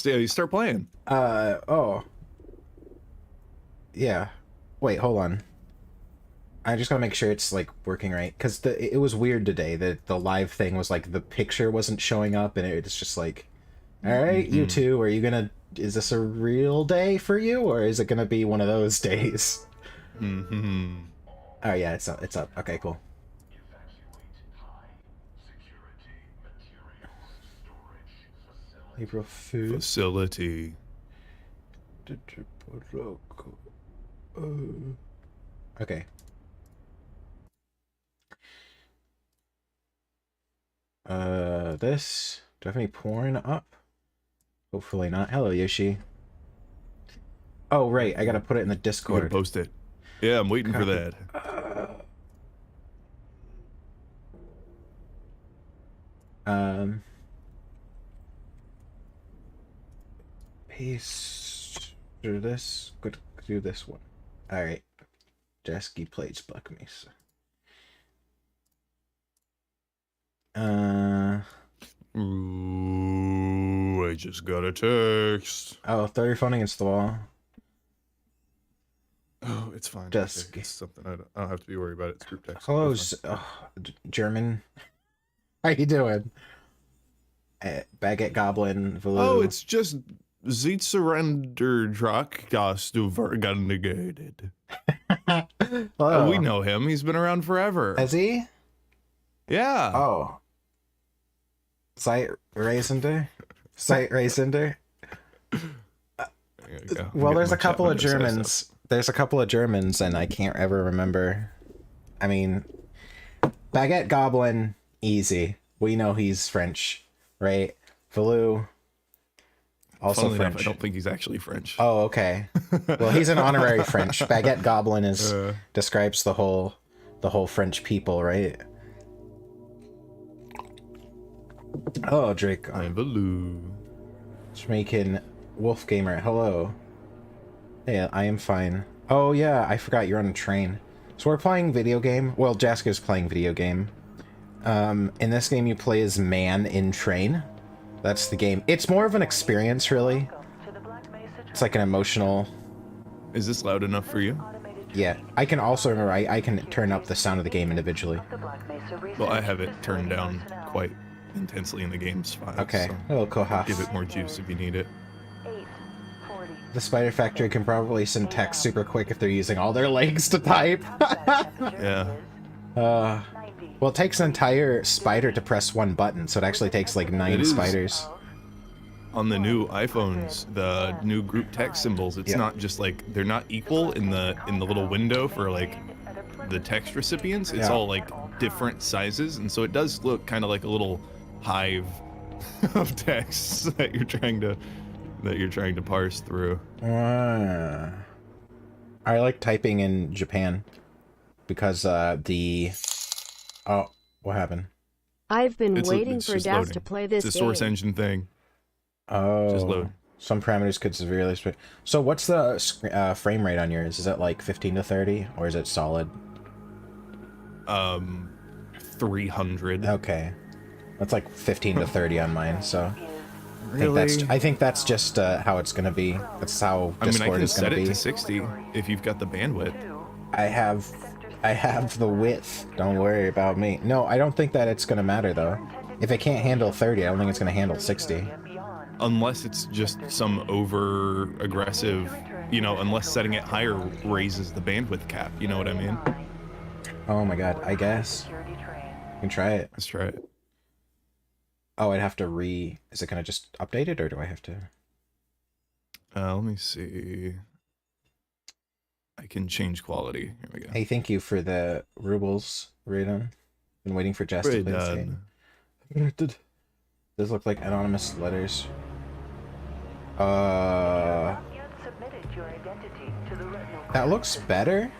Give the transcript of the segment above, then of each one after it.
You start playing. Oh. Yeah. Wait, hold on. I just gotta make sure it's like working right, because it was weird today that the live thing was like the picture wasn't showing up, and it's just like, all right, you two, are you gonna? Is this a real day for you, or is it gonna be one of those days? Oh yeah, it's up. It's up. Okay, cool. April food Facility. Okay. This. Do I have any porn up? Hopefully not. Hello, Yoshi. Oh, right. I gotta put it in the You Discord. gotta post it. Yeah, I'm waiting for that. Paste through this. Go do this one. All right. Jasky plays Black Mesa. Ooh, I just got a text. Oh, throw your phone against the wall. Oh, it's fine. Just okay. It's something I don't have to be worried about. It's group text. Hello, German. How you doing? Baguette Goblin. Valoo. Oh, it's just Surrender Gast du Vergandigated. Hello. We know him. He's been around forever. Has he? Yeah. Oh. Sight Raisender? Sight Raisender? Well, there's a couple of Germans. There's a couple of Germans, and I can't ever remember. I mean, Baguette Goblin, easy. We know he's French, right? Valoo, also Funnily French. enough, I don't think he's actually French. Oh, okay. Well, he's an honorary French. Baguette Goblin is describes the whole French people, right? Oh, Drake. I'm Valoo. Jamaican Wolf Gamer. Hello. Hey, I am fine. Oh yeah, I forgot you're on a train. So we're playing video game. Well, Jasky's playing video game. In this game, you play as man in train. That's the game. It's more of an experience, really. It's like an emotional... Is this loud enough for you? Yeah. I can also remember, I can turn up the sound of the game individually. Well, I have it turned down quite intensely in the game's file. Okay. So Hello, Kohath. give it more juice if you need it. The Spider Factory can probably send text super quick if they're using all their legs to type. Yeah. Well, it takes an entire spider to press one button, so it actually takes like 9 spiders. On the new iPhones, the new group text symbols, it's not just like they're not equal in the little window for like the text recipients. It's all like different sizes, and so it does look kind of like a little hive of texts that you're trying to parse through. I like typing in Japan because oh, what happened? I've been waiting for Daz to play this game. It's a source engine thing. Oh, just load. Some parameters could severely split. So what's the frame rate on yours? Is it like 15 to 30, or is it solid? 300. Okay, that's like 15 to 30 on mine. So really, I think that's just how it's gonna be. That's how Discord is gonna be. I can set it to 60 if you've got the bandwidth. I have the width. Don't worry about me. No, I don't think that it's gonna matter though. If it can't handle 30, I don't think it's gonna handle 60. Unless it's just some over-aggressive, unless setting it higher raises the bandwidth cap, you know what I mean? Oh my god, I guess. You can try it. Let's try it. Oh, I'd have to is it gonna just update it, or do I have to? Let me see. I can change quality. Here we go. Hey, thank you for the rubles, Raiden. Been waiting for Jess to play this game. Does look like anonymous letters. That looks better.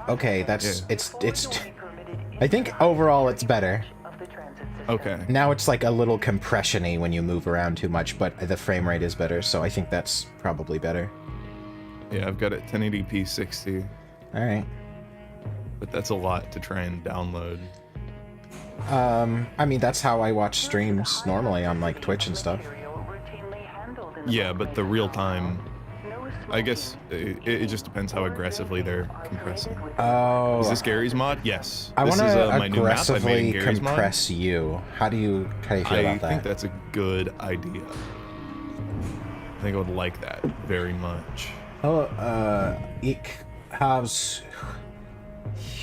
Okay, that's it's. I think overall it's better. Okay. Now it's like a little compression-y when you move around too much, but the frame rate is better, so I think that's probably better. Yeah, I've got it 1080p 60. All right. But that's a lot to try and download. I mean, that's how I watch streams normally on, like, Twitch and stuff. Yeah, but the real time, I guess it just depends how aggressively they're compressing. Oh. Is this Gary's mod? Yes. I want to my new map I made in Gary's compress mod. you. How do you feel about that? I think that's a good idea. I think I would like that very much. Oh, ik has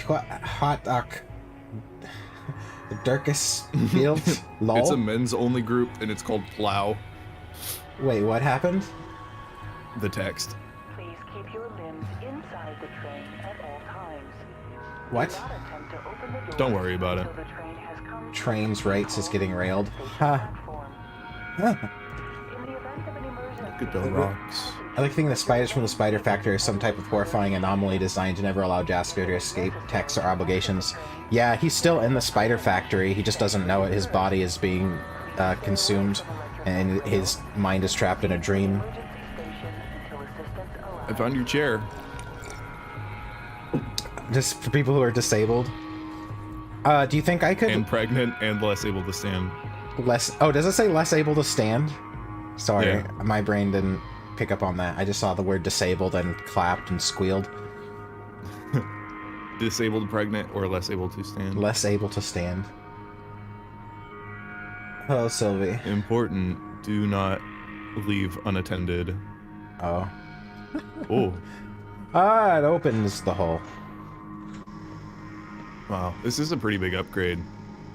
hot the darkest field. Lol. It's a men's only group and it's called Plow. Wait, what happened? The text. Please keep your limbs inside the train at all times. What? Don't worry about it. Train's rights is getting railed. Huh. Good build rocks. I like thinking the spiders from the Spider Factory are some type of horrifying anomaly designed to never allow Jasky to escape texts or obligations. Yeah, he's still in the Spider Factory. He just doesn't know it. His body is being consumed, and his mind is trapped in a dream. I found your chair. Just for people who are disabled. Do you think I could... And pregnant and less able to stand. Less... Oh, does it say less able to stand? Sorry, yeah. My brain didn't pick up on that. I just saw the word disabled and clapped and squealed. Disabled, pregnant, or less able to stand. Less able to stand. Hello, Sylvie. Important. Do not leave unattended. Oh. Oh. Ah, it opens the hole. Wow, this is a pretty big upgrade.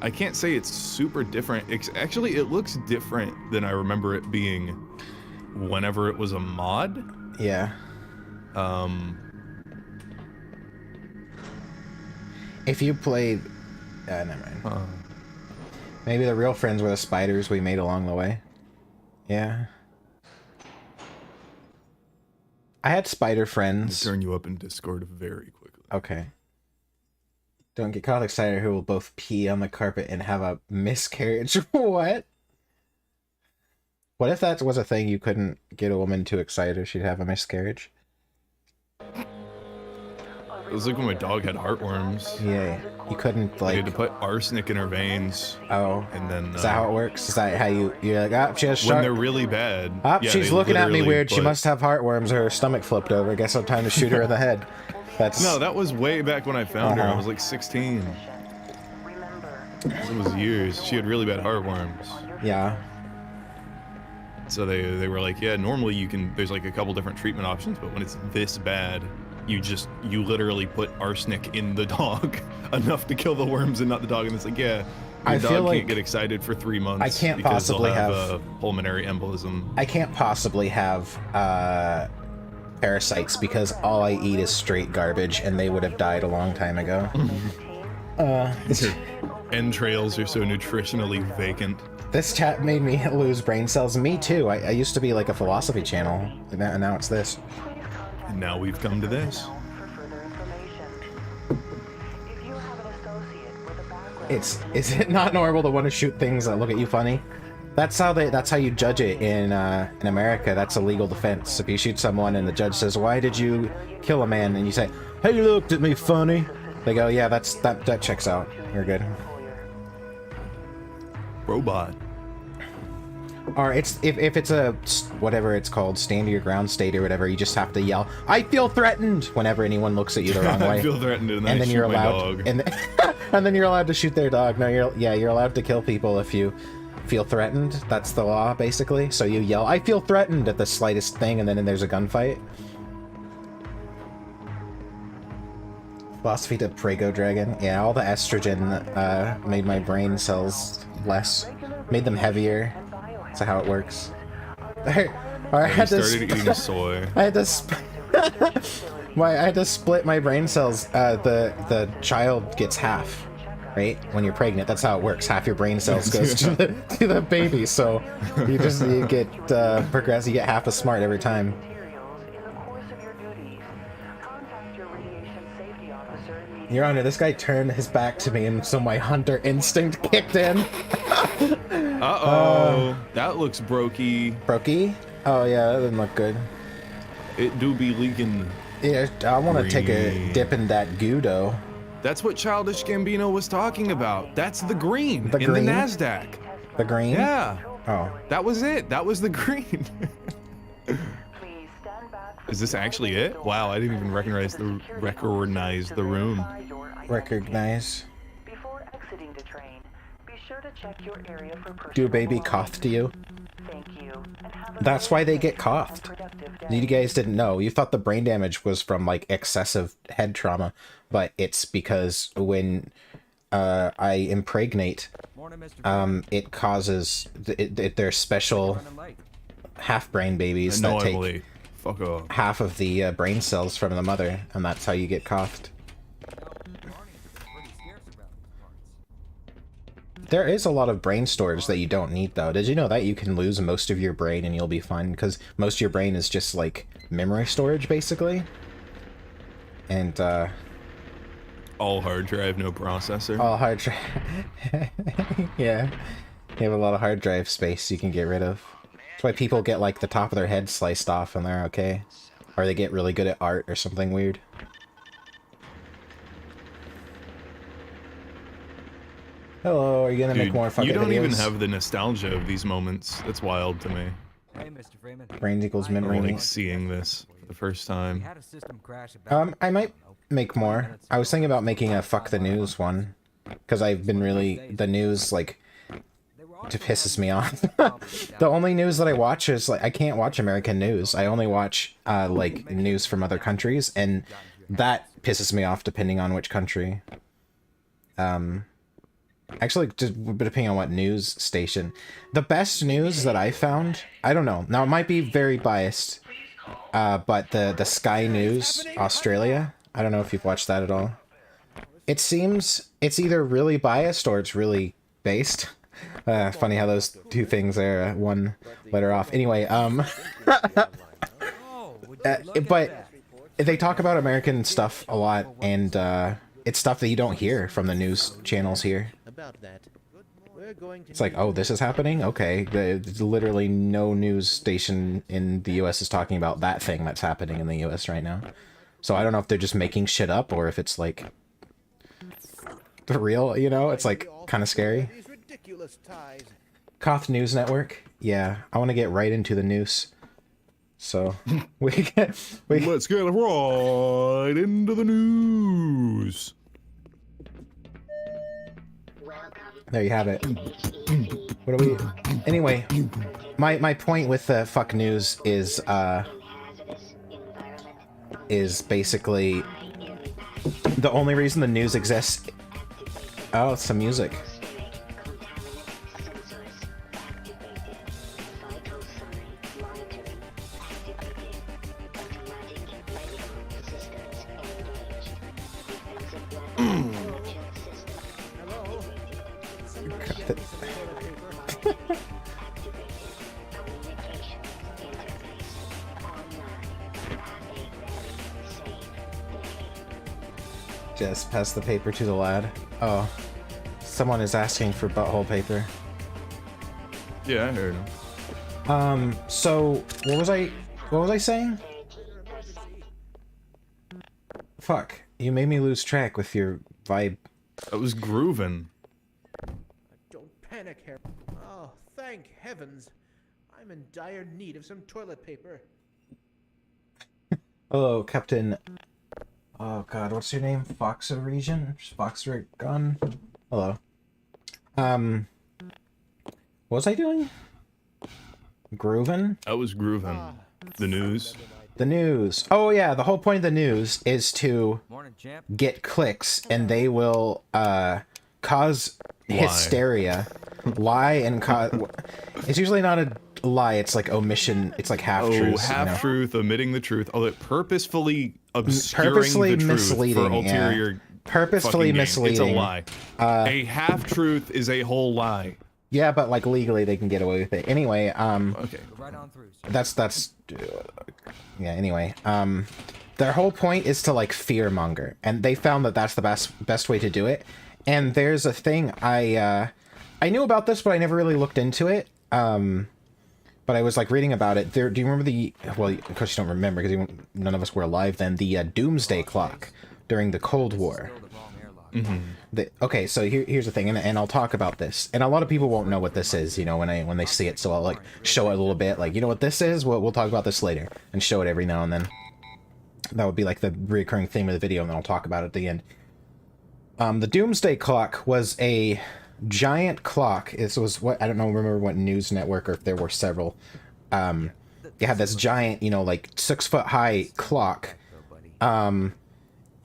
I can't say it's super different. Actually, it looks different than I remember it being whenever it was a mod. Yeah. If you played... never mind. Maybe the real friends were the spiders we made along the way. Yeah. I had spider friends. I'll turn you up in Discord very quickly. Okay. Don't get caught excited who will both pee on the carpet and have a miscarriage. What? What if that was a thing you couldn't get a woman too excited or she'd have a miscarriage? It was like when my dog had heartworms. Yeah, you couldn't, like... I had to put arsenic in her veins. Oh. And then... Is that how it works? Is that how you're like, ah, she has when they're really bad. Ah, yeah, she's looking at me weird. She must have heartworms or her stomach flipped over. Guess it's time to shoot her in the head. That's... No, that was way back when I found her. I was like 16. It was years. She had really bad heartworms. Yeah. So they were like, yeah, normally you can, there's like a couple different treatment options, but when it's this bad, you literally put arsenic in the dog enough to kill the worms and not the dog. And it's like, yeah, your dog can't get excited for 3 months. I can't possibly they'll have a pulmonary embolism. I can't possibly have parasites because all I eat is straight garbage, and they would have died a long time ago. Entrails are so nutritionally vacant. This chat made me lose brain cells. Me too. I used to be like a philosophy channel, and now it's this. And now we've come to this. Is it not normal to want to shoot things that look at you funny? That's how you judge it in America. That's a legal defense. If you shoot someone and the judge says, "Why did you kill a man?" and you say, "Hey, you looked at me funny," they go, "Yeah, that checks out. You're good." Robot. Or if it's a whatever it's called, stand your ground state or whatever, you just have to yell, "I feel threatened," whenever anyone looks at you the wrong way. I feel threatened, and then you're allowed, and then you're allowed to shoot their dog. No, you're allowed to kill people if you feel threatened. That's the law, basically. So you yell, "I feel threatened" at the slightest thing, and then there's a gunfight. Philosophy to Prego Dragon. Yeah, all the estrogen made my brain cells less, made them heavier. That's how it works. I had to started eating soy. I had to split my brain cells. The child gets half, right? When you're pregnant, that's how it works. Half your brain cells goes to the baby. So you get progress. You get half as smart every time. Your Honor, this guy turned his back to me, and so my hunter instinct kicked in. Uh-oh. That looks brokey. Brokey? Oh, yeah, that didn't look good. It do be leaking. Yeah, I want to take a dip in that goo, though. That's what Childish Gambino was talking about. That's the green The in green? the NASDAQ. The green? Yeah. Oh. That was it. That was the green. Please stand back from Is this actually it? Wow, I didn't even recognize the room. Recognize. Before exiting the train, be sure to check your area for personal Do a baby belongings. cough to you? Thank you. And have a That's very why they safe get and coughed. productive day. You guys didn't know. You thought the brain damage was from like excessive head trauma, but it's because when I impregnate, it causes there's special half brain babies that take Annoyingly. Fuck off. half of the brain cells from the mother, and that's how you get coughed. There is a lot of brain storage that you don't need, though. Did you know that you can lose most of your brain and you'll be fine? Because most of your brain is just, like, memory storage, basically. And, All hard drive, no processor. all hard drive... yeah. You have a lot of hard drive space you can get rid of. That's why people get, like, the top of their head sliced off and they're okay. Or they get really good at art or something weird. Hello, are you gonna make Dude, more fucking you don't videos? even have the nostalgia of these moments. That's wild to me. Hey, Mr. Freeman. Brains equals I'm memory. like seeing this for the first We time. had a system crash about I might make more. I was thinking about making a fuck the news one. Because I've been really... The news, like, it pisses me off. The only news that I watch is, like, I can't watch American news. I only watch, like, news from other countries. And that pisses me off depending on which country. Actually, just depending on what news station. The best news that I found... I don't know. Now, it might be very biased. But the Sky News Australia... I don't know if you've watched that at all. It seems it's either really biased or it's really based. Funny how those two things are one letter off. Anyway, but they talk about American stuff a lot, and it's stuff that you don't hear from the news channels here. It's like, oh, this is happening? Okay. There's literally no news station in the US is talking about that thing that's happening in the US right now. So I don't know if they're just making shit up or if it's like the real, you know? It's like kind of scary. Koth News Network. Yeah, I want to get right into the news. So let's get right into the news. There you have it. What do we... Anyway, my point with the fuck news is basically the only reason the news exists... Oh, it's some music. Just pass the paper to the lad. Oh, someone is asking for butthole paper. Yeah, I heard him. So what was I saying? Fuck, you made me lose track with your vibe. That was grooving. Don't panic, Harry. Oh, thank heavens. I'm in dire need of some toilet paper. Hello, Captain. Oh god, what's your name? Foxa Region? Foxa Gun? Hello. What was I doing? Groovin'? That was grooving. The news. The news. Oh yeah, the whole point of the news is to Morning, champ. get clicks, and they will cause hysteria, lie, and cause. It's usually not a lie. It's like omission. It's like half truths. Oh, half truth, omitting the truth. Oh, it purposefully obscuring Purposely the truth misleading, for ulterior. yeah. Purposefully fucking gain. misleading. It's a lie. A half truth is a whole lie. Yeah, but like legally they can get away with it. Anyway, Okay. Go right on through, sir. that's yeah. Anyway, their whole point is to like fear monger, and they found that that's the best way to do it. And there's a thing I knew about this, but I never really looked into it. But I was like reading about it. Do you remember the? Well, of course you don't remember because none of us were alive then. The doomsday clock during the Cold War. Still the wrong airline. Okay, so here's the thing, and I'll talk about this, and a lot of people won't know what this is, you know, when they see it, so I'll like show it a little bit, like, you know what this is? We'll talk about this later, and show it every now and then. That would be like the recurring theme of the video, and then I'll talk about it at the end. The Doomsday Clock was a giant clock. This was what, I don't know, remember what news network, or if there were several. You had this giant, you know, like 6-foot high clock.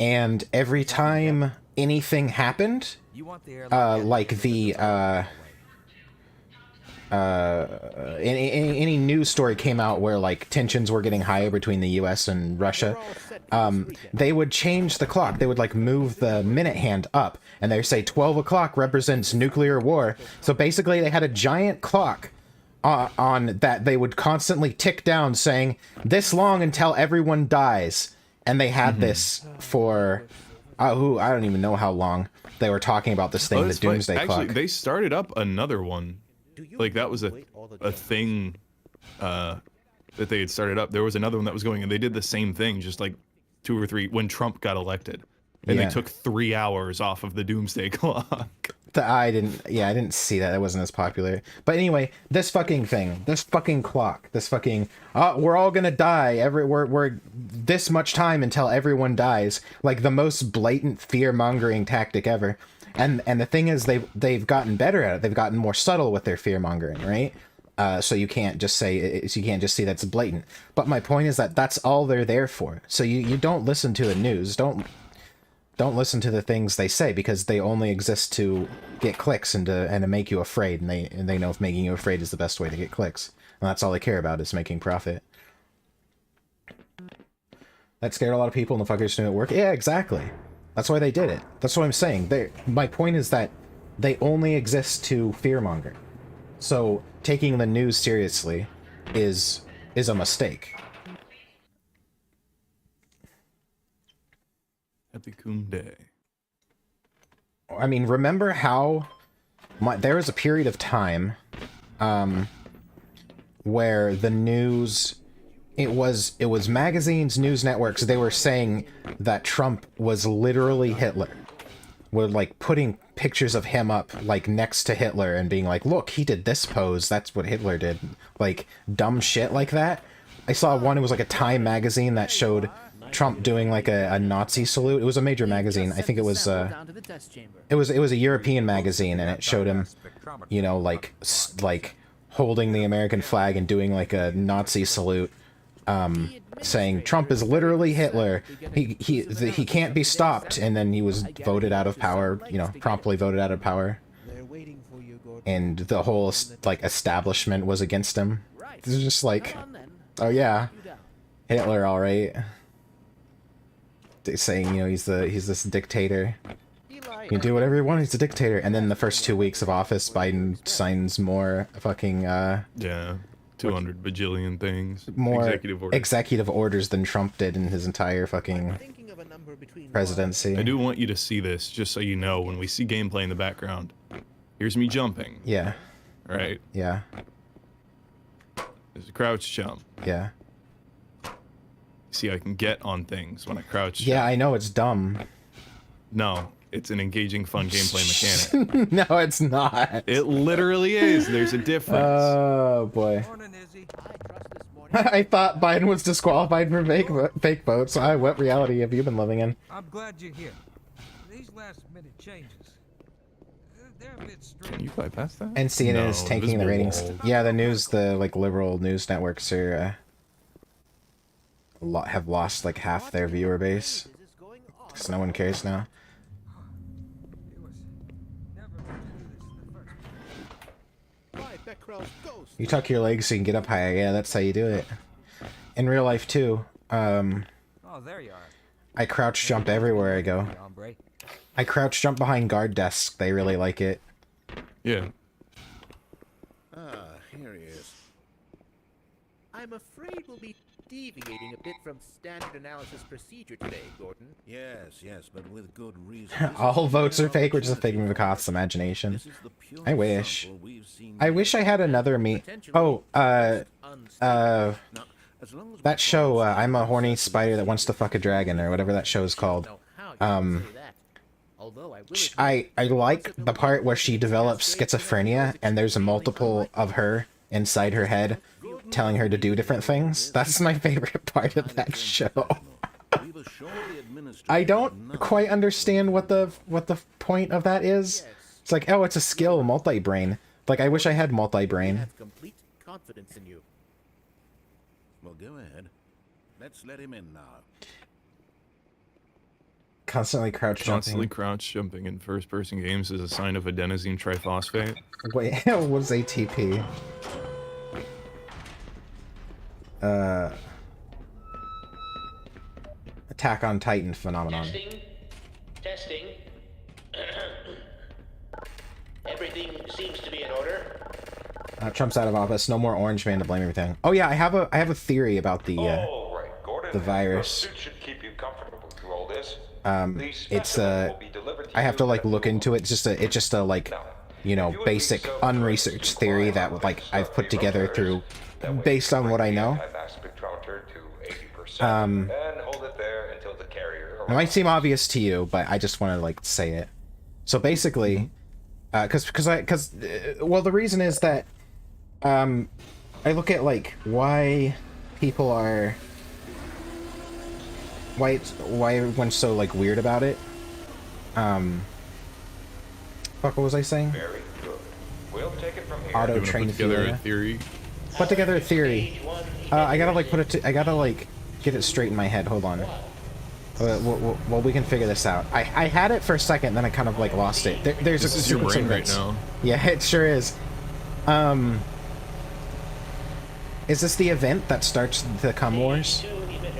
And every time anything happened, like any news story came out where like tensions were getting higher between the US and Russia, they would change the clock. They would like move the minute hand up, and they say 12 o'clock represents nuclear war. So basically they had a giant clock on that they would constantly tick down saying this long until everyone dies. And they had this for, I don't even know how long they were talking about this thing, the Doomsday Clock. Actually, they started up another one. Like, that was a thing that they had started up. There was another one that was going, and they did the same thing, just like 2 or 3, when Trump got elected. And they took 3 hours off of the Doomsday Clock. I didn't see that. It wasn't as popular. But anyway, this fucking thing, this fucking clock, this fucking, we're all gonna die. We're this much time until everyone dies. Like the most blatant fear-mongering tactic ever. And the thing is, they've gotten better at it. They've gotten more subtle with their fear-mongering, right? So you can't just say, you can't just see that's blatant. But my point is that that's all they're there for. So you don't listen to the news. Don't listen to the things they say, because they only exist to get clicks and to make you afraid, and they know if making you afraid is the best way to get clicks. And that's all they care about, is making profit. That scared a lot of people, and the fuckers knew it worked. Yeah, exactly. That's why they did it. That's what I'm saying. My point is that they only exist to fearmonger. So taking the news seriously is a mistake. Happy Coom Day. I mean, remember how there was a period of time where the news, it was magazines, news networks, they were saying that Trump was literally Hitler. Were like putting pictures of him up like next to Hitler and being like, look, he did this pose, that's what Hitler did. Like dumb shit like that. I saw one, it was like a Time magazine that showed Trump doing like a Nazi salute. It was a major magazine. I think it was a European magazine, and it showed him, you know, like holding the American flag and doing like a Nazi salute, saying Trump is literally Hitler. He can't be stopped. And then he was voted out of power, you know, promptly voted out of power. And the whole like establishment was against him. It was just like, oh yeah, Hitler, all right. Saying, you know, he's this dictator. You can do whatever you want, he's a dictator. And then the first 2 weeks of office, Biden signs more fucking yeah, 200 bajillion things. More executive orders than Trump did in his entire fucking presidency. I do want you to see this, just so you know, when we see gameplay in the background. Here's me jumping. Yeah. Right? Yeah. There's a crouch jump. Yeah. See, I can get on things when I crouch. Yeah, I know, it's dumb. No, it's an engaging, fun gameplay mechanic. No, it's not. It literally is. There's a difference. Oh, boy. I thought Biden was disqualified for fake votes. What reality have you been living in? I'm glad you're here. These last-minute changes, they're a bit strange. Can you bypass that? And CNN is tanking the ratings. Wall. Yeah, the news, the like liberal news networks are have lost like half their viewer base, because no one cares now. You tuck your legs so you can get up higher. Yeah, that's how you do it. In real life too. Oh, there you are. I crouch jump everywhere I go. I crouch jump behind guard desks. They really like it. Yeah. Here he is. I'm afraid we'll be deviating a bit from standard analysis procedure today, Gordon. Yes, but with good reason. All votes are fake, which is a figment of Koth's imagination. I wish. I wish I had another me. Oh, that show, I'm a horny spider that wants to fuck a dragon, or whatever that show is called. Although I will I like the part where she develops schizophrenia and there's a multiple of her inside her head telling her to do different things. That's my favorite part of that show. I don't quite understand what the point of that is. It's like, oh, it's a skill, multi-brain. Like, I wish I had multi-brain. have complete confidence in you. Well, go ahead. Let's let him in now. Constantly crouch Constantly jumping. crouch jumping in first-person games is a sign of adenosine triphosphate. Wait, what's ATP? Attack on Titan phenomenon. Testing. Everything seems to be in order. Trump's out of office. No more Orange Man to blame everything. Oh yeah, I have a theory about the All right, Gordon. the virus. Your suit should keep you comfortable through all this. It's I have to like look into it. It's just a like, you know, basic unresearched theory that like I've put together through based on what I know. It might seem obvious to you, but I just want to like say it. So basically, well, the reason is that I look at like why people are why everyone's so like weird about it. Fuck, what was I saying? Very good. We'll take it from here. Auto Put train together theory. a theory. Put together a theory. I gotta like I gotta like get it straight in my head. Hold on. Well, we can figure this out. I had it for a second, then I kind of like lost it. There's This a is your sequence brain of right events. now. Yeah, it sure is. Is this the event that starts the Cum Wars?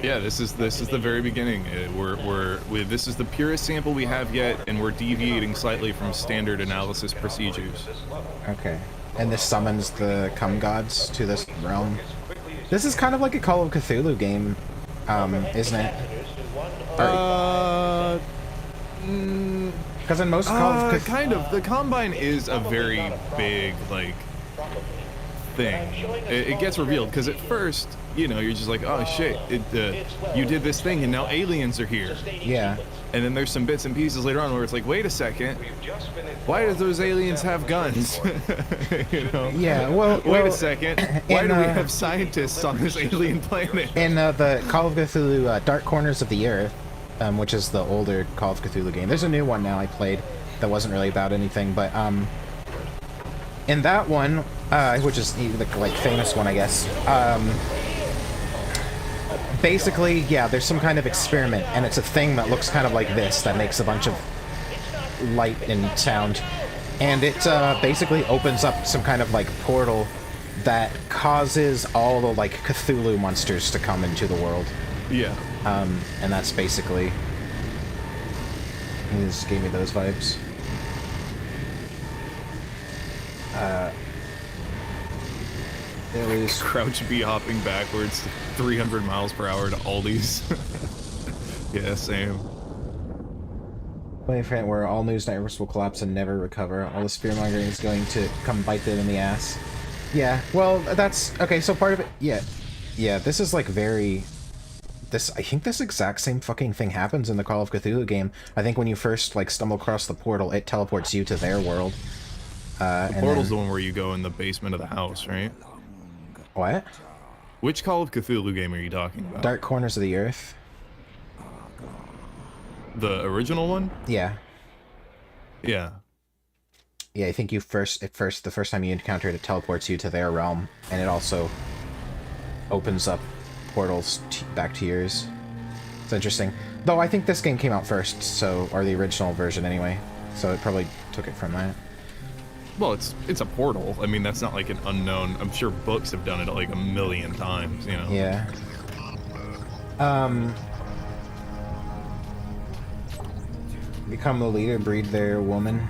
Yeah, this is the very beginning. This is the purest sample we have yet, and we're deviating slightly from standard analysis procedures. Okay. And this summons the Cum Gods to this realm. This is kind of like a Call of Cthulhu game, isn't it? Because in most Call of Cthulhu... Kind of. The Combine is a very big, like, thing. It gets revealed, because at first, you know, you're just like, oh shit, you did this thing and now aliens are here. Yeah. And then there's some bits and pieces later on where it's like, wait a second, why do those aliens have guns? You know? Yeah, well... Wait a second, why do we have scientists on this alien planet? In the Call of Cthulhu Dark Corners of the Earth, which is the older Call of Cthulhu game. There's a new one now I played that wasn't really about anything, but in that one, which is the like famous one, I guess, basically, yeah, there's some kind of experiment, and it's a thing that looks kind of like this, that makes a bunch of light and sound, and it basically opens up some kind of like portal that causes all the like Cthulhu monsters to come into the world. Yeah. And that's basically... He just gave me those vibes. There was... Crouch B hopping backwards 300 miles per hour to Aldi's. Yeah, same. Where all news networks will collapse and never recover. All the fear-mongering is going to come bite them in the ass. Yeah, well, that's... Okay, so part of it... Yeah. Yeah, this is like very... I think this exact same fucking thing happens in the Call of Cthulhu game. I think when you first, like, stumble across the portal, it teleports you to their world. The portal's the one where you go in the basement of the house, right? What? Which Call of Cthulhu game are you talking about? Dark Corners of the Earth. The original one? Yeah. Yeah. Yeah, I think the first time you encounter it, it teleports you to their realm, and it also opens up portals back to yours. It's interesting. Though I think this game came out first, so, or the original version anyway, so it probably took it from that. Well, it's a portal. I mean, that's not like an unknown... I'm sure books have done it like a million times, you know? Yeah. Become the leader, breed their woman.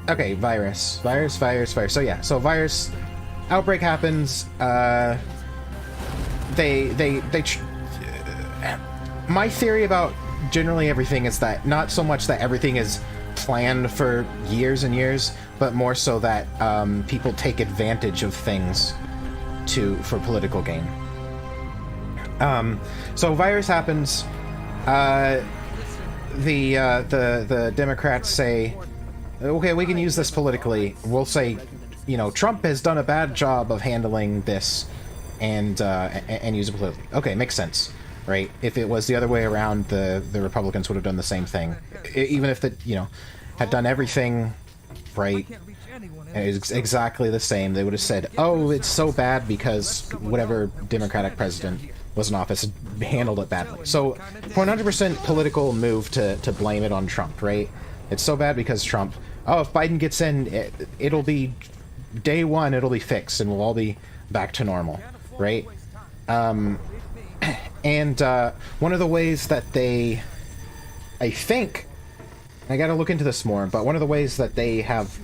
Okay, virus. So yeah, so virus... Outbreak happens, my theory about generally everything is that not so much that everything is planned for years and years, but more so that people take advantage of things for political gain. So virus happens, The Democrats say, okay, we can use this politically. We'll say, you know, Trump has done a bad job of handling this, and use it politically. Okay, makes sense, right? If it was the other way around, the Republicans would have done the same thing, even if had done everything right. It's exactly the same. They would have said, oh, it's so bad because whatever Democratic president was in office handled it badly. So 100% political move to blame it on Trump, right? It's so bad because Trump. Oh, if Biden gets in, it'll be day one, it'll be fixed and we'll all be back to normal, right? And one of the ways that they, I think, I gotta look into this more, but one of the ways that they have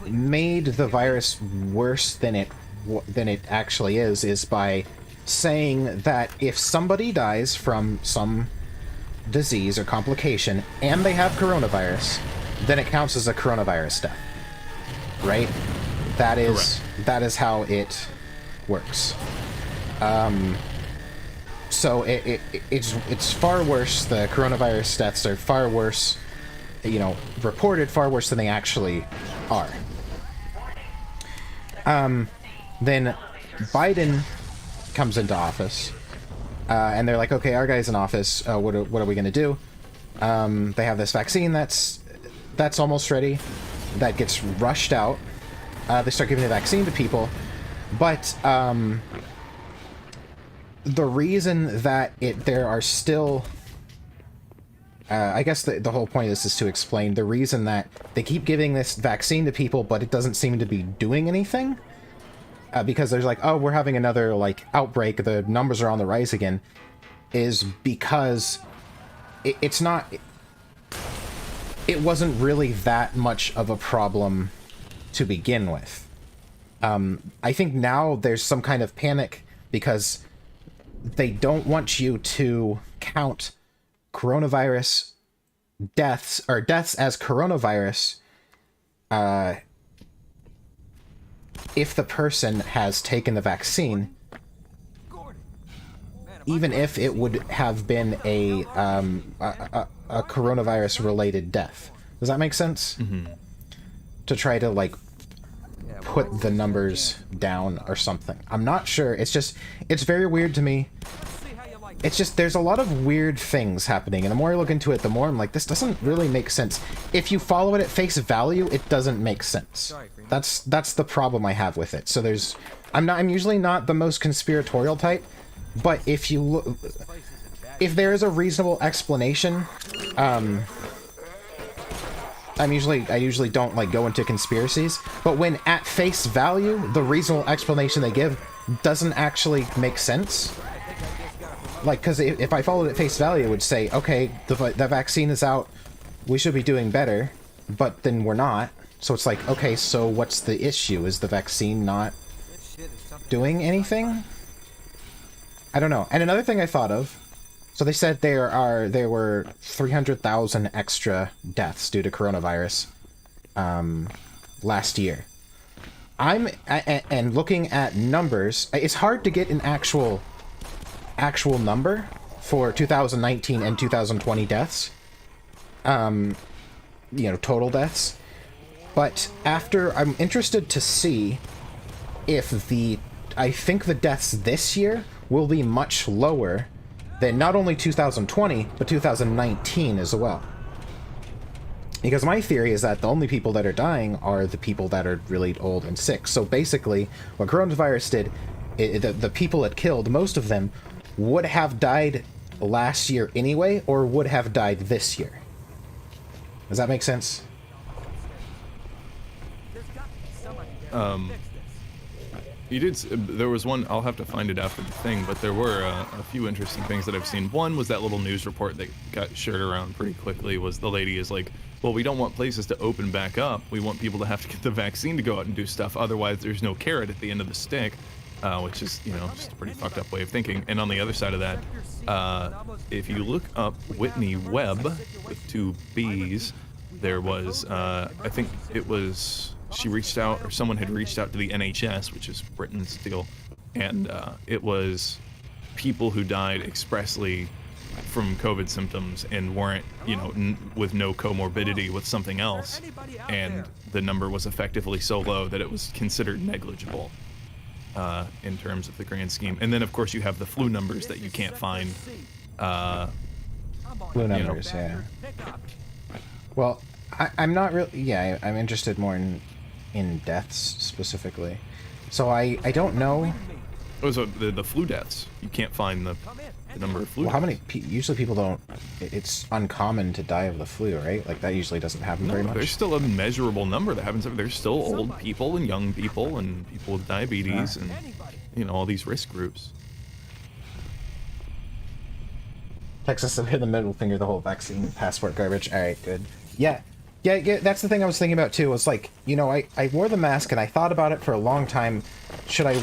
made the virus worse than it actually is by saying that if somebody dies from some disease or complication and they have coronavirus, then it counts as a coronavirus death. Right? That is how it works. So it's far worse. The coronavirus deaths are far worse, reported far worse than they actually are. Then Biden comes into office, and they're like, okay, our guy's in office, what are we gonna do? They have this vaccine that's almost ready, that gets rushed out. They start giving the vaccine to people, but the reason that there are still, I guess the whole point of this is to explain the reason that they keep giving this vaccine to people, but it doesn't seem to be doing anything. Because there's like, oh, we're having another outbreak, the numbers are on the rise again, is because it wasn't really that much of a problem to begin with. I think now there's some kind of panic because they don't want you to count coronavirus deaths as coronavirus if the person has taken the vaccine, even if it would have been a coronavirus related death. Does that make sense? Mm-hmm. To try to put the numbers down or something. I'm not sure. It's very weird to me. It's just, there's a lot of weird things happening, and the more I look into it, the more I'm like, this doesn't really make sense. If you follow it at face value, it doesn't make sense. That's the problem I have with it. So I'm usually not the most conspiratorial type, but if there is a reasonable explanation, I usually don't go into conspiracies, but when at face value, the reasonable explanation they give doesn't actually make sense. Because if I followed at face value, it would say, okay, the vaccine is out, we should be doing better, but then we're not. So it's like, okay, so what's the issue? Is the vaccine not doing anything? I don't know. And another thing I thought of, so they said there were 300,000 extra deaths due to coronavirus last year. And looking at numbers, it's hard to get an actual number for 2019 and 2020 deaths, total deaths. But I'm interested to see if I think the deaths this year will be much lower than not only 2020, but 2019 as well. Because my theory is that the only people that are dying are the people that are really old and sick. So basically, what coronavirus did, the people it killed, most of them, would have died last year anyway, or would have died this year. Does that make sense? There was one, I'll have to find it after the thing, but there were a few interesting things that I've seen. One was that little news report that got shared around pretty quickly, was the lady is like, well, we don't want places to open back up. We want people to have to get the vaccine to go out and do stuff. Otherwise, there's no carrot at the end of the stick. Which is, just a pretty fucked up way of thinking. And on the other side of that, if you look up Whitney Webb with 2 B's, there was, I think it was, she reached out, or someone had reached out to the NHS, which is Britain's deal, and it was people who died expressly from COVID symptoms and weren't, you know, with no comorbidity with something else, and the number was effectively so low that it was considered negligible in terms of the grand scheme. And then, of course, you have the flu numbers that you can't find. Flu numbers, yeah. Well, I'm not really... Yeah, I'm interested more in deaths, specifically. So I don't know... Oh, so the flu deaths. You can't find the number of flu deaths. How many... Usually people don't... It's uncommon to die of the flu, right? Like, that usually doesn't happen very much. There's still a measurable number that happens. There's still old people and young people and people with diabetes and, you know, all these risk groups. Texas hit the middle finger, the whole vaccine passport garbage. All right, good. Yeah, that's the thing I was thinking about too. It's like, you know, I wore the mask and I thought about it for a long time. Should I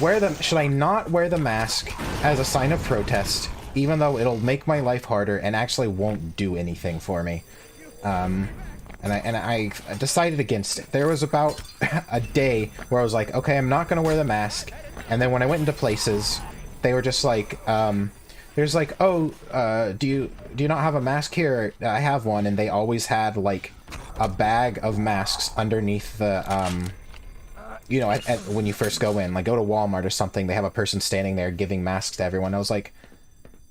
not wear the mask as a sign of protest, even though it'll make my life harder and actually won't do anything for me? And I decided against it. There was about a day where I was like, okay, I'm not gonna wear the mask. And then when I went into places, they were just like, there's like, oh, do you not have a mask here? I have one, and they always had like a bag of masks underneath the, you know, when you first go in, like go to Walmart or something, they have a person standing there giving masks to everyone. I was like,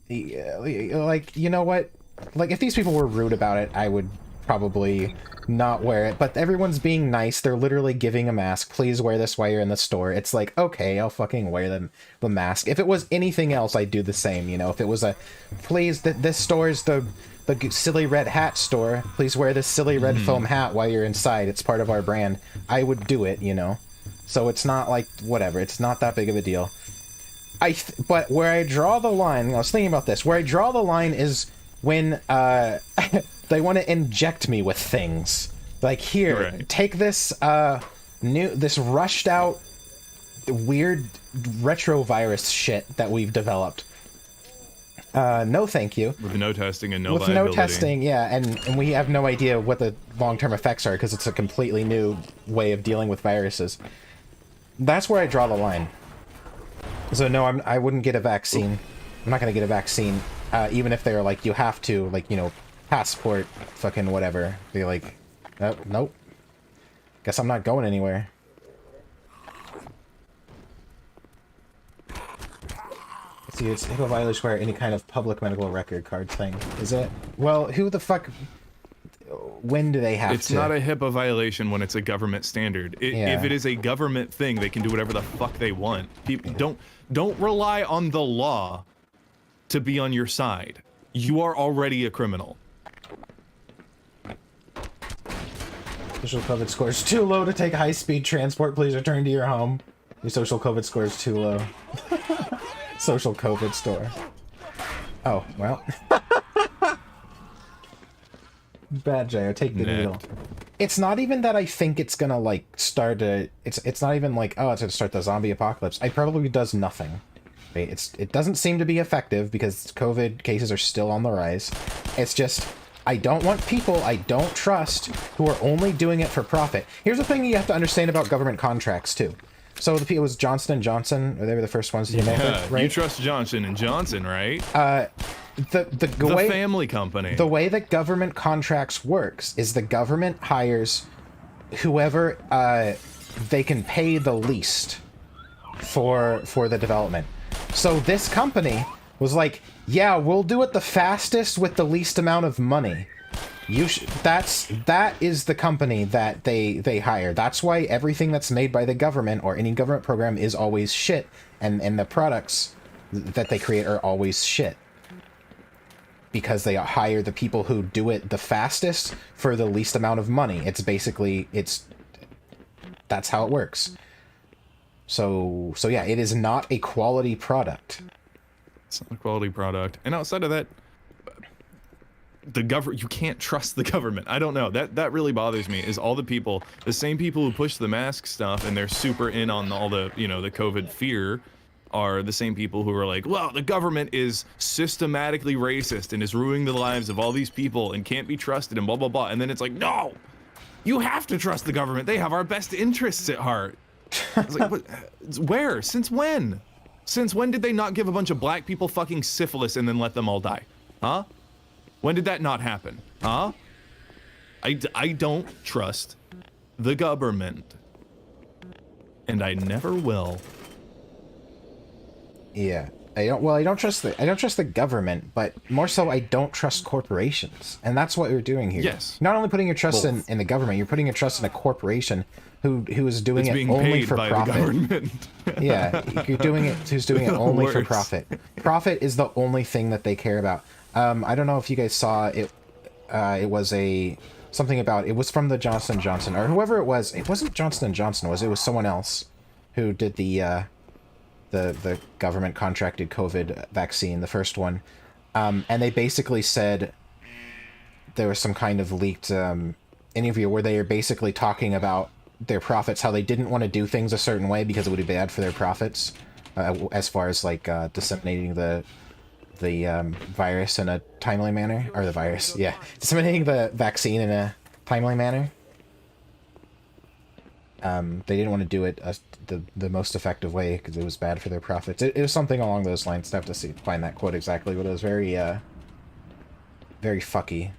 you know what? Like, if these people were rude about it, I would probably not wear it, but everyone's being nice. They're literally giving a mask. Please wear this while you're in the store. It's like, okay, I'll fucking wear the mask. If it was anything else, I'd do the same, you know? If it was a, please, this store is the silly red hat store. Please wear this silly red foam hat while you're inside. It's part of our brand. I would do it, you know? So it's not like, whatever. It's not that big of a deal. But where I draw the line, I was thinking about this, where I draw the line is when, they want to inject me with things. Like, here, take this, this rushed out, weird retrovirus shit that we've developed. No thank you. With no testing and no liability. With no testing, yeah, and we have no idea what the long-term effects are, because it's a completely new way of dealing with viruses. That's where I draw the line. So no, I wouldn't get a vaccine. I'm not gonna get a vaccine, even if they're like, you have to, like, you know, passport, fucking whatever. Be like, oh, nope. Guess I'm not going anywhere. Let's see, it's HIPAA violation where any kind of public medical record card thing. Is it? Well, who the fuck... When do they have to... It's not a HIPAA violation when it's a government standard. If it is a government thing, they can do whatever the fuck they want. People don't rely on the law to be on your side. You are already a criminal. Social COVID score is too low to take high-speed transport. Please return to your home. Your social COVID score is too low. Social COVID store. Oh, well. Bad J, take the needle. It's not even that I think it's gonna, like, start a... It's not even like, oh, it's gonna start the zombie apocalypse. It probably does nothing. It doesn't seem to be effective because COVID cases are still on the rise. It's just... I don't want people I don't trust who are only doing it for profit. Here's the thing you have to understand about government contracts, too. So the people was Johnson & Johnson, or they were the first ones to make it, right? You trust Johnson & Johnson, right? The way, family company. The way that government contracts works is the government hires whoever they can pay the least for the development. So this company was like, yeah, we'll do it the fastest with the least amount of money. That is the company that they hire. That's why everything that's made by the government or any government program is always shit, and the products that they create are always shit. Because they hire the people who do it the fastest for the least amount of money. It's basically, that's how it works. So yeah, it is not a quality product. It's not a quality product. And outside of that, you can't trust the government. I don't know. That really bothers me, is all the same people who push the mask stuff and they're super in on all the, you know, the COVID fear, are the same people who are like, well, the government is systematically racist and is ruining the lives of all these people and can't be trusted and blah, blah, blah. And then it's like, no, you have to trust the government. They have our best interests at heart. It's like, where? Since when? Since when did they not give a bunch of black people fucking syphilis and then let them all die? Huh? When did that not happen? Huh? I don't trust the government. And I never will. Yeah. I don't trust the government, but more so I don't trust corporations. And that's what you're doing here. Yes. Not only putting your trust in the government, you're putting your trust in a corporation who is doing it's it only for by profit. The government. Yeah, you're doing it who's doing it only for profit. Profit is the only thing that they care about. I don't know if you guys saw it. It was something about, it was from the Johnson & Johnson, or whoever it was. It wasn't Johnson & Johnson, it was someone else who did the government contracted COVID vaccine, the first one. And they basically said there was some kind of leaked interview where they are basically talking about their profits, how they didn't want to do things a certain way because it would be bad for their profits, as far as like disseminating the virus in a timely manner, or the virus, yeah, disseminating the vaccine in a timely manner. They didn't want to do it the most effective way because it was bad for their profits. It was something along those lines. I have to find that quote exactly, but it was very, very fucky.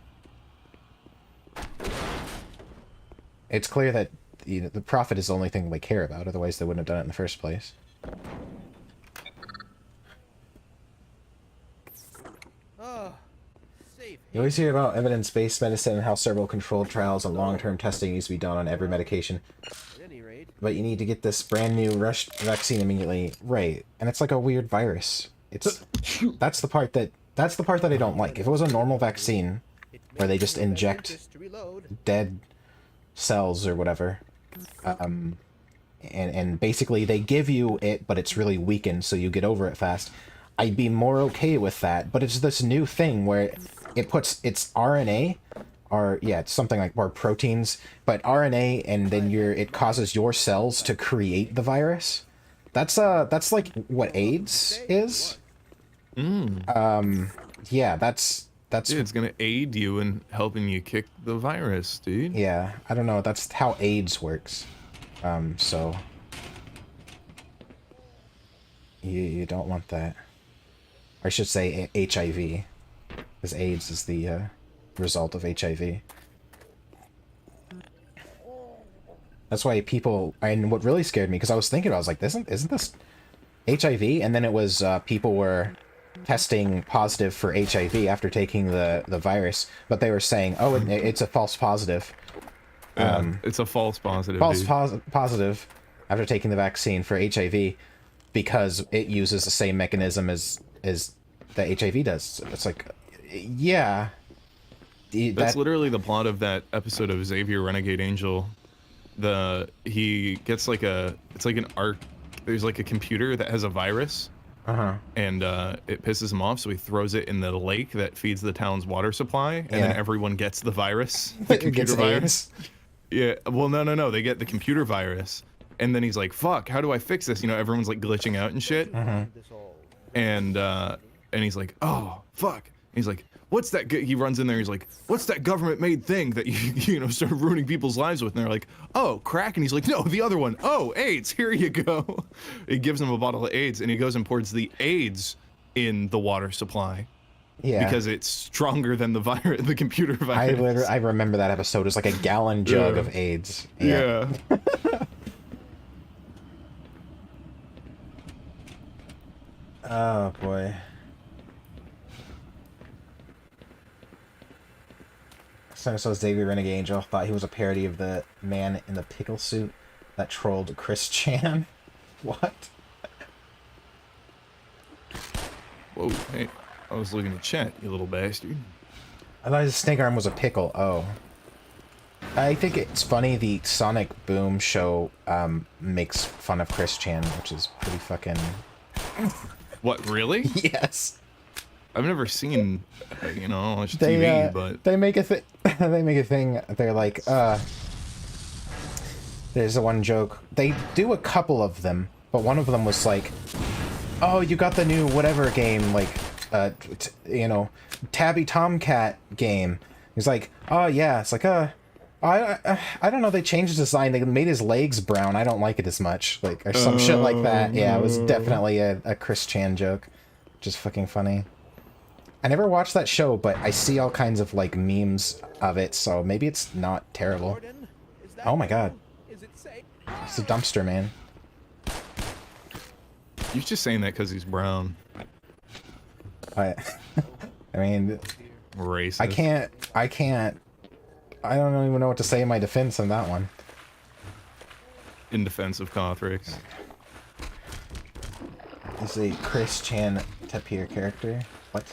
It's clear that the profit is the only thing they care about. Otherwise, they wouldn't have done it in the first place. You always hear about evidence-based medicine and how several controlled trials and long-term testing needs to be done on every medication. But you need to get this brand new rushed vaccine immediately, right? And it's like a weird virus. That's the part that I don't like. If it was a normal vaccine where they just inject dead cells or whatever, and basically they give you it, but it's really weakened, so you get over it fast, I'd be more okay with that. But it's this new thing where it puts its RNA, or yeah, it's something like more proteins, but RNA, and then it causes your cells to create the virus. That's like what AIDS is. Yeah, that's Dude, it's gonna aid you in helping you kick the virus, dude. Yeah, I don't know. That's how AIDS works. So you don't want that. Or I should say HIV, because AIDS is the result of HIV. That's why people, and what really scared me, because I was thinking, I was like, isn't this HIV? And then it was people were testing positive for HIV after taking the virus, but they were saying, oh, it's a false positive. It's a false positive. Positive after taking the vaccine for HIV, because it uses the same mechanism as that HIV does. It's like, yeah. That's literally the plot of that episode of Xavier Renegade Angel. He gets like it's like an arc. There's like a computer that has a virus. And it pisses him off, so he throws it in the lake that feeds the town's water supply, and then everyone gets the virus. The computer virus. Yeah, well, no, they get the computer virus, and then he's like, fuck, how do I fix this? You know, everyone's like glitching out and shit. And he's like, oh, fuck. And he's like, what's that? He runs in there, he's like, what's that government-made thing that you know, start ruining people's lives with? And they're like, oh, crack. And he's like, no, the other one. Oh, AIDS, here you go. He gives him a bottle of AIDS, and he goes and pours the AIDS in the water supply. Yeah. Because it's stronger than the computer virus. I remember that episode. It's like a gallon jug of AIDS. Yeah. Oh, boy. So Xavier Renegade Angel thought he was a parody of the man in the pickle suit that trolled Chris Chan. What? Whoa, hey. I was looking at chat, you little bastard. I thought his snake arm was a pickle. Oh. I think it's funny the Sonic Boom show makes fun of Chris Chan, which is pretty fucking... What, really? Yes. I've never seen, you know, much TV, but... They make a thing, they're like, there's a one joke. They do a couple of them, but one of them was like, oh, you got the new whatever game, like, you know, Tabby Tomcat game. He's like, oh yeah. It's like, I don't know. They changed his design. They made his legs brown. I don't like it as much. Like, or some shit like that. Yeah, it was definitely a Chris Chan joke, which is fucking funny. I never watched that show, but I see all kinds of like memes of it, so maybe it's not terrible. Gordon, is that Oh my you? god. Is it safe? It's a dumpster, man. He's just saying that because he's brown. I mean, Racist. I don't even know what to say in my defense on that one. In defense of Cothrix. This is a Chris Chan Tapir character. What?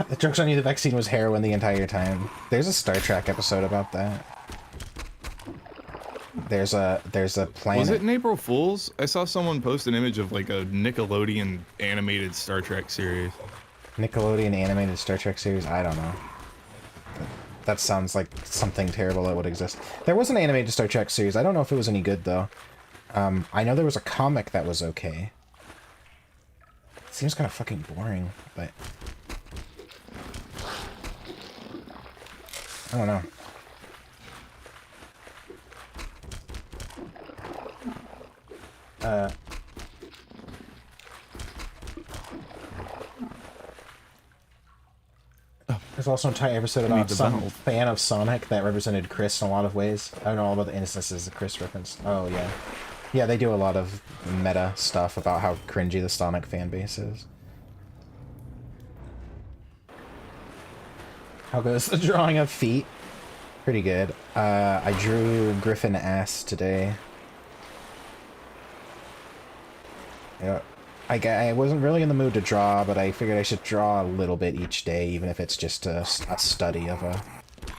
The joke's on you, the vaccine was heroin the entire time. There's a Star Trek episode about that. There's a planet. Was it in April Fool's? I saw someone post an image of like a Nickelodeon animated Star Trek series. Nickelodeon animated Star Trek series? I don't know. That sounds like something terrible that would exist. There was an animated Star Trek series. I don't know if it was any good, though. I know there was a comic that was okay. It seems kind of fucking boring, but... I don't know. There's also an entire episode about some fan of Sonic that represented Chris in a lot of ways. I don't know all about the instances of Chris reference. Oh, yeah. Yeah, they do a lot of meta stuff about how cringy the Sonic fan base is. How goes the drawing of feet? Pretty good. I drew Griffin ass today. Yeah. I wasn't really in the mood to draw, but I figured I should draw a little bit each day, even if it's just a study of a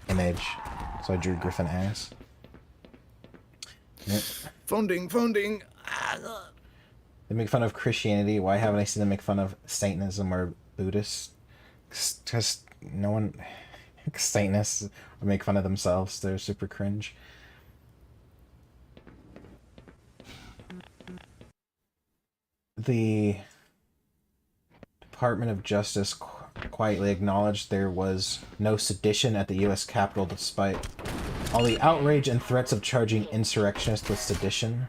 image. So I drew Griffin ass. Yep. Funding. They make fun of Christianity. Why haven't I seen them make fun of Satanism or Buddhist? Because no one... Satanists would make fun of themselves. They're super cringe. The Department of Justice quietly acknowledged there was no sedition at the U.S. Capitol despite all the outrage and threats of charging insurrectionists with sedition.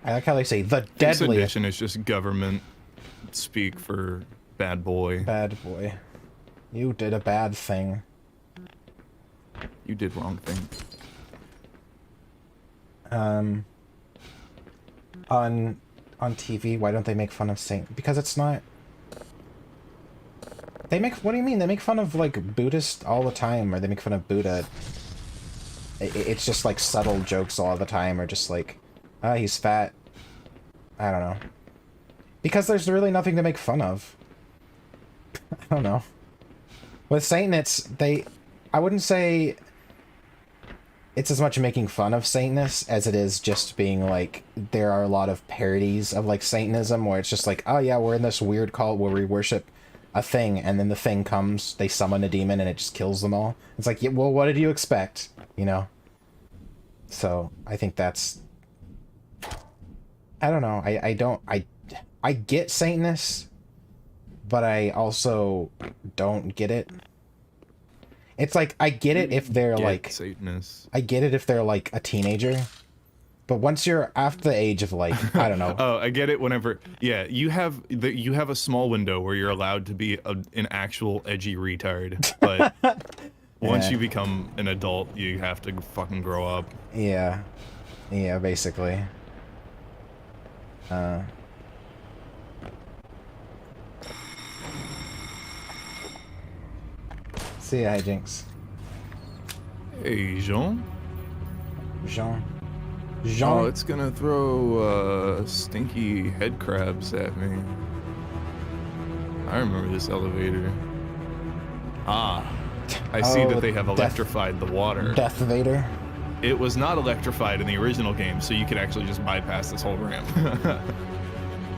I like how they say the deadly. Sedition is just government speak for bad boy. Bad boy. You did a bad thing. You did wrong thing. On TV, why don't they make fun of Saint? Because it's not... They make... What do you mean? They make fun of, like, Buddhist all the time, or they make fun of Buddha. It's just, like, subtle jokes all the time, or just, like, ah, he's fat. I don't know. Because there's really nothing to make fun of. I don't know. With Satanists, I wouldn't say... It's as much making fun of Satanists as it is just being like, there are a lot of parodies of like Satanism where it's just like, oh yeah, we're in this weird cult where we worship a thing, and then the thing comes, they summon a demon and it just kills them all. It's like, yeah, well, what did you expect? You know? So, I think that's... I don't know, I get Satanists, but I also don't get it. It's like, I get it if they're like... Satanists. I get it if they're like a teenager. But once you're after the age of like, I don't know. Oh, I get it whenever... Yeah, you have a small window where you're allowed to be an actual edgy retard. But once you become an adult, you have to fucking grow up. Yeah. Yeah, basically. See ya, Hijinks. Hey, Jean? Jean. Oh, it's gonna throw stinky head crabs at me. I remember this elevator. Ah, I see that they have electrified the water. Death Vader. It was not electrified in the original game, so you could actually just bypass this whole ramp.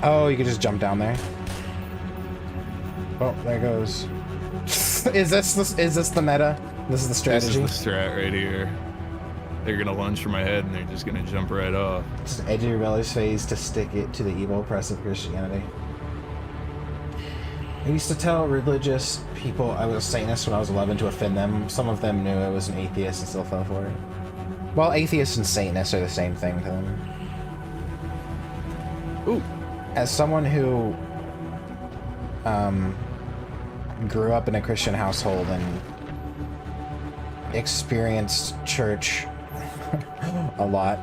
Oh, you could just jump down there. Oh, there goes. Is this the meta? This is the strategy? This is the strat right here. They're gonna lunge for my head and they're just gonna jump right off. Just edgy rebellious phase to stick it to the evil oppressive Christianity. I used to tell religious people I was a Satanist when I was 11 to offend them. Some of them knew I was an atheist and still fell for it. Well, atheists and Satanists are the same thing to them. Ooh. As someone who grew up in a Christian household and experienced church a lot,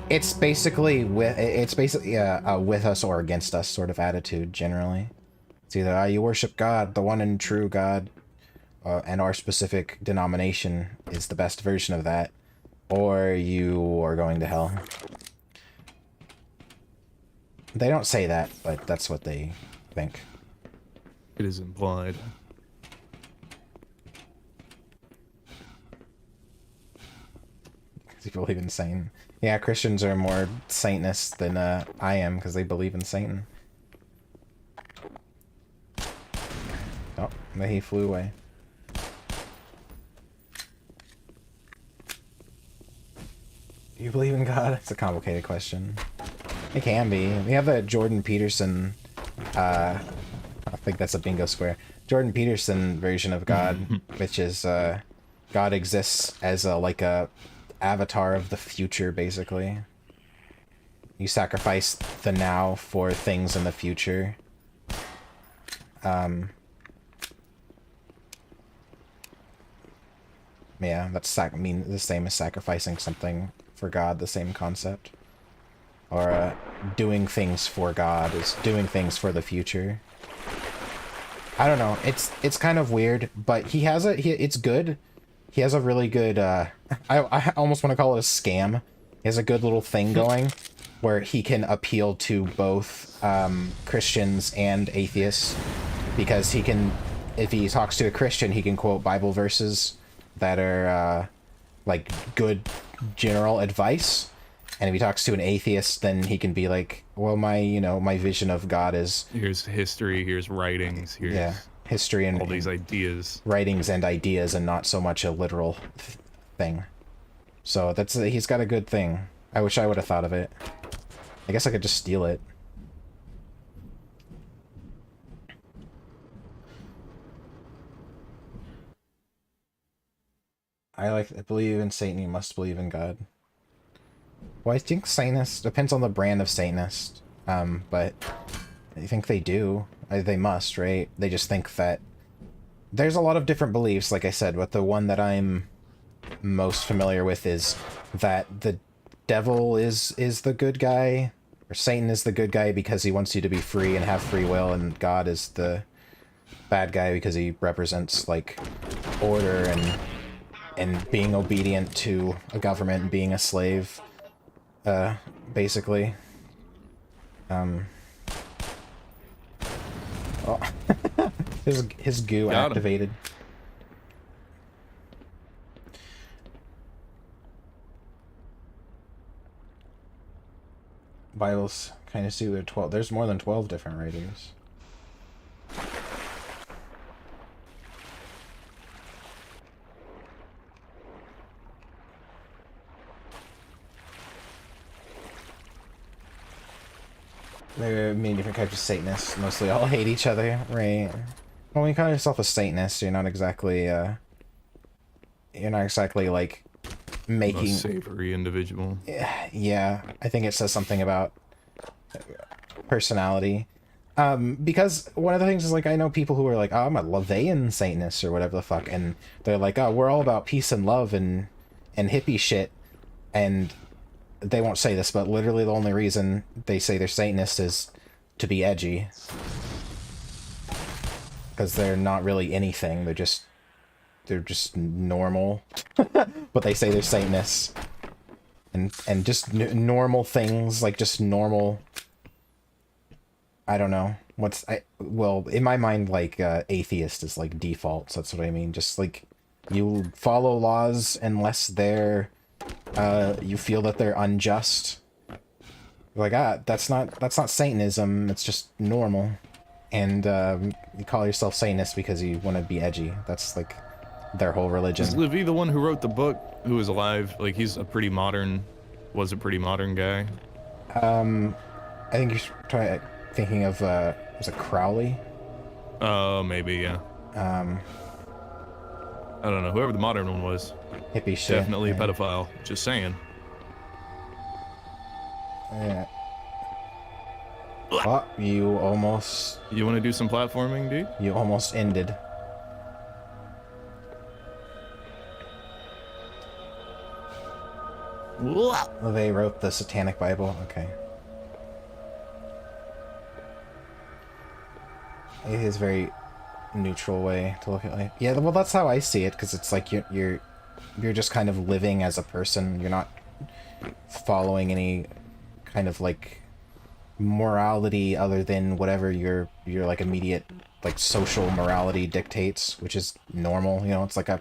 it's basically a with us or against us sort of attitude generally. It's either you worship God, the one and true God, and our specific denomination is the best version of that, or you are going to hell. They don't say that, but that's what they think. It is implied. Because you believe in Satan. Yeah, Christians are more Satanists than I am, because they believe in Satan. Oh, but he flew away. Do you believe in God? It's a complicated question. It can be. We have a Jordan Peterson, I think that's a bingo square. Jordan Peterson version of God, which is, God exists as like a avatar of the future, basically. You sacrifice the now for things in the future. Yeah, that's the same as sacrificing something for God, the same concept. Or doing things for God is doing things for the future. I don't know. It's kind of weird, but it's good. He has a really good, I almost want to call it a scam. He has a good little thing going where he can appeal to both Christians and atheists, because he can, if he talks to a Christian, he can quote Bible verses that are like good general advice. And if he talks to an atheist, then he can be like, well, my vision of God is... Here's history, here's writings, here's history and all these ideas. Writings and ideas, and not so much a literal thing. So he's got a good thing. I wish I would have thought of it. I guess I could just steal it. I believe in Satan, you must believe in God. Well, I think Satanist depends on the brand of Satanist, but I think they do. They must, right? They just think that there's a lot of different beliefs, like I said, but the one that I'm most familiar with is that the devil is the good guy, or Satan is the good guy because he wants you to be free and have free will, and God is the bad guy because he represents like order and being obedient to a government and being a slave. Basically. Oh. his goo Got activated. Bibles kind of see there 12. There's more than 12 different writers. There are many different types of Satanists. Mostly all hate each other, right? Well, when you call yourself a Satanist, you're not exactly like making... Most savory individual. Yeah, I think it says something about personality. Because one of the things is, like, I know people who are like, oh, I'm a Laveyan Satanist or whatever the fuck, and they're like, oh, we're all about peace and love and hippie shit, and they won't say this, but literally the only reason they say they're Satanist is to be edgy. Because they're not really anything, they're just normal. But they say they're Satanists. And just normal things, like just normal... I don't know. Well, in my mind, like, atheist is like default, so that's what I mean. Just like, you follow laws unless they're... you feel that they're unjust. Like, that's not Satanism, it's just normal. And you call yourself Satanist because you want to be edgy. That's like their whole religion. Is Livy the one who wrote the book, who is alive? Like, was a pretty modern guy? I I think you're thinking of, was it Crowley? Oh, maybe, yeah. I don't know. Whoever the modern one was. Hippie shit. Definitely yeah. a pedophile. Just saying. Yeah. Oh, you almost... You want to do some platforming, dude? You almost ended. Well, they wrote the Satanic Bible. Okay. It is a very neutral way to look at life. Yeah, well, that's how I see it, because it's like you're just kind of living as a person. You're not following any kind of like morality other than whatever your like immediate like social morality dictates, which is normal. You know, it's like a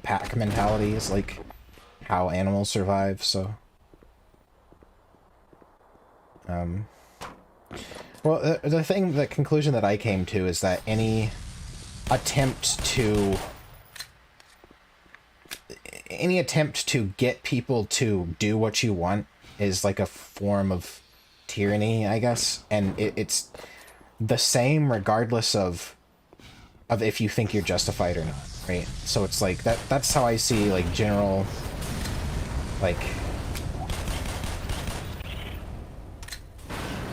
pack mentality is like how animals survive. So well, the conclusion that I came to is that any attempt to get people to do what you want is like a form of tyranny, I guess, and it's the same regardless of if you think you're justified or not, right? So it's like that's how I see like general like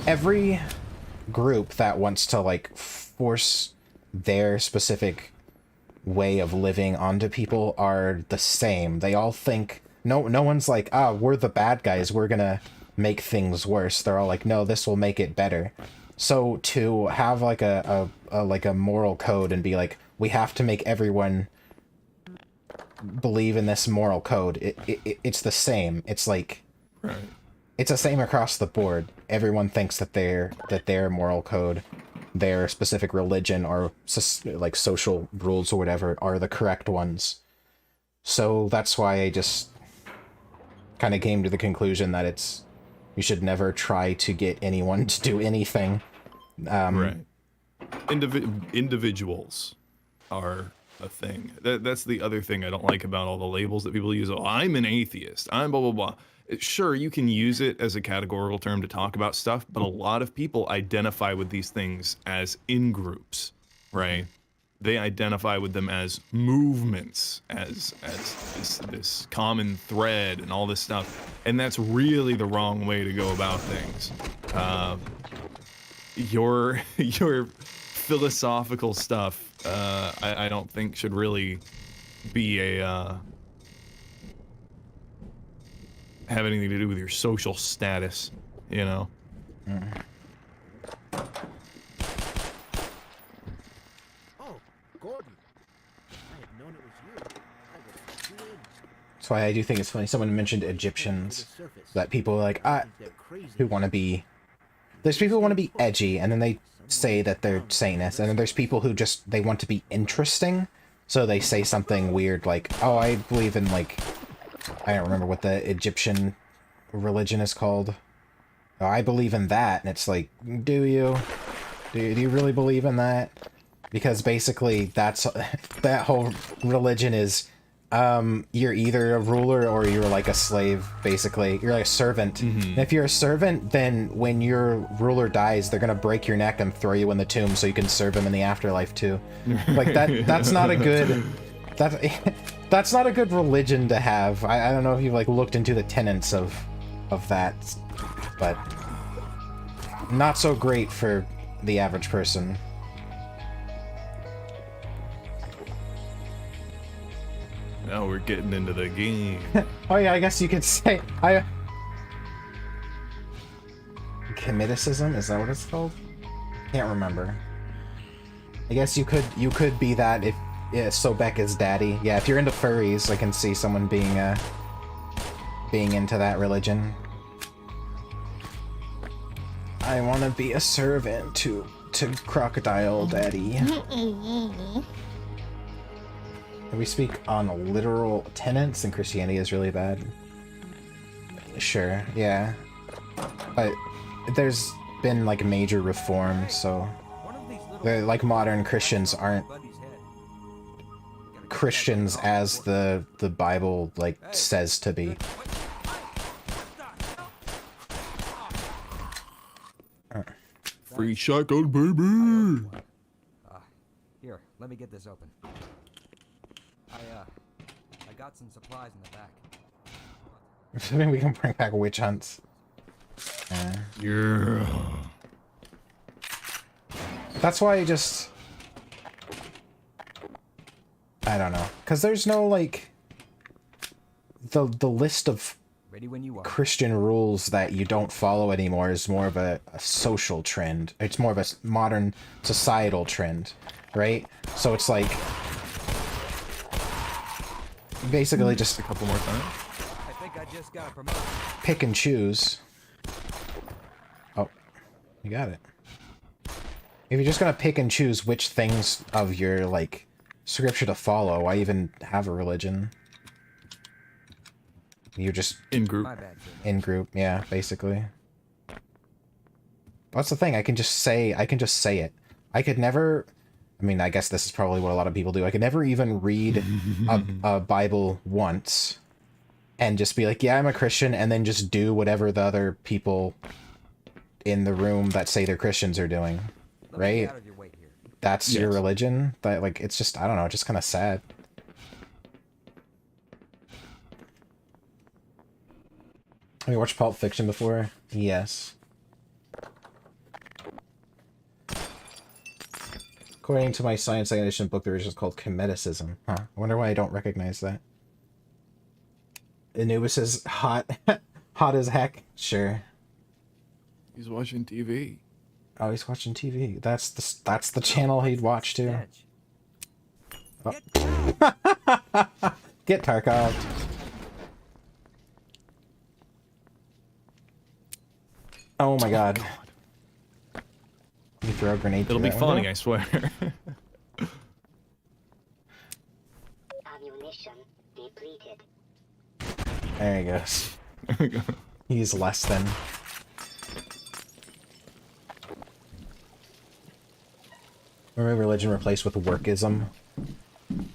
every group that wants to like force their specific way of living onto people are the same. They all think no one's like, we're the bad guys, we're gonna make things worse. They're all like, no, this will make it better. So to have like a moral code and be like, we have to make everyone believe in this moral code, it's the same. It's like right. It's the same across the board. Everyone thinks that their moral code, their specific religion, or like social rules or whatever are the correct ones. So that's why I just kind of came to the conclusion that you should never try to get anyone to do anything. Right. Individuals are a thing. That's the other thing I don't like about all the labels that people use. Oh, I'm an atheist. I'm blah, blah, blah. Sure, you can use it as a categorical term to talk about stuff, but a lot of people identify with these things as in-groups, right? They identify with them as movements, as this common thread and all this stuff. And that's really the wrong way to go about things. Your philosophical stuff, I don't think should really be have anything to do with your social status, you know? Oh, Gordon. I had known it was you. I was too in. That's why I do think it's funny. Someone mentioned Egyptians, that people are like, who want to be... There's people who want to be edgy, and then they say that they're Satanists, and then there's people who just, they want to be interesting, so they say something weird like, oh, I believe in, like, I don't remember what the Egyptian religion is called. Oh, I believe in that, and it's like, do you? Do you really believe in that? Because basically, that whole religion is, you're either a ruler or you're like a slave, basically. You're like a servant. And if you're a servant, then when your ruler dies, they're gonna break your neck and throw you in the tomb so you can serve him in the afterlife too. Like that's not a good... That's not a good religion to have. I don't know if you've like looked into the tenets of that, but not so great for the average person. Now we're getting into the game. Oh yeah, I guess you could say Comiticism, is that what it's called? Can't remember. I guess you could be that if Sobek is daddy. Yeah, if you're into furries, I can see someone being into that religion. I want to be a servant to Crocodile Daddy. If we speak on literal tenets, then Christianity is really bad. Sure, yeah. But there's been like major reforms, so like modern Christians aren't Christians as the Bible like says to be. Free shotgun, baby. Here, let me get this open. I got some supplies in the back. Maybe we can bring back witch hunts. Yeah. That's why I don't know. Because there's no, like... The list of Ready when you are. Christian rules that you don't follow anymore is more of a social trend. It's more of a modern societal trend, right? So it's like... Basically just... A couple more times. I think I just got a promotion. Pick and choose. Oh, you got it. If you're just gonna pick and choose which things of your, like, scripture to follow, why even have a religion? You're just... In group. My bad, kid. In group, yeah, basically. That's the thing, I can just say it. I could never... I mean, I guess this is probably what a lot of people do. I could never even read a Bible once and just be like, yeah, I'm a Christian, and then just do whatever the other people in the room that say they're Christians are doing. Let me Right? get out of your way here. That's your religion? That, like, it's just, I don't know, it's just kind of sad. Have you watched Pulp Fiction before? Yes. According to my science edition book, the original is called Cometicism. Huh. I wonder why I don't recognize that. Anubis is hot. Hot as heck. Sure. He's watching TV. Oh, he's watching TV. That's the channel he'd watch too. Edge. Oh. Get Tarkov. Oh my god. You throw a grenade. It'll be through that funny, window? I swear. Ammunition depleted. There he goes. There we go. He's less than. Remember religion replaced with workism?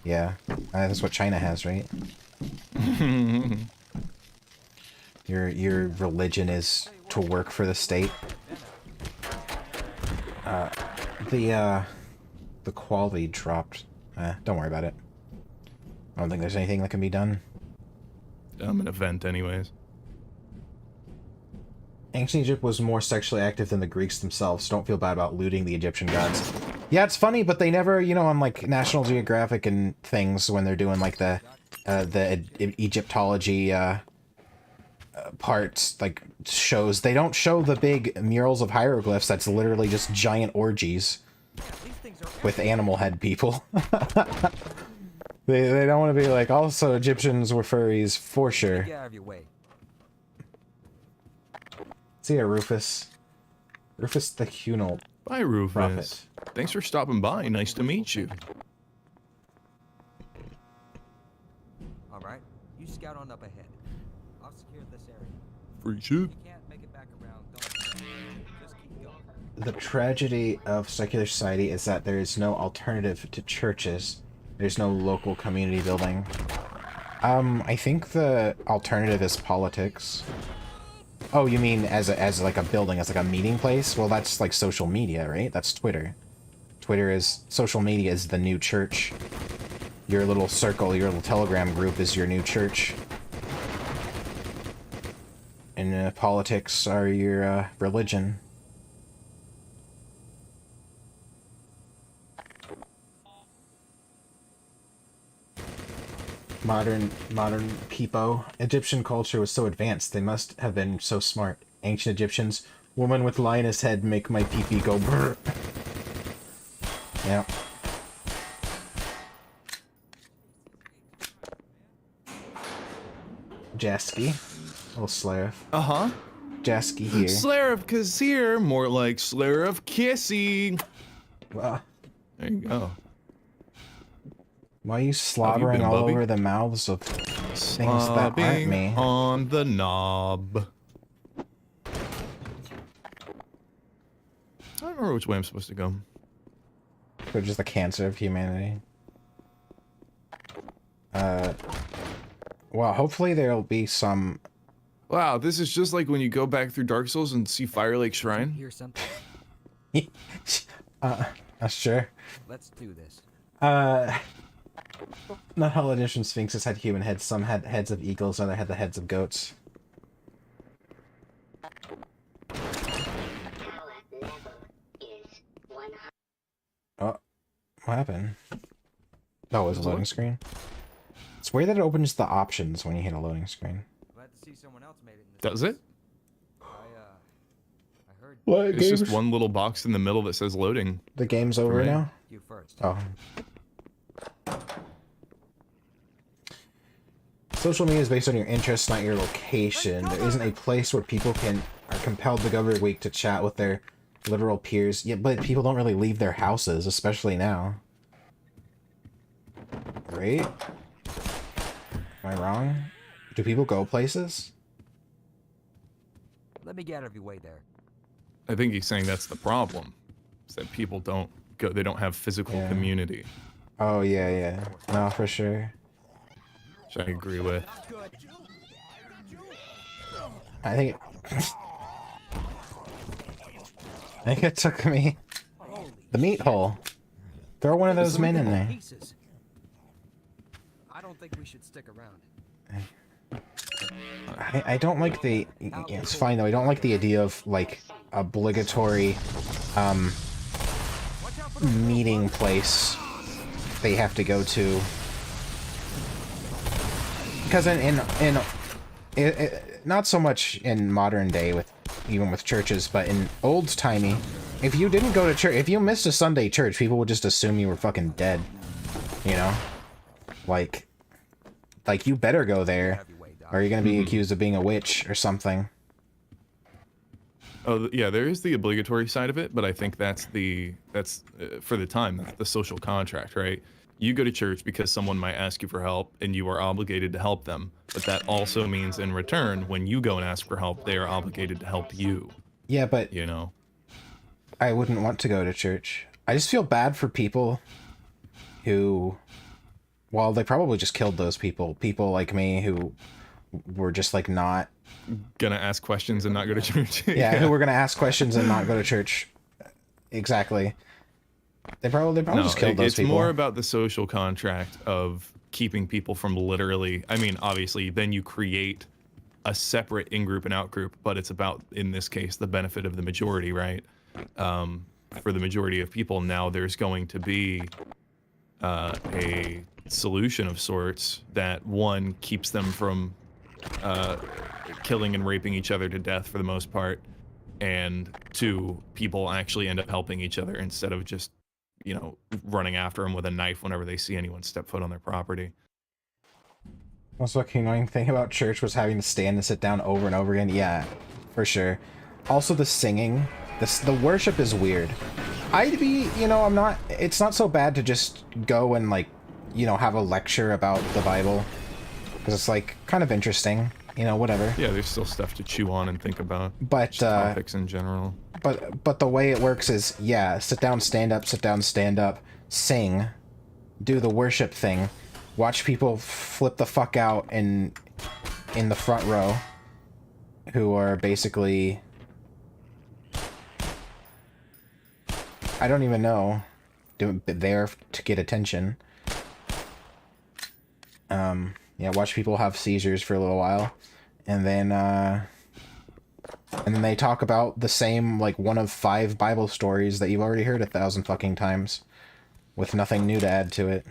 Yeah, that's what China has, right? Your religion is to work for the state. The quality dropped. Don't worry about it. I don't think there's anything that can be done. An event, anyways. Ancient Egypt was more sexually active than the Greeks themselves, so don't feel bad about looting the Egyptian gods. Yeah, it's funny, but they never, you know, on like National Geographic and things when they're doing like the Egyptology parts, like shows, they don't show the big murals of hieroglyphs. That's literally just giant orgies with animal head people. They don't want to be like, also Egyptians were furries for sure. Get out of your way. See ya, Rufus. Rufus the Hunal. Bye, Rufus. Prophet. Thanks for stopping by. Nice to meet you. All right, you scout on up ahead. I'll secure this area. Free shit. You can't make it back around. Don't just keep going. The tragedy of secular society is that there is no alternative to churches. There's no local community building. I think the alternative is politics. Oh, you mean as like a building, as like a meeting place? Well, that's like social media, right? That's Twitter. Social media is the new church. Your little circle, your little Telegram group is your new church. And politics are your religion. Modern peepo. Egyptian culture was so advanced, they must have been so smart. Ancient Egyptians, woman with lioness head make my pee-pee go brr. Yeah. Jasky. Little Slayer. Uh-huh. Jasky here. Slayer of Kazir, more like Slayer of Kissy. There you go. Why are you slobbering all over the mouths of things that aren't me? On the knob. I don't remember which way I'm supposed to go. They're just the cancer of humanity. Well, hopefully there'll be some Wow, this is just like when you go back through Dark Souls and see Fire Lake Shrine. Hear something? Sure. Let's do this. Not all Egyptian sphinxes had human heads. Some had heads of eagles, other had the heads of goats. Oh, what happened? Oh, it was a loading screen? It's weird that it opens the options when you hit a loading screen. Glad to see someone else made it in this. Does it? I heard What? It's just one little box in the middle that says loading. The game's over now? you first. Oh. Social media is based on your interests, not your location. There isn't a place where people are compelled to go every week to chat with their literal peers. Yeah, but people don't really leave their houses, especially now. Right? Am I wrong? Do people go places? Let me get out of your way there. I think he's saying that's the problem. Is that people don't go, they don't have physical community. Oh, yeah. No, for sure. Which I agree with. I think it took me the meat hole. Throw one of those men in there. I don't think we should stick around. I don't like the... It's fine, though. I don't like the idea of, like, obligatory, meeting place they have to go to. Because not so much in modern day, even with churches, but in old-timey, if you didn't go to church, if you missed a Sunday church, people would just assume you were fucking dead. You know? Like you better go there, or you're gonna be accused of being a witch or something. Oh yeah, there is the obligatory side of it, but I think that's for the time, that's the social contract, right? You go to church because someone might ask you for help, and you are obligated to help them. But that also means, in return, when you go and ask for help, they are obligated to help you. Yeah, but you know, I wouldn't want to go to church. I just feel bad for people who, well, they probably just killed those people. People like me who were just like not gonna ask questions and not go to church. Yeah, who were gonna ask questions and not go to church. Exactly. They probably just killed those people. It's more about the social contract of keeping people from literally, I mean, obviously, then you create a separate in-group and out-group, but it's about, in this case, the benefit of the majority, right? For the majority of people, now there's going to be a solution of sorts that, one, keeps them from killing and raping each other to death for the most part, and two, people actually end up helping each other instead of just, you know, running after them with a knife whenever they see anyone step foot on their property. Most fucking annoying thing about church was having to stand and sit down over and over again. Yeah, for sure. Also the singing. The worship is weird. I'd be, you know, it's not so bad to just go and, like, you know, have a lecture about the Bible. Because it's, like, kind of interesting. You know, whatever. Yeah, there's still stuff to chew on and think about. But, topics in general. But the way it works is, yeah, sit down, stand up, sing, do the worship thing, watch people flip the fuck out in the front row, who are basically, I don't even know, there to get attention. Yeah, watch people have seizures for a little while, and then they talk about the same, like, one of 5 Bible stories that you've already heard 1,000 fucking times, with nothing new to add to it.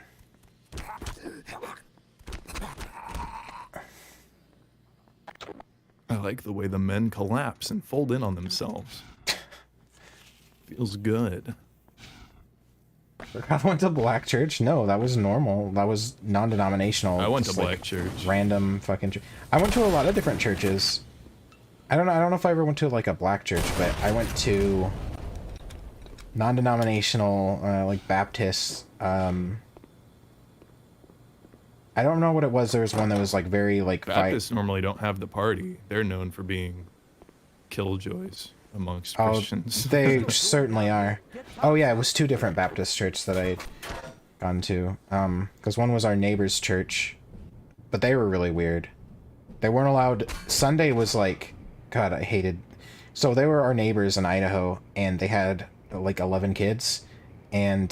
I like the way the men collapse and fold in on themselves. Feels good. I went to black church? No, that was normal. That was non-denominational. I went to like, black church. Random fucking church. I went to a lot of different churches. I don't know if I ever went to, like, a black church, but I went to non-denominational, like, Baptist. I don't know what it was. There was one that was, like, very, like... Baptists normally don't have the party. They're known for being killjoys amongst Christians. They certainly are. Oh, yeah, it was 2 different Baptist churches that I had gone to. Because one was our neighbor's church, but they were really weird. they weren't allowed. Sunday was like, God, I hated. So they were our neighbors in Idaho, and they had like 11 kids, and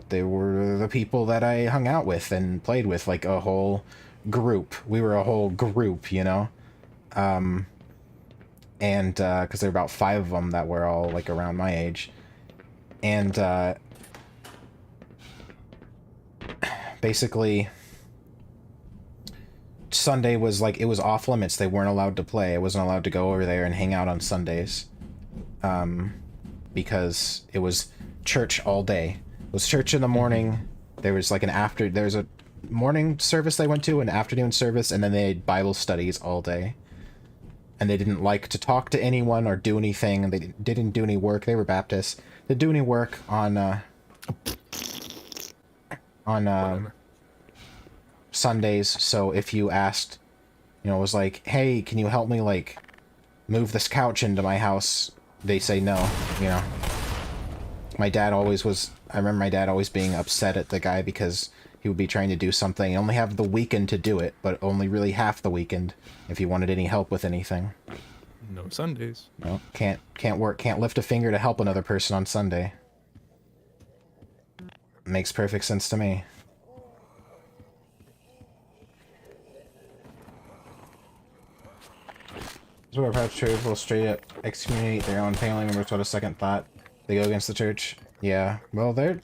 they were the people that I hung out with and played with, like a whole group. We were a whole group, you know. And because there were about 5 of them that were all like around my age, and basically Sunday was like, it was off limits. They weren't allowed to play. I wasn't allowed to go over there and hang out on Sundays, because it was church all day. It was church in the morning. There was like there's a morning service they went to, an afternoon service, and then they had Bible studies all day. And they didn't like to talk to anyone or do anything, and they didn't do any work. They were Baptists. They didn't do any work on Sundays. So if you asked, you know, it was like, hey, can you help me, like, move this couch into my house? They say no, you know. My dad always was, I remember my dad always being upset at the guy because he would be trying to do something. He only have the weekend to do it, but only really half the weekend if he wanted any help with anything. No Sundays. No, can't work, can't lift a finger to help another person on Sunday. Makes perfect sense to me. So our perhaps church will straight up excommunicate their own family members without a second thought. They go against the church. Yeah, well, they're...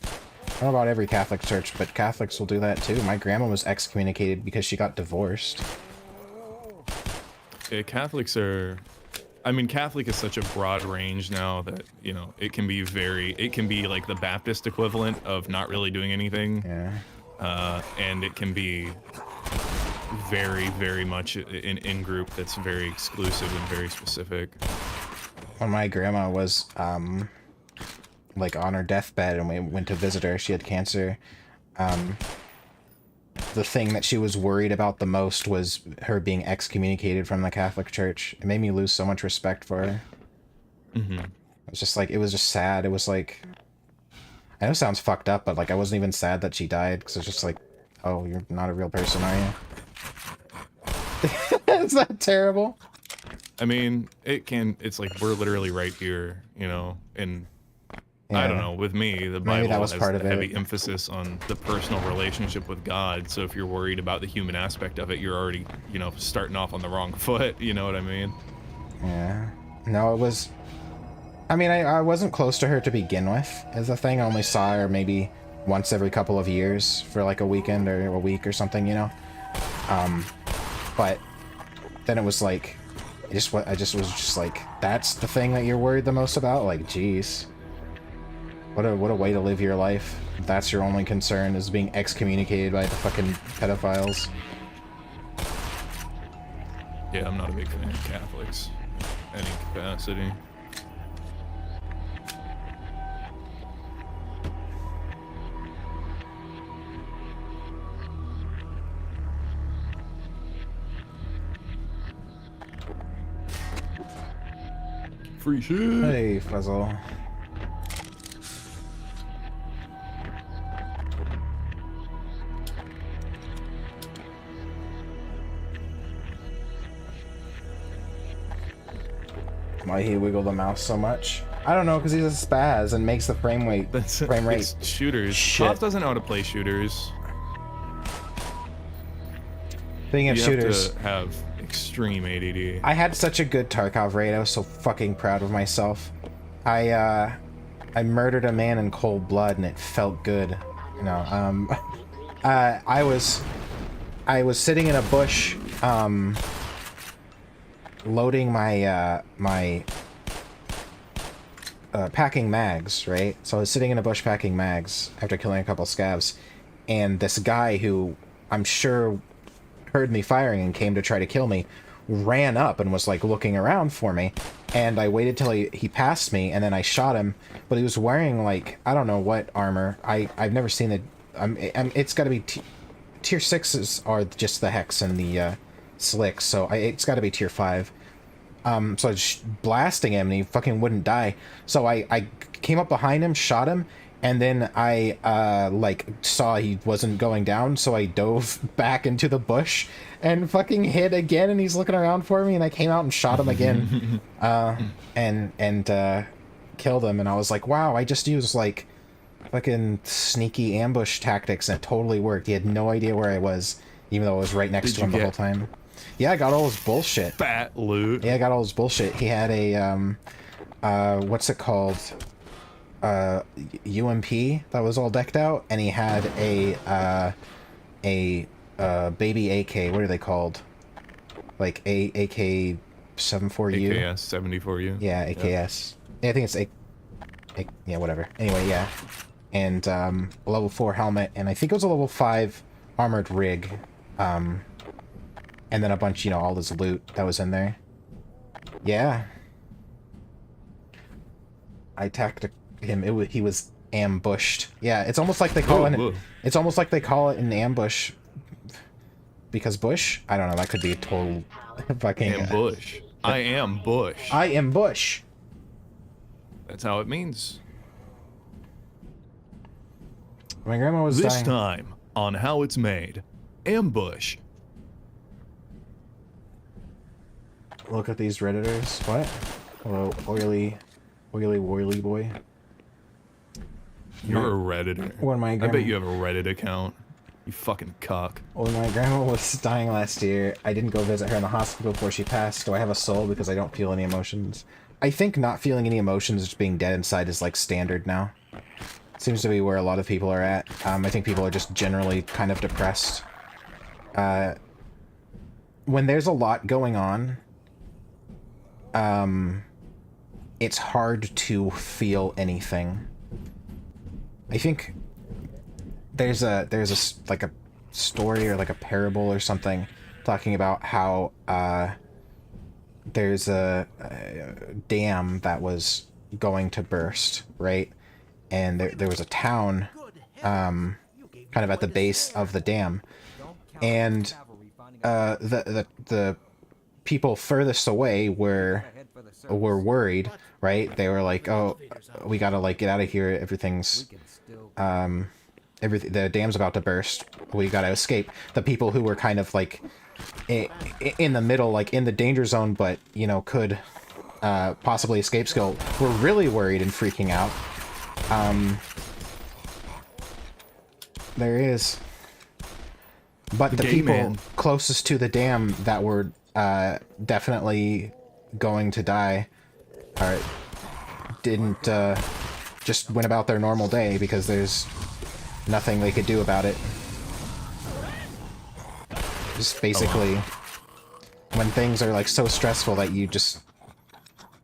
I don't know about every Catholic church, but Catholics will do that too. My grandma was excommunicated because she got divorced. Yeah, Catholics are... I mean, Catholic is such a broad range now that, you know, it can be like the Baptist equivalent of not really doing anything. Yeah. And it can be very, very much an in-group that's very exclusive and very specific. When my grandma was, like on her deathbed and we went to visit her, she had cancer. The thing that she was worried about the most was her being excommunicated from the Catholic Church. It made me lose so much respect for her. Mm-hmm. It was just like, it was just sad. It was like, I know it sounds fucked up, but like I wasn't even sad that she died, because it's just like, oh, you're not a real person, are you? Is that terrible? I mean, it's like we're literally right here, you know, and yeah. I don't know, with me, the Bible that was has part a of heavy it. emphasis on the personal relationship with God, so if you're worried about the human aspect of it, you're already, you know, starting off on the wrong foot, you know what I mean? Yeah. No, it was... I mean, I wasn't close to her to begin with, is the thing. I only saw her maybe once every couple of years for like a weekend or a week or something, you know? But then it was like, I just was just like, that's the thing that you're worried the most about? Like, geez. What a way to live your life. If that's your only concern, is being excommunicated by the fucking pedophiles. Yeah, I'm not a big fan of Catholics in any capacity. Free shit. Hey, Fuzzle. Why he wiggle the mouse so much? I don't know, because he's a spaz and makes the frame rate It's shooters. shit. Toph doesn't know how to play shooters. Speaking of shooters, have to have extreme ADD. I had such a good Tarkov raid. I was so fucking proud of myself. I murdered a man in cold blood, and it felt good. No, I was sitting in a bush, loading my packing mags, right? So I was sitting in a bush packing mags after killing a couple scavs, and this guy who I'm sure heard me firing and came to try to kill me ran up and was like looking around for me, and I waited till he passed me, and then I shot him, but he was wearing like, I don't know what armor. I've never seen it. It's got to be tier 6s are just the Hex and the Slicks, so it's got to be tier 5. So I was blasting him and he fucking wouldn't die. So I came up behind him, shot him, And then I, like, saw he wasn't going down, so I dove back into the bush and fucking hid again, and he's looking around for me, and I came out and shot him again, and killed him, and I was like, wow, I just used, like, fucking sneaky ambush tactics, and it totally worked. He had no idea where I was, even though I was right next to him the whole time. Yeah, I got all his bullshit. Fat loot. Yeah, I got all his bullshit. He had a, what's it called? UMP that was all decked out, and he had a baby AK. What are they called? Like AK 74U. AKS 74U. Yeah, AKS. Yeah, I think it's yeah, whatever. Anyway, yeah, and a level 4 helmet, and I think it was a level 5 armored rig, and then a bunch, you know, all this loot that was in there. Yeah, I attacked him. He was ambushed. Yeah, it's almost like they call it. It's almost like they call it an ambush. Because Bush? I don't know. That could be a total fucking ambush. I am Bush. I am Bush. That's how it means. My grandma was this dying. time on How It's Made. Ambush. Look at these Redditors. What? Hello, oily boy. You're a Redditor. When my I bet you have a Reddit account. You fucking cock. When my grandma was dying last year, I didn't go visit her in the hospital before she passed. Do I have a soul because I don't feel any emotions? I think not feeling any emotions, just being dead inside, is like standard now. Seems to be where a lot of people are at. I think people are just generally kind of depressed. When there's a lot going on, it's hard to feel anything. I think there's a like a story or like a parable or something talking about how there's a dam that was going to burst, right? And there was a town kind of at the base of the dam, and the people furthest away were worried, right? They were like, oh, we gotta like get out of here, everything's the dam's about to burst, we gotta escape. The people who were kind of like in the middle, like in the danger zone, but you know, could possibly escape skill, were really worried and freaking out. There is, but the people closest to the dam that were definitely going to die didn't just went about their normal day because there's nothing they could do about it. Just basically, when things are like so stressful that you just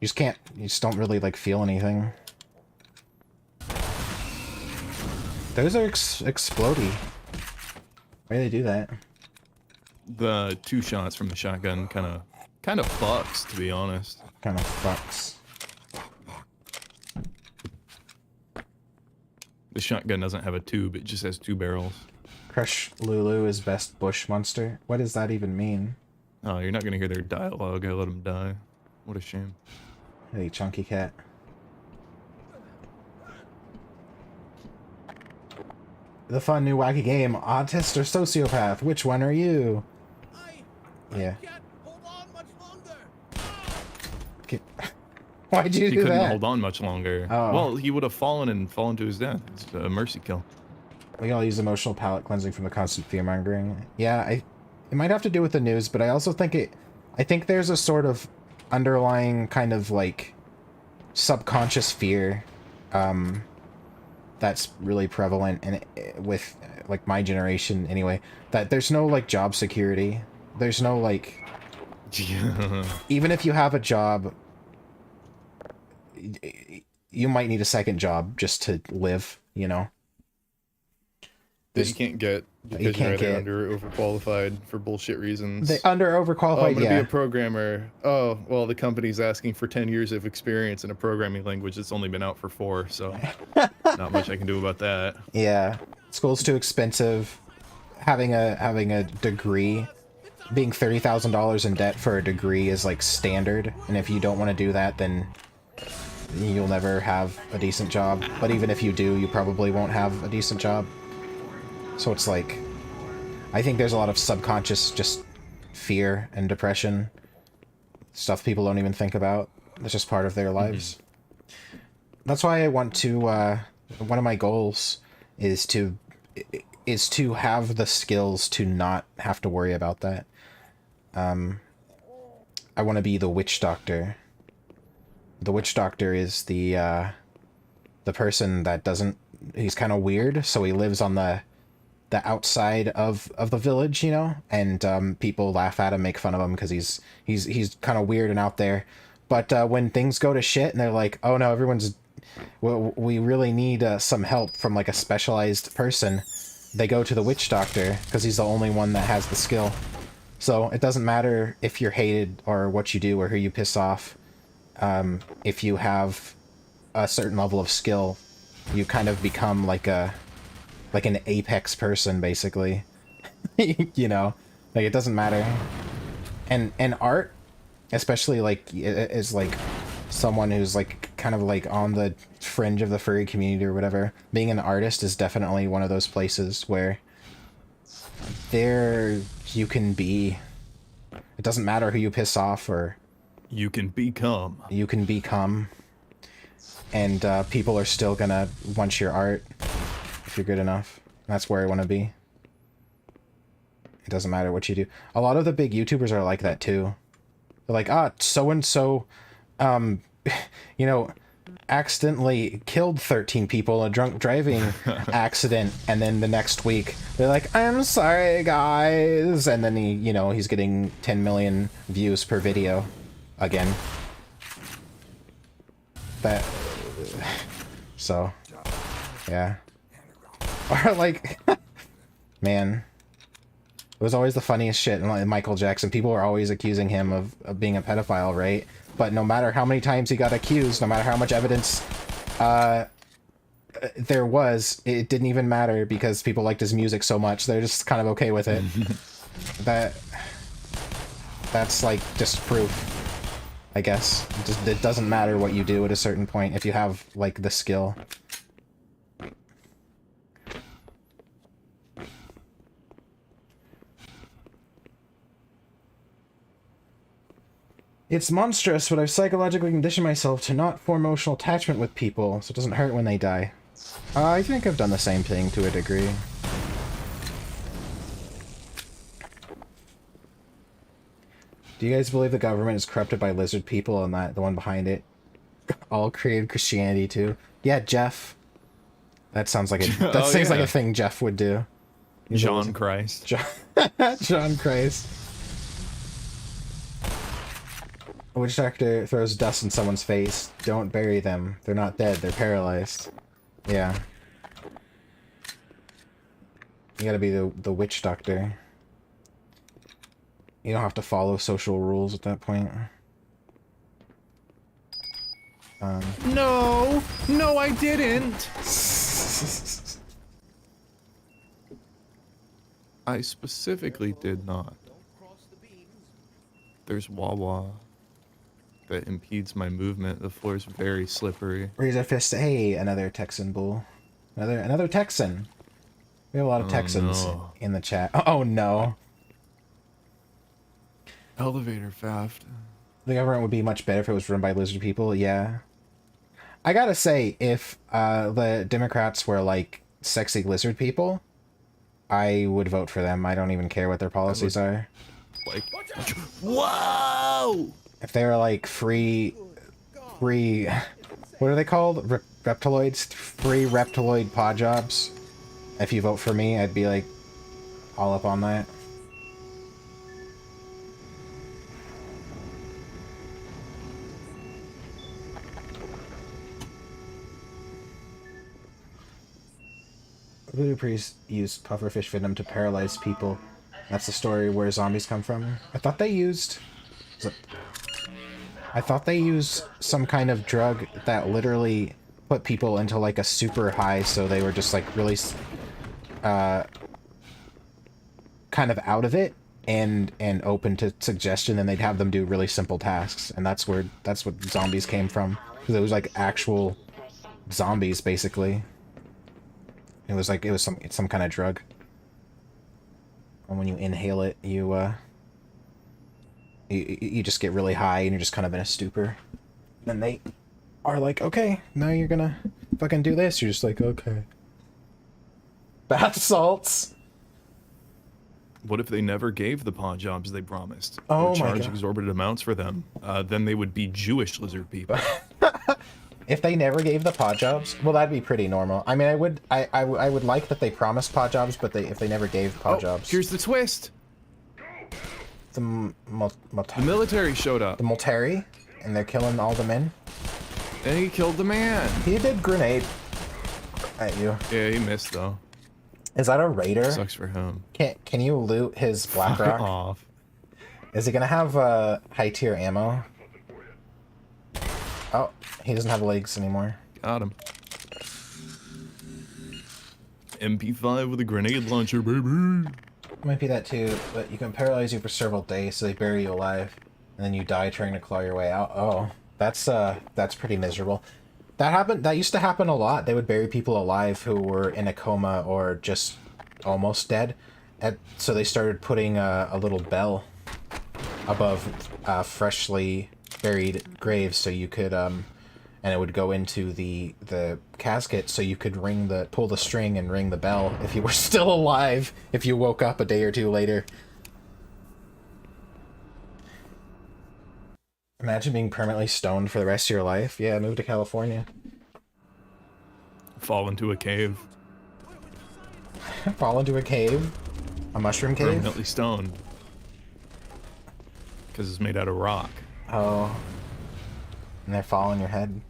don't really like feel anything. Those are explodey. Why do they do that? The 2 shots from the shotgun kind of fucks, to be honest. Kind of fucks. The shotgun doesn't have a tube, it just has 2 barrels. Crush Lulu is best bush monster. What does that even mean? Oh, you're not gonna hear their dialogue. I let them die. What a shame. Hey, chunky cat. The fun new wacky game, autist or sociopath? Which one are you? Yeah. Hold on much longer. Why'd you do that? He couldn't hold on much longer. Oh. Well, he would have fallen to his death. It's a mercy kill. We all use emotional palate cleansing from the constant fear-mongering. Yeah, it might have to do with the news, but I also think I think there's a sort of underlying kind of like subconscious fear that's really prevalent and with like my generation anyway, that there's no like job security. There's no like even if you have a job, you might need a second job just to live, you know. That you can't get because you're either under or overqualified for bullshit reasons. They under overqualified. I'm gonna be a programmer. Oh, well, the company's asking for 10 years of experience in a programming language that's only been out for 4, so not much I can do about that. Yeah, school's too expensive. Having a degree, being $30,000 in debt for a degree is like standard, and if you don't want to do that, then you'll never have a decent job. But even if you do, you probably won't have a decent job. So it's like, I think there's a lot of subconscious just fear and depression. Stuff people don't even think about. It's just part of their lives. That's why I want to, one of my goals is to have the skills to not have to worry about that. I want to be the witch doctor. The witch doctor is the person that doesn't, he's kind of weird, so he lives on the outside of the village, you know, and people laugh at him, make fun of him because he's kind of weird and out there. But when things go to shit and they're like, oh no, we really need some help from like a specialized person, they go to the witch doctor because he's the only one that has the skill. So it doesn't matter if you're hated or what you do or who you piss off. If you have a certain level of skill, you kind of become like an apex person, basically. You know, like it doesn't matter. And art, especially like is like someone who's like kind of like on the fringe of the furry community or whatever. Being an artist is definitely one of those places where there you can be. It doesn't matter who you piss off or you can become. You can become. And people are still gonna want your art if you're good enough. That's where I want to be. It doesn't matter what you do. A lot of the big YouTubers are like that too. They're like, so-and-so, you know, accidentally killed 13 people in a drunk driving accident, and then the next week they're like, I'm sorry guys, and then he's getting 10 million views per video again. So yeah. Or like man, it was always the funniest shit in like Michael Jackson. People were always accusing him of being a pedophile, right? But no matter how many times he got accused, no matter how much evidence there was, it didn't even matter because people liked his music so much. They're just kind of okay with it. That's like just proof, I guess. It doesn't matter what you do at a certain point if you have like the skill. It's monstrous, but I've psychologically conditioned myself to not form emotional attachment with people, so it doesn't hurt when they die. I think I've done the same thing to a degree. Do you guys believe the government is corrupted by lizard people and that the one behind it all created Christianity too? Yeah, Jeff. That sounds like seems like a thing Jeff would do. John Christ. John Christ. A witch doctor throws dust in someone's face. Don't bury them. They're not dead. They're paralyzed. Yeah. You gotta be the witch doctor. You don't have to follow social rules at that point. No! No, I didn't! I specifically did not. There's Wawa that impedes my movement. The floor is very slippery. Raise our fist. Hey, another Texan bull. Another Texan. We have a lot of Texans in the chat. Oh no. Elevator faft. The government would be much better if it was run by lizard people. Yeah. I gotta say, if the Democrats were like sexy lizard people, I would vote for them. I don't even care what their policies are. Like, whoa! If they were like free, what are they called? Reptiloids? Free reptiloid pod jobs. If you vote for me, I'd be like all up on that. Voodoo priests used pufferfish venom to paralyze people. That's the story where zombies come from. I thought they used some kind of drug that literally put people into like a super high, so they were just like really kind of out of it and open to suggestion, and they'd have them do really simple tasks, and that's what zombies came from. because it was like actual zombies, basically. It was some kind of drug. And when you inhale it, you just get really high and you're just kind of in a stupor. Then they are like, okay, now you're gonna fucking do this. You're just like, okay. Bath salts. What if they never gave the pawn jobs they promised? Oh They my charge God. exorbitant amounts for them. Then they would be Jewish lizard people. If they never gave the pod jobs, well, that'd be pretty normal. I mean, I would like that they promised pod jobs, but if they never gave pod jobs. Here's the twist. The military showed up. The military, and they're killing all the men. And he killed the man. He did grenade at you. Yeah, he missed though. Is that a raider? Sucks for him. Can you loot his black Fuck rock? off. Is he gonna have high tier ammo? Oh, he doesn't have legs anymore. Got him. MP5 with a grenade launcher, baby. Might be that too, but you can paralyze you for several days, so they bury you alive, and then you die trying to claw your way out. Oh, that's pretty miserable. That used to happen a lot. They would bury people alive who were in a coma or just almost dead, and so they started putting a little bell above freshly buried graves, so you could and it would go into the casket, so you could pull the string and ring the bell if you were still alive, if you woke up a day or two later. Imagine being permanently stoned for the rest of your life. Yeah, move to California. Fall into a cave. Fall into a cave? A mushroom cave? Permanently stoned. Because it's made out of rock. Oh. And they fall on your head.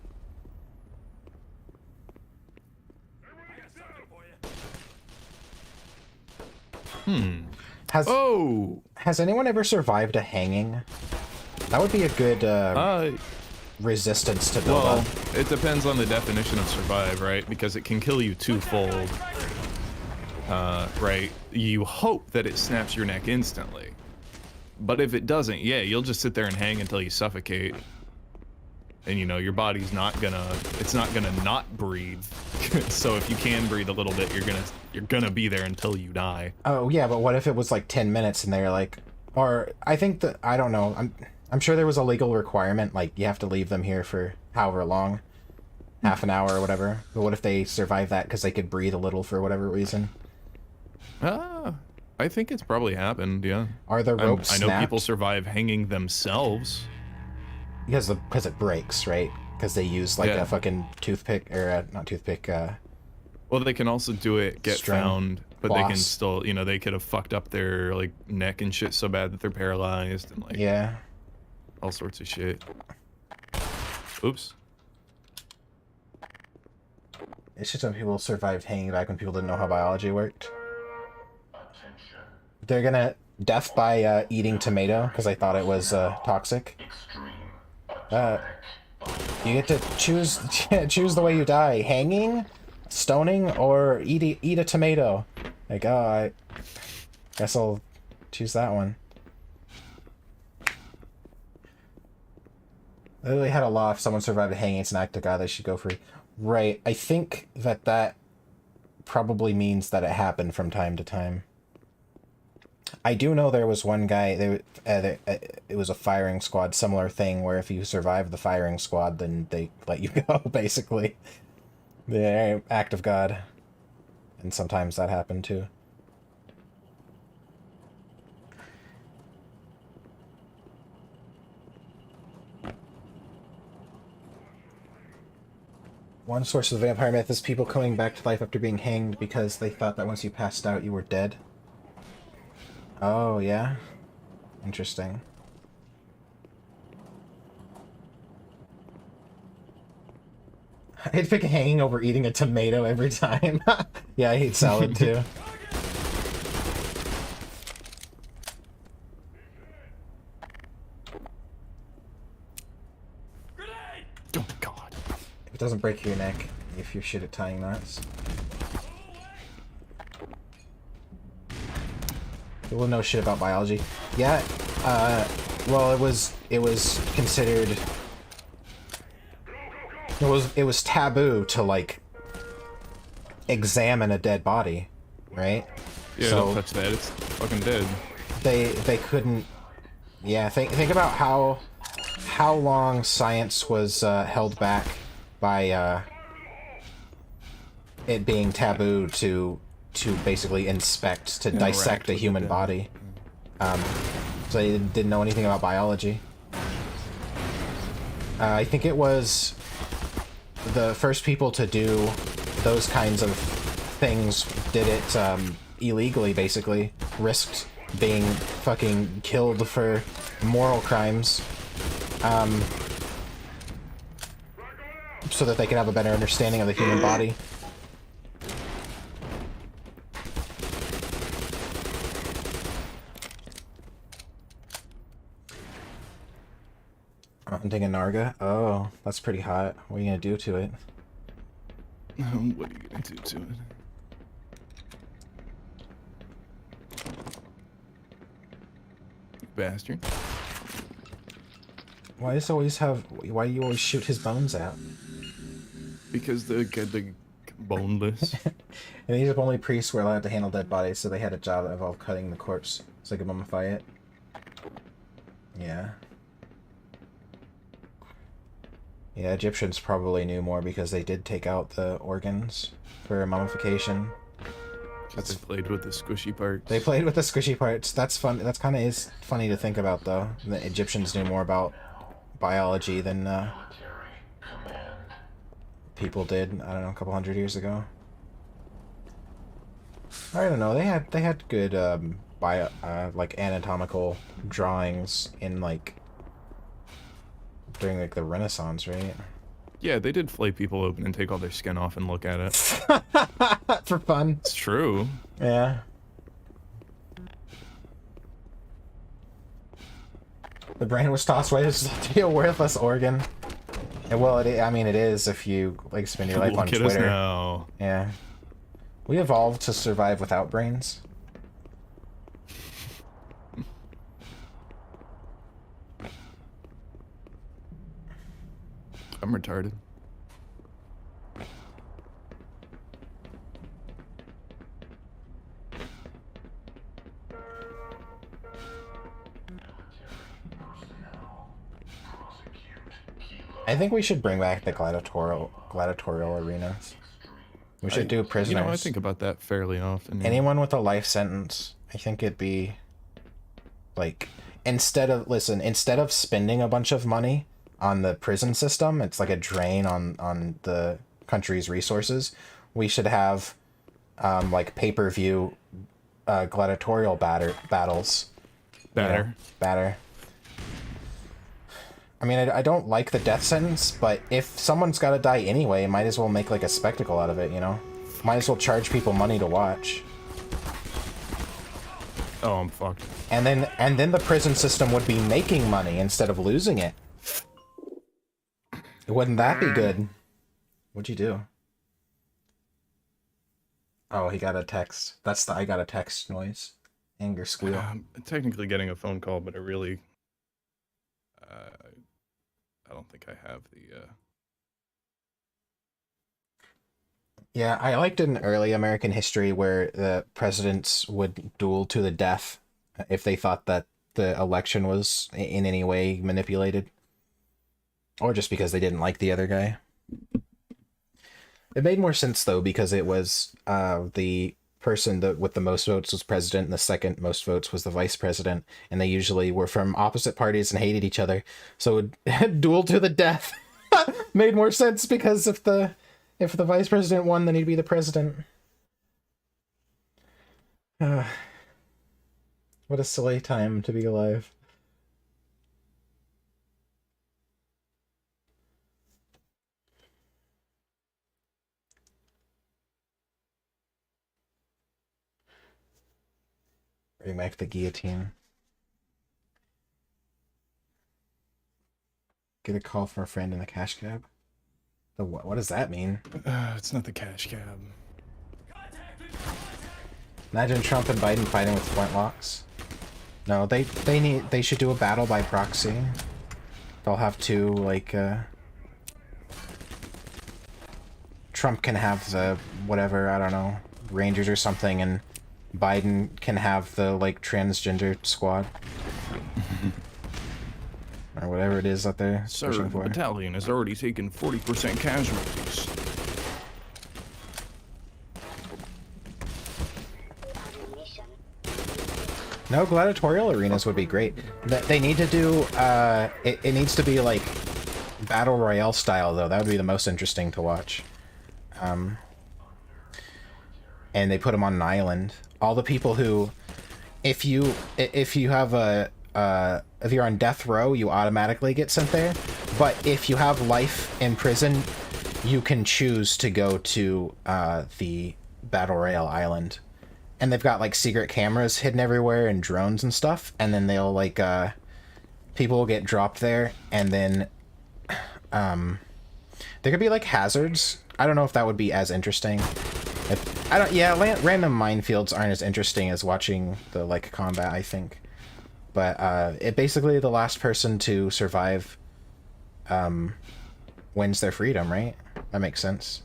Has anyone ever survived a hanging? That would be a good resistance to build up. Well, it depends on the definition of survive, right? Because it can kill you twofold. Right? You hope that it snaps your neck instantly. But if it doesn't, yeah, you'll just sit there and hang until you suffocate. And you know, your body's not gonna not breathe. So if you can breathe a little bit, you're gonna be there until you die. Oh yeah, but what if it was like 10 minutes and they're like, or I think that, I don't know, I'm sure there was a legal requirement, like you have to leave them here for however long, half an hour or whatever. But what if they survived that because they could breathe a little for whatever reason? I think it's probably happened, yeah. Are the ropes I know snapped? people survive hanging themselves. Because it breaks, right? Because they use like a fucking toothpick, or not toothpick, well, they can also do it, get string, found, but floss. they can still, you know, they could have fucked up their like neck and shit so bad that they're paralyzed and like all sorts of shit. Oops. It's just when people survived hanging back when people didn't know how biology worked. They're gonna death by eating tomato because I thought it was toxic. You get to choose the way you die: hanging, stoning, or eat a tomato. Like, oh, I guess I'll choose that one. They really had a law: if someone survived a hanging, it's an act of God, they should go free. Right. I think that probably means that it happened from time to time. I do know there was one guy, it was a firing squad, similar thing, where if you survive the firing squad, then they let you go, basically. The act of God. And sometimes that happened, too. One source of the vampire myth is people coming back to life after being hanged because they thought that once you passed out, you were dead. Oh, yeah? Interesting. I'd pick hanging over eating a tomato every time. Yeah, I hate salad, too. Oh, God. If it doesn't break your neck, if you're shit at tying knots. People know shit about biology. Yeah, well, it was considered It was taboo to like examine a dead body, right? Yeah, so don't touch that. It's fucking dead. They couldn't. Yeah, think about how long science was held back by it being taboo to basically inspect, to dissect a human body. So they didn't know anything about biology. I think it was the first people to do those kinds of things did it illegally, basically. Risked being fucking killed for moral crimes. So that they could have a better understanding of the human body. Hunting a Narga? Oh, that's pretty hot. What are you gonna do to it? What are you gonna do to it? You bastard. Why do you always shoot his bones out? Because the boneless. And these only priests were allowed to handle dead bodies, so they had a job that involved cutting the corpse so they could mummify it. Yeah. Yeah, Egyptians probably knew more because they did take out the organs for mummification. They played with the squishy parts. They played with the squishy parts. That's fun. That's kind of is funny to think about, though. The Egyptians knew more about biology than people did. I don't know, a couple hundred years ago. I don't know. They had good like anatomical drawings in like during like the Renaissance, right? Yeah, they did flay people open and take all their skin off and look at it. For fun. It's true. Yeah. The brain was tossed away to be a worthless organ. And well, I mean, it is if you like spend your life on Twitter. Look at us now. Yeah. We evolved to survive without brains. I'm retarded. I think we should bring back the gladiatorial arenas. We should do prisoners. You know, I think about that fairly often. Yeah. Anyone with a life sentence, I think it'd be like instead of spending a bunch of money on the prison system, it's like a drain on the country's resources. We should have like pay-per-view gladiatorial battles. Batter. I mean, I don't like the death sentence, but if someone's got to die anyway, might as well make like a spectacle out of it, you know? Might as well charge people money to watch. Oh, I'm fucked. And then the prison system would be making money instead of losing it. Wouldn't that be good? What'd you do? Oh, he got a text. That's the I got a text noise. Anger squeal. I'm technically getting a phone call, but I really... I don't think I have the... Yeah, I liked in early American history where the presidents would duel to the death if they thought that the election was in any way manipulated. Or just because they didn't like the other guy. It made more sense, though, because it was the person that with the most votes was president, and the second most votes was the vice president, and they usually were from opposite parties and hated each other. So it would duel to the death. Made more sense because if the vice president won, then he'd be the president. What a silly time to be alive. Bring back the guillotine. Get a call from a friend in the cash cab. What does that mean? It's not the cash cab. Imagine Trump and Biden fighting with flintlocks. No, they should do a battle by proxy. They'll have two like Trump can have the whatever, I don't know, Rangers or something, and Biden can have the like transgender squad. Or whatever it is that they're Sir, pushing the for. battalion has already taken 40% casualties. No, gladiatorial arenas would be great. They need to do, it needs to be like Battle Royale style, though. That would be the most interesting to watch. And they put them on an island. All the people who, if you have if you're on death row, you automatically get sent there. But if you have life in prison, you can choose to go to the Battle Royale island. And they've got like secret cameras hidden everywhere and drones and stuff. And then they'll like people will get dropped there, and then there could be like hazards. I don't know if that would be as interesting. Random minefields aren't as interesting as watching the like combat, I think. But it basically the last person to survive wins their freedom, right? That makes sense.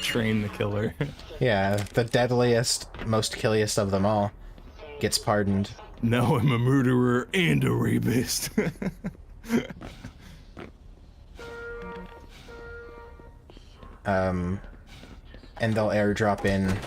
Train the killer. Yeah, the deadliest, most killiest of them all gets pardoned. Now I'm a murderer and a rapist. And they'll airdrop in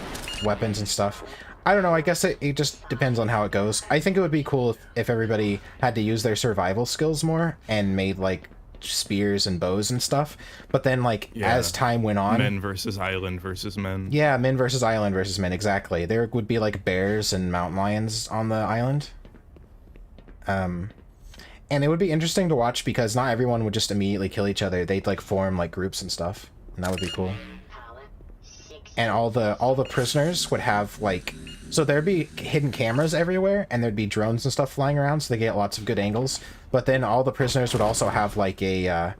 weapons and stuff. I don't know, I guess it just depends on how it goes. I think it would be cool if everybody had to use their survival skills more and made, like, spears and bows and stuff. But then, like, as time went on... Men versus island versus men. Yeah, men versus island versus men, exactly. There would be, like, bears and mountain lions on the island. And it would be interesting to watch because not everyone would just immediately kill each other. They'd, like, form, like, groups and stuff. And that would be cool. And all the prisoners would have, like... So there'd be hidden cameras everywhere, and there'd be drones and stuff flying around, so they get lots of good angles. But then all the prisoners would also have, like a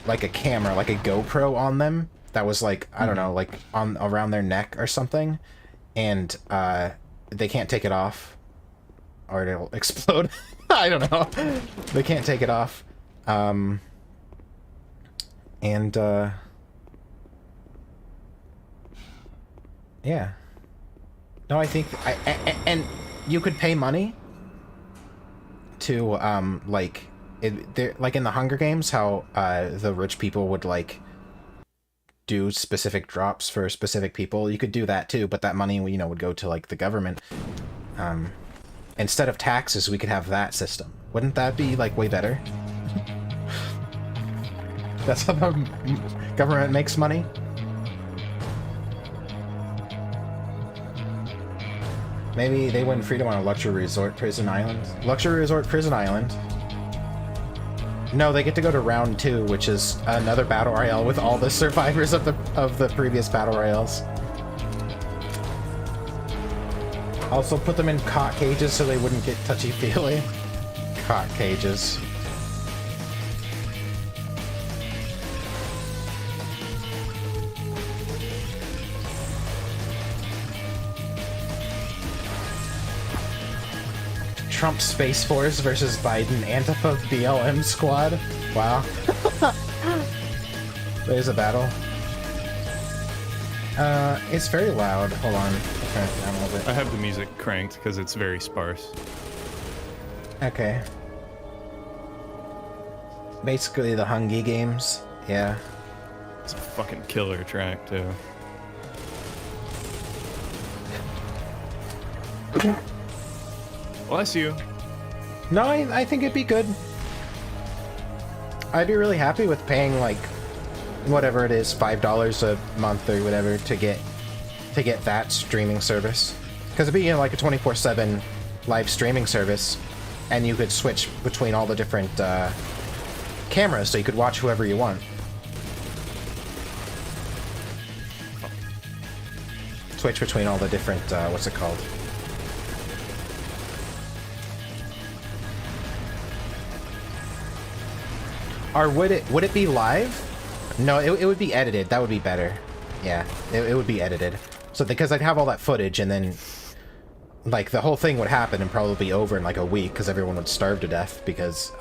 camera, like a GoPro on them, that was, like, I don't know, like, around their neck or something. And, they can't take it off. Or it'll explode. I don't know. They can't take it off. Yeah. No, I think... and you could pay money to, like... like in the Hunger Games, how the rich people would, like, do specific drops for specific people. You could do that, too, but that money, you know, would go to, like, the government. Instead of taxes, we could have that system. Wouldn't that be, like, way better? That's how the government makes money? Maybe they win freedom on a luxury resort prison island. Luxury resort prison island. No, they get to go to round 2, which is another battle royale with all the survivors of the previous battle royales. Also put them in cot cages so they wouldn't get touchy-feely. Cot cages. Trump Space Force versus Biden Antifa BLM squad. Wow. There's a battle. It's very loud. Hold on. I'll turn it down a little bit. I have the music cranked because it's very sparse. Okay. Basically the Hungy games. Yeah. It's a fucking killer track, too. Bless you. No, I think it'd be good. I'd be really happy with paying, like, whatever it is, $5 a month or whatever to get that streaming service. Because it'd be, you know, like a 24/7 live streaming service, and you could switch between all the different cameras, so you could watch whoever you want. Switch between all the different, what's it called? Or would it be live? No, it would be edited. That would be better. Yeah, it would be edited. So because I'd have all that footage, and then like the whole thing would happen and probably be over in like a week because everyone would starve to death because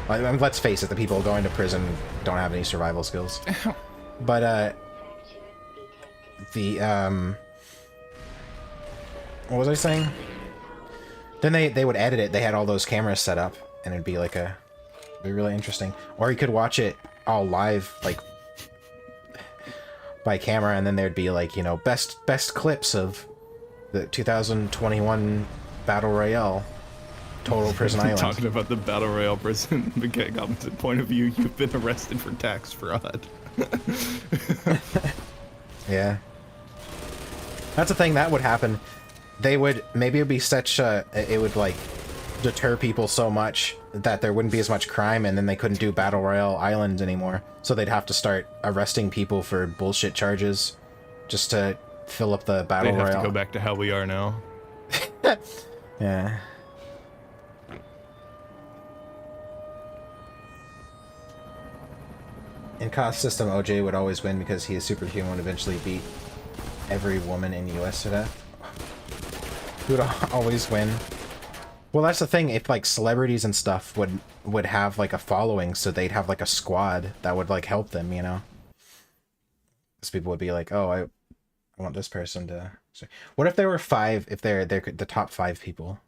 Let's face it, the people going to prison don't have any survival skills. But what was I saying? Then they would edit it. They had all those cameras set up, and it'd be like it'd be really interesting. Or you could watch it all live, like by camera, and then there'd be like, you know, best clips of the 2021 Battle Royale. Total Prison Island. Talking about the Battle Royale prison, the gag opposite point of view, you've been arrested for tax fraud. Yeah. That's the thing, that would happen. They would, maybe it would be such it would like deter people so much that there wouldn't be as much crime, and then they couldn't do Battle Royale Island anymore. So they'd have to start arresting people for bullshit charges just to fill up the Battle Royale. They'd have to go back to how we are now. Yeah. In cost system, OJ would always win because he is superhuman and eventually beat every woman in US to death. He would always win. Well, that's the thing. If like celebrities and stuff would have like a following, so they'd have like a squad that would like help them, you know. Because people would be like, "Oh, I want this person to." What if there were 5? If they're the top 5 people.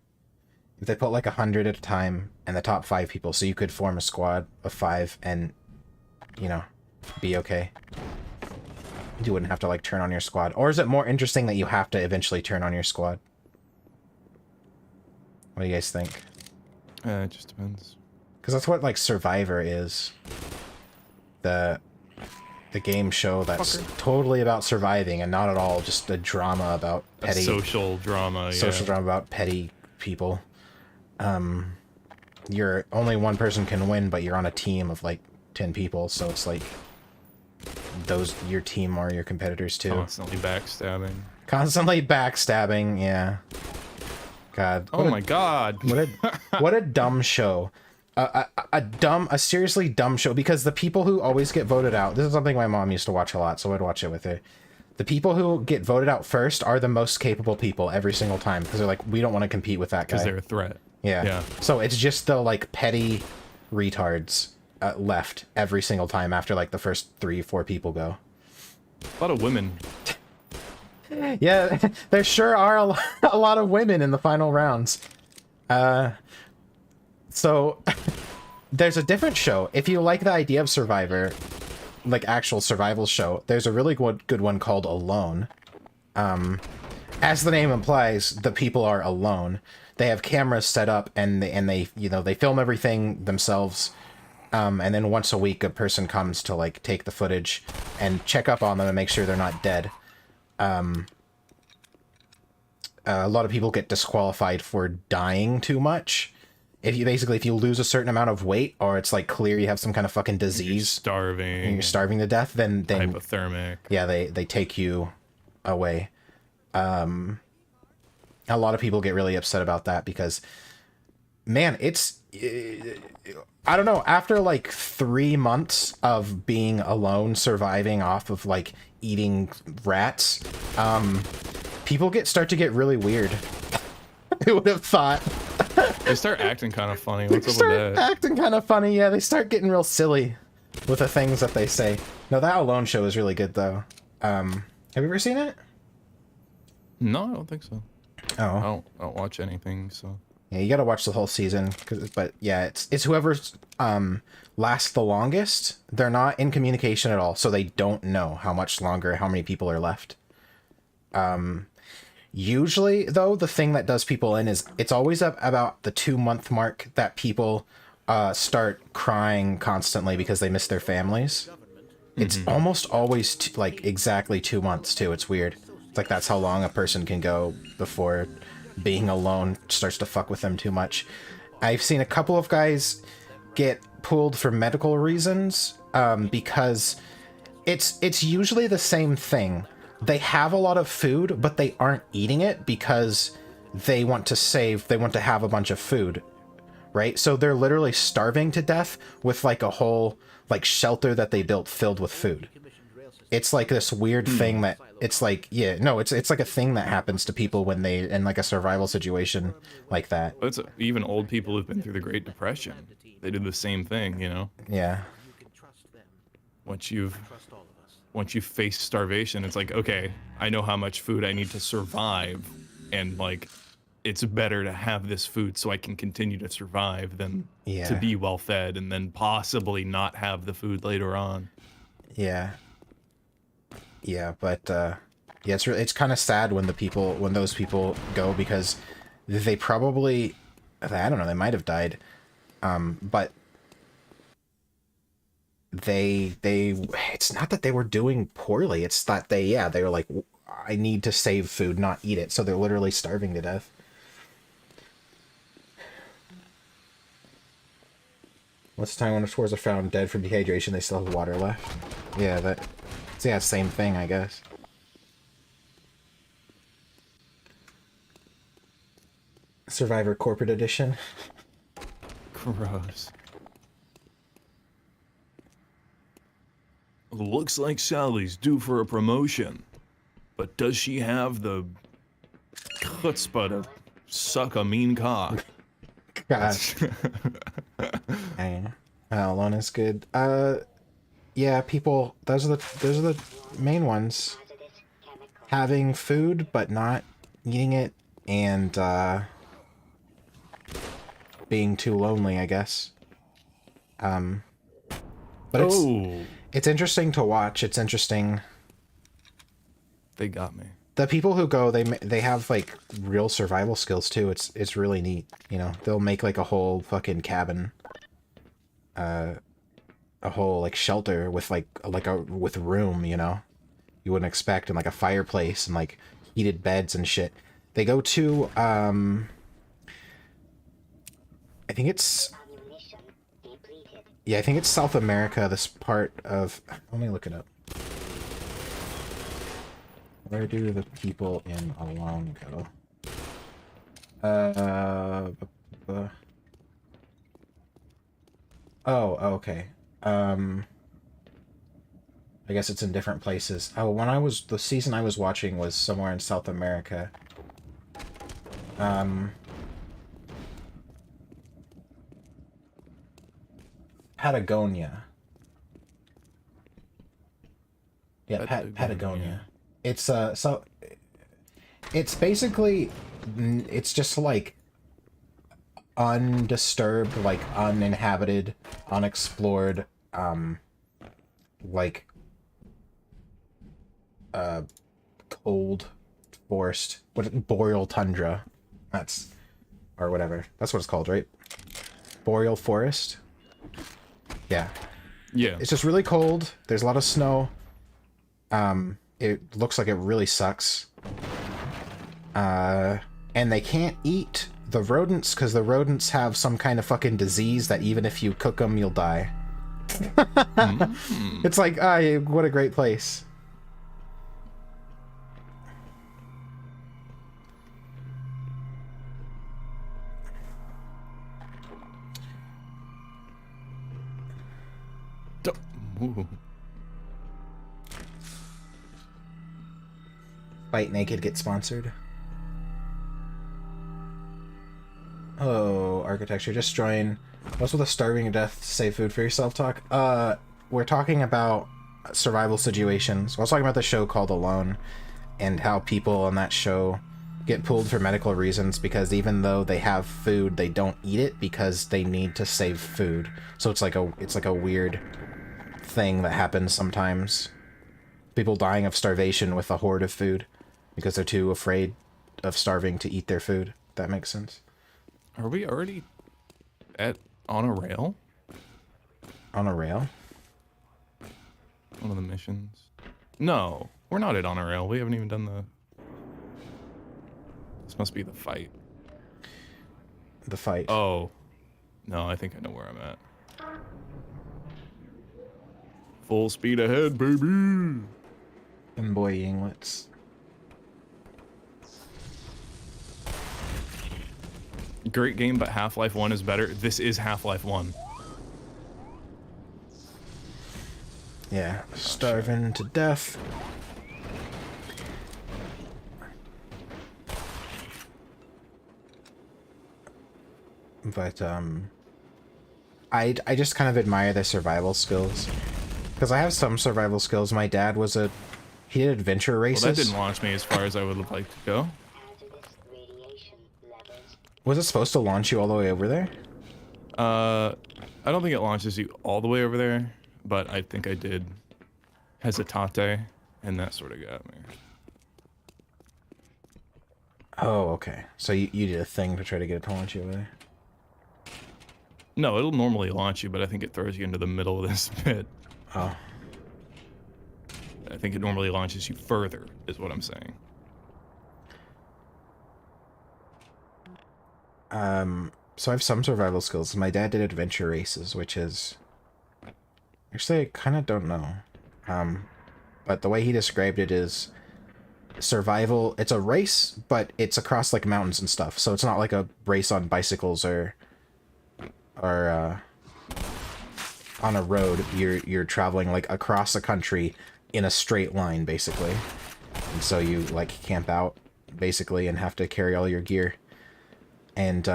If they put like 100 at a time and the top 5 people, so you could form a squad of 5 and, you know, be okay. You wouldn't have to like turn on your squad. Or is it more interesting that you have to eventually turn on your squad? What do you guys think? It just depends. Because that's what like Survivor is. The game show that's totally about surviving and not at all just a drama about petty... social drama, yeah. Social drama about petty people. You're only one person can win, but you're on a team of like 10 people, so it's like your team are your competitors too. Constantly backstabbing. Constantly backstabbing, yeah. God. Oh my God. What a dumb show. A seriously dumb show, because the people who always get voted out, this is something my mom used to watch a lot, so I'd watch it with her. The people who get voted out first are the most capable people every single time, because they're like, we don't want to compete with that guy. Because they're a threat. Yeah. So it's just the like petty retards left every single time after like the first 3-4 people go. A lot of women. Yeah, there sure are a lot of women in the final rounds. So there's a different show. If you like the idea of Survivor, like actual survival show, there's a really good one called Alone. As the name implies, the people are alone. They have cameras set up and they you know, they film everything themselves. And then once a week a person comes to like take the footage and check up on them and make sure they're not dead. A lot of people get disqualified for dying too much. If you lose a certain amount of weight, or it's like clear you have some kind of fucking disease, and you're starving to death, then hypothermic. Yeah, they take you away. A lot of people get really upset about that because, man, it's I don't know. After like 3 months of being alone, surviving off of like eating rats, people start to get really weird. Who would have thought? They start acting kind of funny. What's up with that? Acting kind of funny, yeah. They start getting real silly with the things that they say. No, that Alone show is really good, though. Have you ever seen it? No, I don't think so. Oh. I don't watch anything, so... Yeah, you gotta watch the whole season. But yeah, it's whoever's lasts the longest. They're not in communication at all, so they don't know how much longer, how many people are left. Usually, though, the thing that does people in is it's always up about the 2-month mark that people start crying constantly because they miss their families. It's almost always like exactly 2 months too. It's weird. It's like that's how long a person can go before being alone starts to fuck with them too much. I've seen a couple of guys get pulled for medical reasons because it's usually the same thing. They have a lot of food, but they aren't eating it because they want to have a bunch of food, right? So they're literally starving to death with like a whole like shelter that they built filled with food. It's like this weird thing that it's like, yeah, no, it's like a thing that happens to people when they in like a survival situation like that. It's even old people who've been through the Great Depression. they do the same thing, you know? Yeah. You can trust them. Once you've Trust all of us. once you face starvation, it's like, okay, I know how much food I need to survive, and like, it's better to have this food so I can continue to survive than to Yeah. be well fed and then possibly not have the food later on. Yeah. Yeah, but yeah, it's kind of sad when those people go, because they probably, I don't know, they might have died, but they it's not that they were doing poorly, it's that they were like, I need to save food, not eat it, so they're literally starving to death. What's the time when explorers are found dead from dehydration, they still have water left? Yeah, same thing, I guess. Survivor Corporate Edition. Gross. Looks like Sally's due for a promotion, but does she have the chutzpah to suck a mean cock? God. Alone is good. Yeah, people. Those are the main ones. Having food but not eating it, and being too lonely, I guess. But it's interesting to watch. It's interesting. They got me. The people who go, they have like real survival skills too. It's really neat. You know, they'll make like a whole fucking cabin, a whole like shelter with with room. You know, you wouldn't expect, and like a fireplace and like heated beds and shit. They go to I think it's South America. This part of, let me look it up. Where do the people in Alone go? Oh, okay. I guess it's in different places. Oh, the season I was watching was somewhere in South America. Patagonia. Yeah, Patagonia. It's so it's basically, it's just like undisturbed, like uninhabited, unexplored, like cold forest, boreal tundra. Or whatever. That's what it's called, right? Boreal forest. Yeah. Yeah. It's just really cold. There's a lot of snow. It looks like it really sucks. And they can't eat the rodents because the rodents have some kind of fucking disease that even if you cook them, you'll die. It's like, what a great place. Ooh. Fight Naked get sponsored. Oh, architecture. Just join. What's with the starving to death to save food for yourself talk? We're talking about survival situations. I was talking about the show called Alone, and how people on that show get pulled for medical reasons because even though they have food, they don't eat it because they need to save food. So it's like a weird thing that happens sometimes. People dying of starvation with a hoard of food because they're too afraid of starving to eat their food. That makes sense. Are we already on a rail? On a rail? One of the missions? No, we're not on a rail. We haven't even done the... This must be the fight. The fight. Oh. No, I think I know where I'm at. Full speed ahead, baby! And boy Yinglets. Great game, but Half-Life 1 is better. This is Half-Life 1. Yeah, starving to death. But, I just kind of admire their survival skills. Because I have some survival skills. My dad was he did adventure races. Well, that didn't launch me as far as I would have liked to go. Was it supposed to launch you all the way over there? I don't think it launches you all the way over there, but I think I did hesitate, and that sort of got me. Oh, okay. So you did a thing to try to get it to launch you over there? No, it'll normally launch you, but I think it throws you into the middle of this pit. Oh. I think it normally launches you further, is what I'm saying. So I have some survival skills. My dad did adventure races, which is... Actually, I kind of don't know. But the way he described it is... survival, it's a race, but it's across like mountains and stuff. So it's not like a race on bicycles or on a road. You're traveling like across a country in a straight line, basically. And so you like camp out basically and have to carry all your gear. And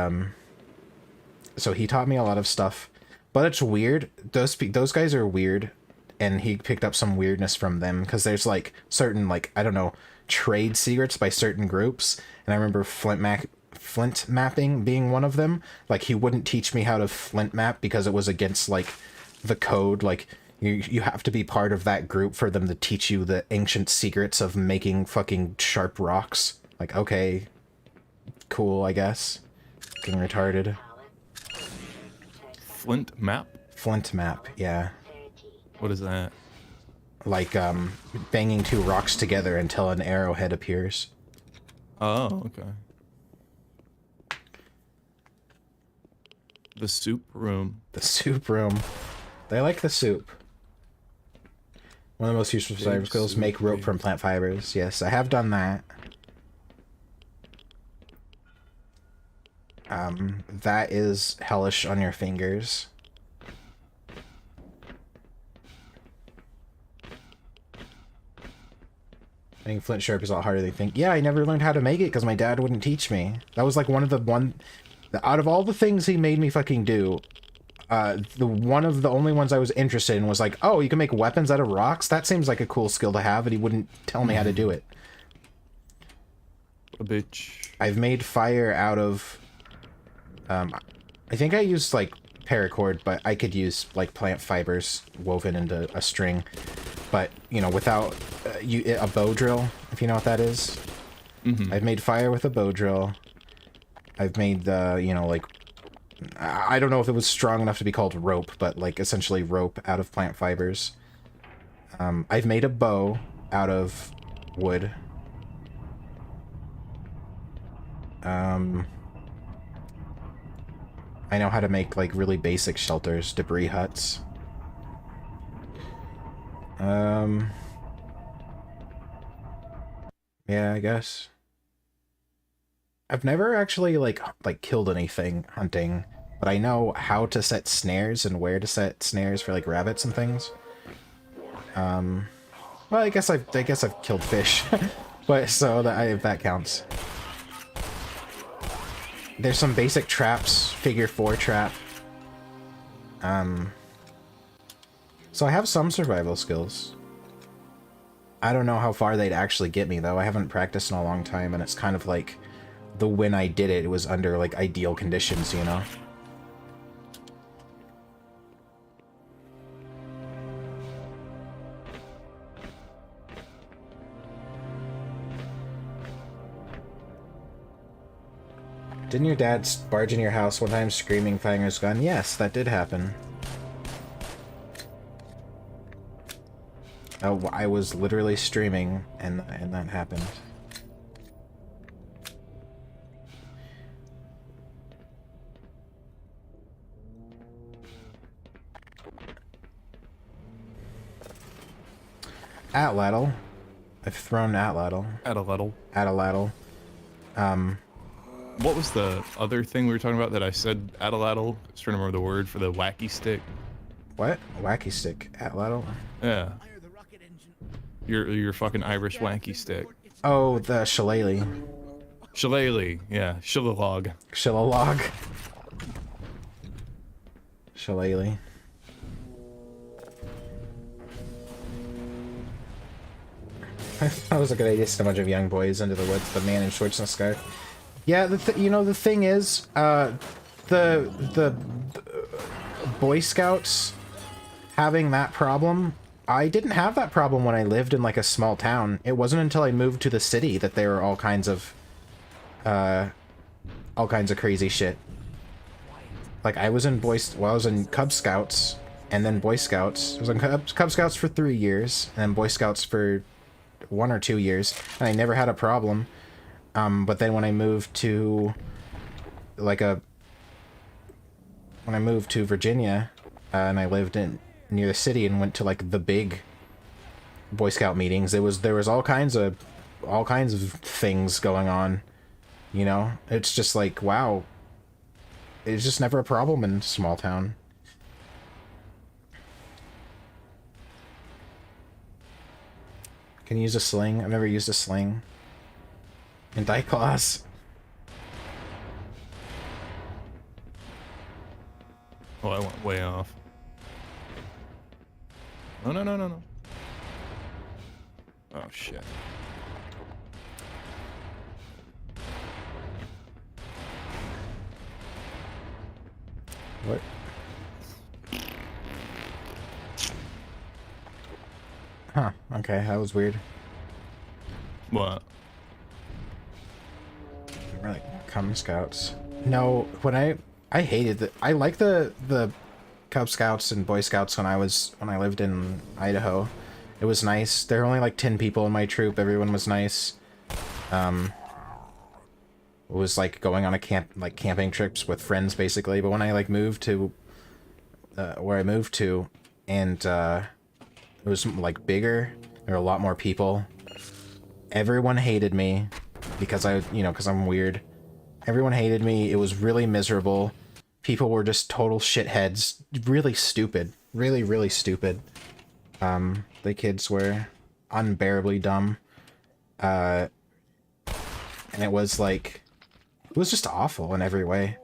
so he taught me a lot of stuff, but it's weird. Those guys are weird, and he picked up some weirdness from them because there's like certain, like, I don't know, trade secrets by certain groups. And I remember flint mapping being one of them. Like, he wouldn't teach me how to flint map because it was against like the code. Like, you have to be part of that group for them to teach you the ancient secrets of making fucking sharp rocks. Like, okay, cool, I guess. Fucking retarded. Flint map? Flint map, yeah. What is that? Like, banging two rocks together until an arrowhead appears. Oh, okay. The soup room. The soup room. They like the soup. One of the most useful survival skills, make rope from plant fibers. Yes, I have done that. That is hellish on your fingers. Making flint sharp is a lot harder than you think. Yeah, I never learned how to make it because my dad wouldn't teach me. That was like out of all the things he made me fucking do, one of the only ones I was interested in was like, oh, you can make weapons out of rocks? That seems like a cool skill to have, and he wouldn't tell me how to do it. A bitch. I've made fire out of... I think I used, like, paracord, but I could use, like, plant fibers woven into a string. But, you know, without a bow drill, if you know what that is. Mm-hmm. I've made fire with a bow drill. I've made, you know, like... I don't know if it was strong enough to be called rope, but, like, essentially rope out of plant fibers. I've made a bow out of wood. I know how to make, like, really basic shelters, debris huts. Yeah, I guess. I've never actually, like killed anything hunting, but I know how to set snares and where to set snares for, like, rabbits and things. Well, I guess I've killed fish, but so that counts. There's some basic traps, figure 4 trap. So I have some survival skills. I don't know how far they'd actually get me, though. I haven't practiced in a long time, and it's kind of like when I did it, it was under, like, ideal conditions, you know? Didn't your dad barge in your house one time screaming, firing his gun? Yes, that did happen. Oh, I was literally streaming, and that happened. Atlatl. I've thrown Atlatl. Atlatl. What was the other thing we were talking about that I said Atlatl? I was trying to remember the word for the wacky stick. What? Wacky stick? Atlatl? Yeah. Your fucking Irish wacky stick. Oh, the shillelagh. Shillelagh, yeah. Shillalog. Shillalog. Shillelagh. That was a good idea. So much of young boys into the woods. The man in shorts and a scarf. Yeah, you know, the thing is, the Boy Scouts having that problem. I didn't have that problem when I lived in like a small town. It wasn't until I moved to the city that there were all kinds of crazy shit. Like I was in I was in Cub Scouts and then Boy Scouts. I was in Cub Scouts for 3 years and then Boy Scouts for 1 or 2 years, and I never had a problem. But then when I moved to when I moved to Virginia, and I lived near the city and went to like the big Boy Scout meetings, there was all kinds of things going on. You know, it's just like, wow, it's just never a problem in a small town. Can you use a sling? I've never used a sling. And die claws. Oh, I went way off. No, no, no, no, no. Oh, shit. What? Huh, okay, that was weird. What? We're like Cub Scouts. No, when I hated the I like the Cub Scouts and Boy Scouts when I lived in Idaho. It was nice. There were only like 10 people in my troop. Everyone was nice. It was like going on a camping trips with friends basically. But when I like moved to where I moved to, and it was like bigger, there were a lot more people. Everyone hated me because because I'm weird. Everyone hated me. It was really miserable. People were just total shitheads. Really stupid. Really, really stupid. The kids were unbearably dumb. And it was just awful in every way.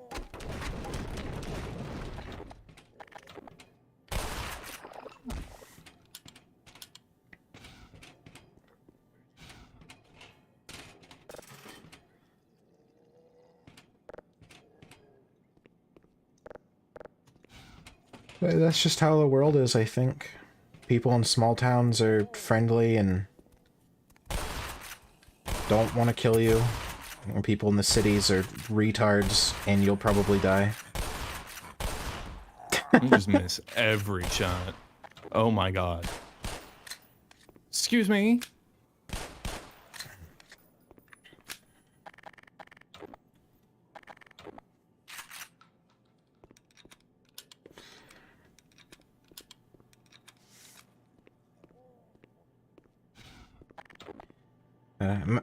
But that's just how the world is, I think. People in small towns are friendly and don't want to kill you. And people in the cities are retards, and you'll probably die. You just miss every shot. Oh my god. Excuse me.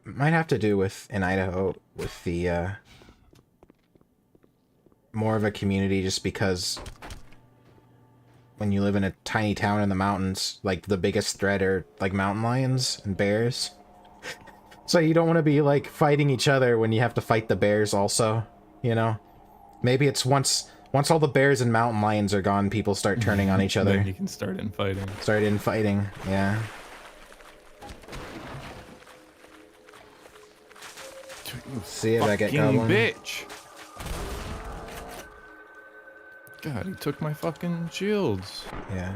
Might have to do with, in Idaho, with the, more of a community, just because when you live in a tiny town in the mountains, like, the biggest threat are, like, mountain lions and bears. So you don't want to be, like, fighting each other when you have to fight the bears also, you know? Maybe it's once all the bears and mountain lions are gone, people start turning on each other. Then you can start infighting. Start infighting, yeah. See if I get goblin. Bitch. God, he took my fucking shields. Yeah.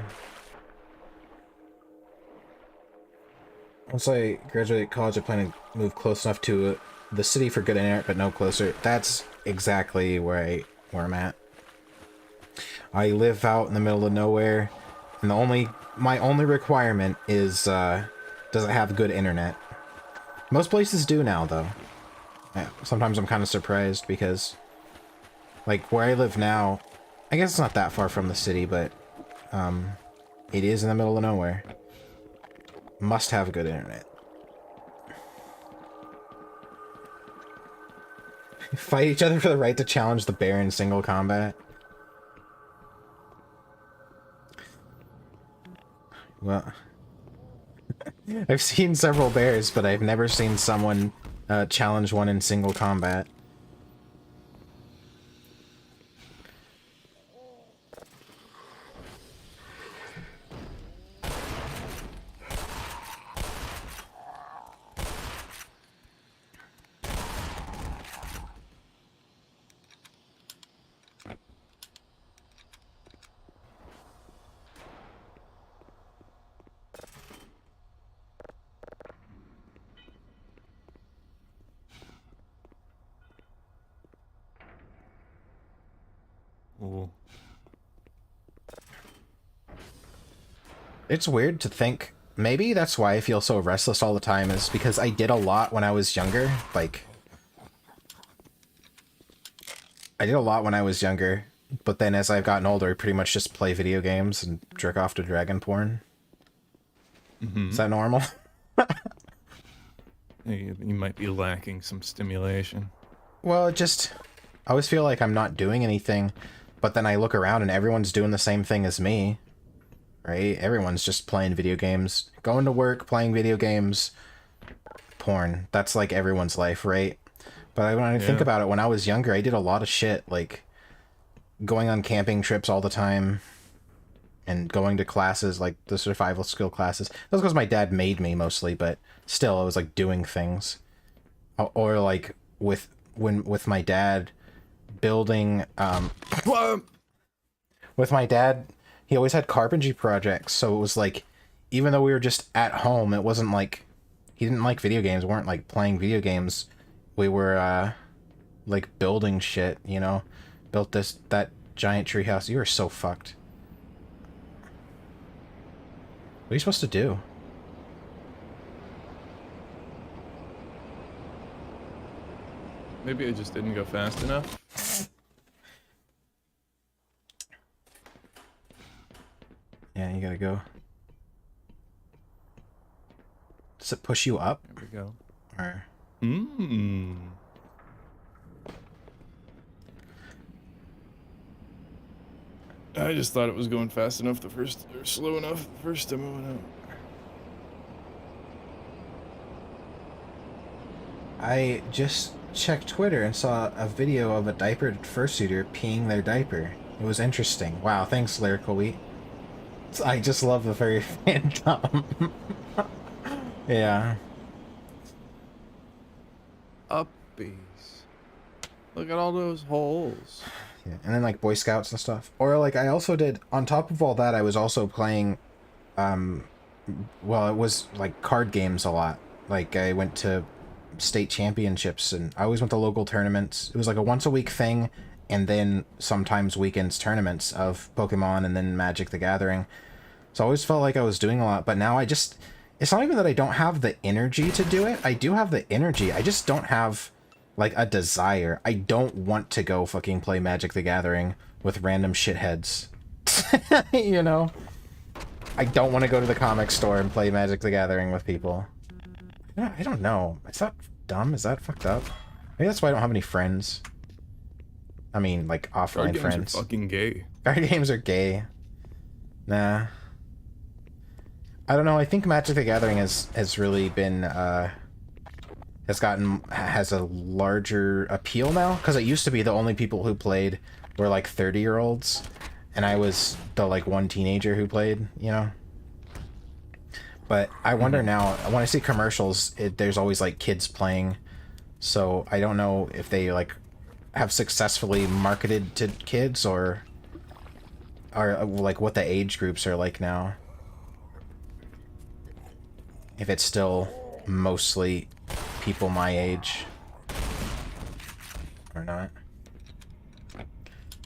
Once I graduate college, I plan to move close enough to the city for good internet, but no closer. That's exactly where I'm at. I live out in the middle of nowhere, and my only requirement is does it have good internet? Most places do now, though. Sometimes I'm kind of surprised because, like, where I live now, I guess it's not that far from the city, but it is in the middle of nowhere. Must have good internet. Fight each other for the right to challenge the bear in single combat. Well, I've seen several bears, but I've never seen someone challenge one in single combat. It's weird to think. Maybe that's why I feel so restless all the time, is because I did a lot when I was younger. Like, I did a lot when I was younger, but then as I've gotten older, I pretty much just play video games and jerk off to dragon porn. Is that normal? You might be lacking some stimulation. Well, I always feel like I'm not doing anything, but then I look around and everyone's doing the same thing as me, right? Everyone's just playing video games, going to work, playing video games, porn. That's like everyone's life, right? But when I think about it, when I was younger, I did a lot of shit, like going on camping trips all the time and going to classes, like the survival skill classes. That was because my dad made me mostly, but still, I was like doing things. Or like with my dad building, with my dad, he always had carpentry projects, so it was like, even though we were just at home, it wasn't like, he didn't like video games, we weren't like playing video games, we were, like building shit, you know? Built that giant treehouse. You are so fucked. What are you supposed to do? Maybe I just didn't go fast enough. Yeah, you gotta go. Does it push you up? There we go. Or... I just thought it was going fast enough or slow enough the first time I went out. I just checked Twitter and saw a video of a diapered fursuiter peeing their diaper. It was interesting. Wow, thanks, Lyrical Wheat. I just love the furry fandom. Yeah. Uppies. Look at all those holes. Yeah, and then like Boy Scouts and stuff. Or like I also did, on top of all that, I was also playing, well, it was like card games a lot. Like I went to state championships and I always went to local tournaments. It was like a once a week thing, and then sometimes weekends tournaments of Pokemon and then Magic the Gathering. So I always felt like I was doing a lot, but now it's not even that I don't have the energy to do it. I do have the energy. I just don't have like a desire. I don't want to go fucking play Magic the Gathering with random shitheads. You know? I don't want to go to the comic store and play Magic the Gathering with people. I don't know. Is that dumb? Is that fucked up? Maybe that's why I don't have any friends. I mean, like, offline friends. Card games are fucking gay. Card games are gay. Nah. I don't know. I think Magic the Gathering has really been, has a larger appeal now, because it used to be the only people who played were like 30-year-olds, and I was the like one teenager who played, you know. But I wonder now, when I see commercials, there's always like kids playing, so I don't know if they like have successfully marketed to kids or like what the age groups are like now. If it's still mostly people my age or not.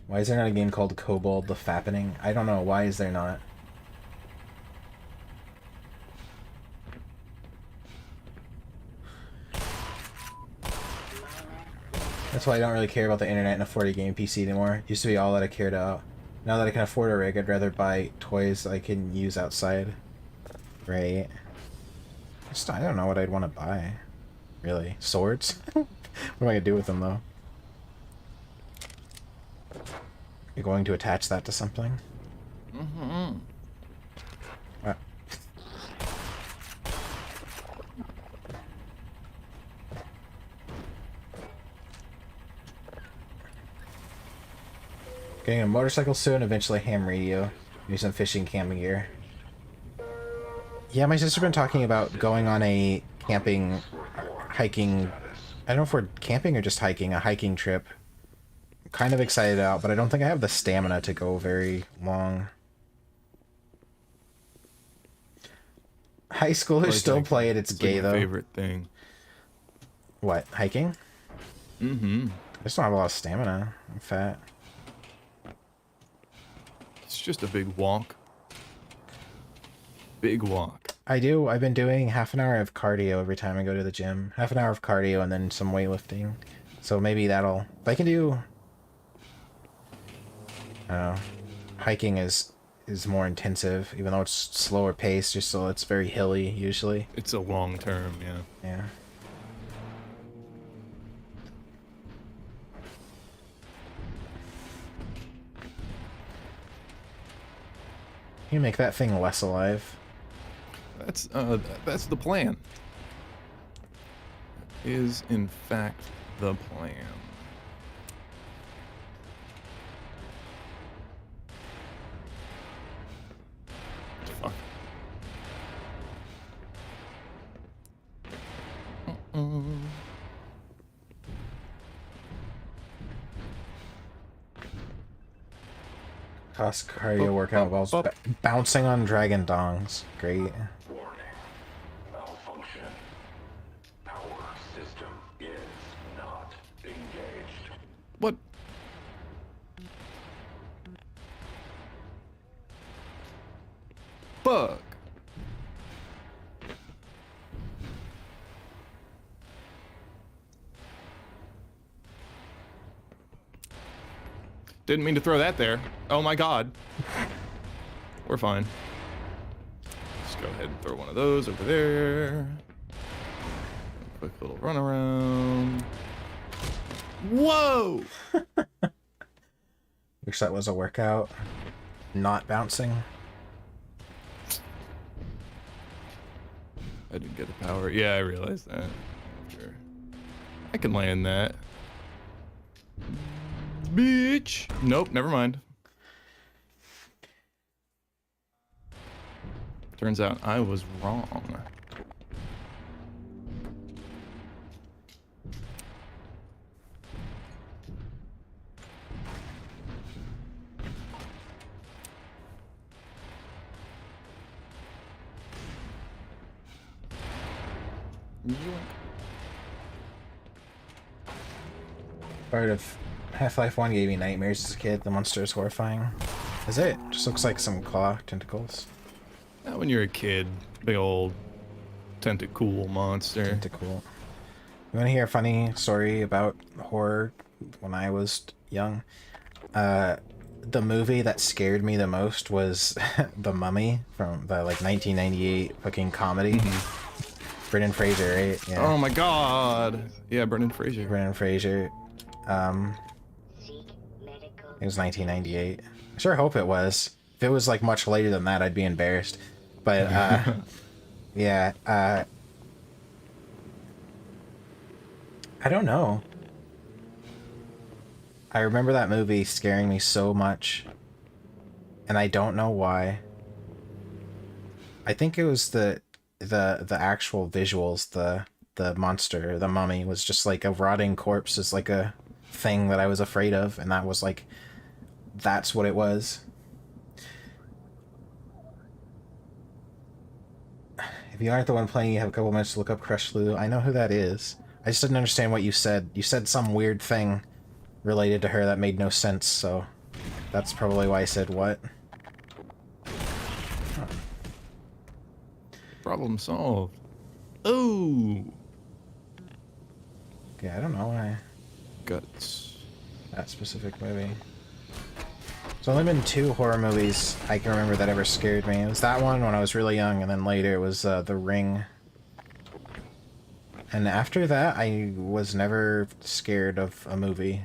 Why is there not a game called Kobold the Fappening? I don't know. Why is there not? That's why I don't really care about the internet and a 40-game PC anymore. It used to be all that I cared about. Now that I can afford a rig, I'd rather buy toys I can use outside. Right? I don't know what I'd want to buy. Really? Swords? What am I going to do with them, though? You're going to attach that to something? Mm-hmm. Getting a motorcycle soon, eventually ham radio. Do some fishing, camping gear. Yeah, my sister's been talking about going on a camping, hiking, I don't know if we're camping or just hiking, a hiking trip. I'm kind of excited out, but I don't think I have the stamina to go very long. High schoolers still play it, it's gay though. My favorite thing. What, hiking? Mm-hmm. I just don't have a lot of stamina. I'm fat. It's just a big wonk. big walk. I do. I've been doing half an hour of cardio every time I go to the gym. Half an hour of cardio and then some weightlifting. So maybe that'll... If I can do... hiking is more intensive, even though it's slower pace, just so it's very hilly, usually. It's a long term, yeah. Yeah. You make that thing less alive. That's the plan. Is in fact the plan. Fuck. Cost cardio workout involves bouncing on dragon dongs. Great. Warning. Malfunction. Power system is not engaged. What? Fuck. Didn't mean to throw that there. Oh my god. We're fine. Just go ahead and throw one of those over there. Quick little run around. Whoa! Wish that was a workout. Not bouncing. I didn't get the power. Yeah, I realized that. Sure. I can land that. Bitch! Nope, never mind. Turns out I was wrong. Part of Half-Life 1 gave me nightmares as a kid. The monster is horrifying. Is it? Just looks like some claw tentacles. Not when you're a kid. Big old tentacool monster. Tentacool. You want to hear a funny story about horror when I was young? The movie that scared me the most was The Mummy from the like 1998 fucking comedy. Brendan Fraser, right? Yeah. Oh my god. Yeah, Brendan Fraser. Brendan Fraser. It was 1998. I sure hope it was. If it was like much later than that, I'd be embarrassed. But yeah, I don't know. I remember that movie scaring me so much, and I don't know why. I think it was the actual visuals, the monster, the mummy was just like a rotting corpse is like a thing that I was afraid of, and that was like, that's what it was. If you aren't the one playing, you have a couple minutes to look up Crush Lou. I know who that is. I just didn't understand what you said. You said some weird thing related to her that made no sense, so that's probably why I said what. Huh. Problem solved. Oh. Yeah, I don't know why. Guts. That specific movie. There's only been 2 horror movies I can remember that ever scared me. It was that one when I was really young, and then later it was The Ring. And after that, I was never scared of a movie.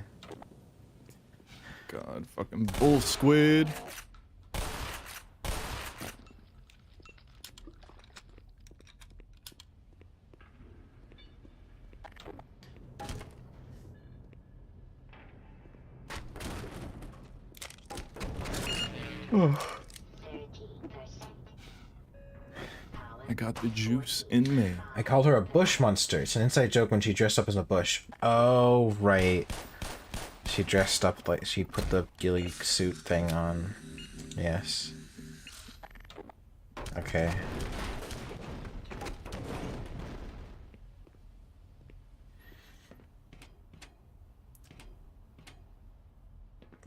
God, fucking bull squid. I got the juice in me. I called her a bush monster. It's an inside joke when she dressed up as a bush. Oh, right. She dressed up like she put the ghillie suit thing on. Yes. Okay.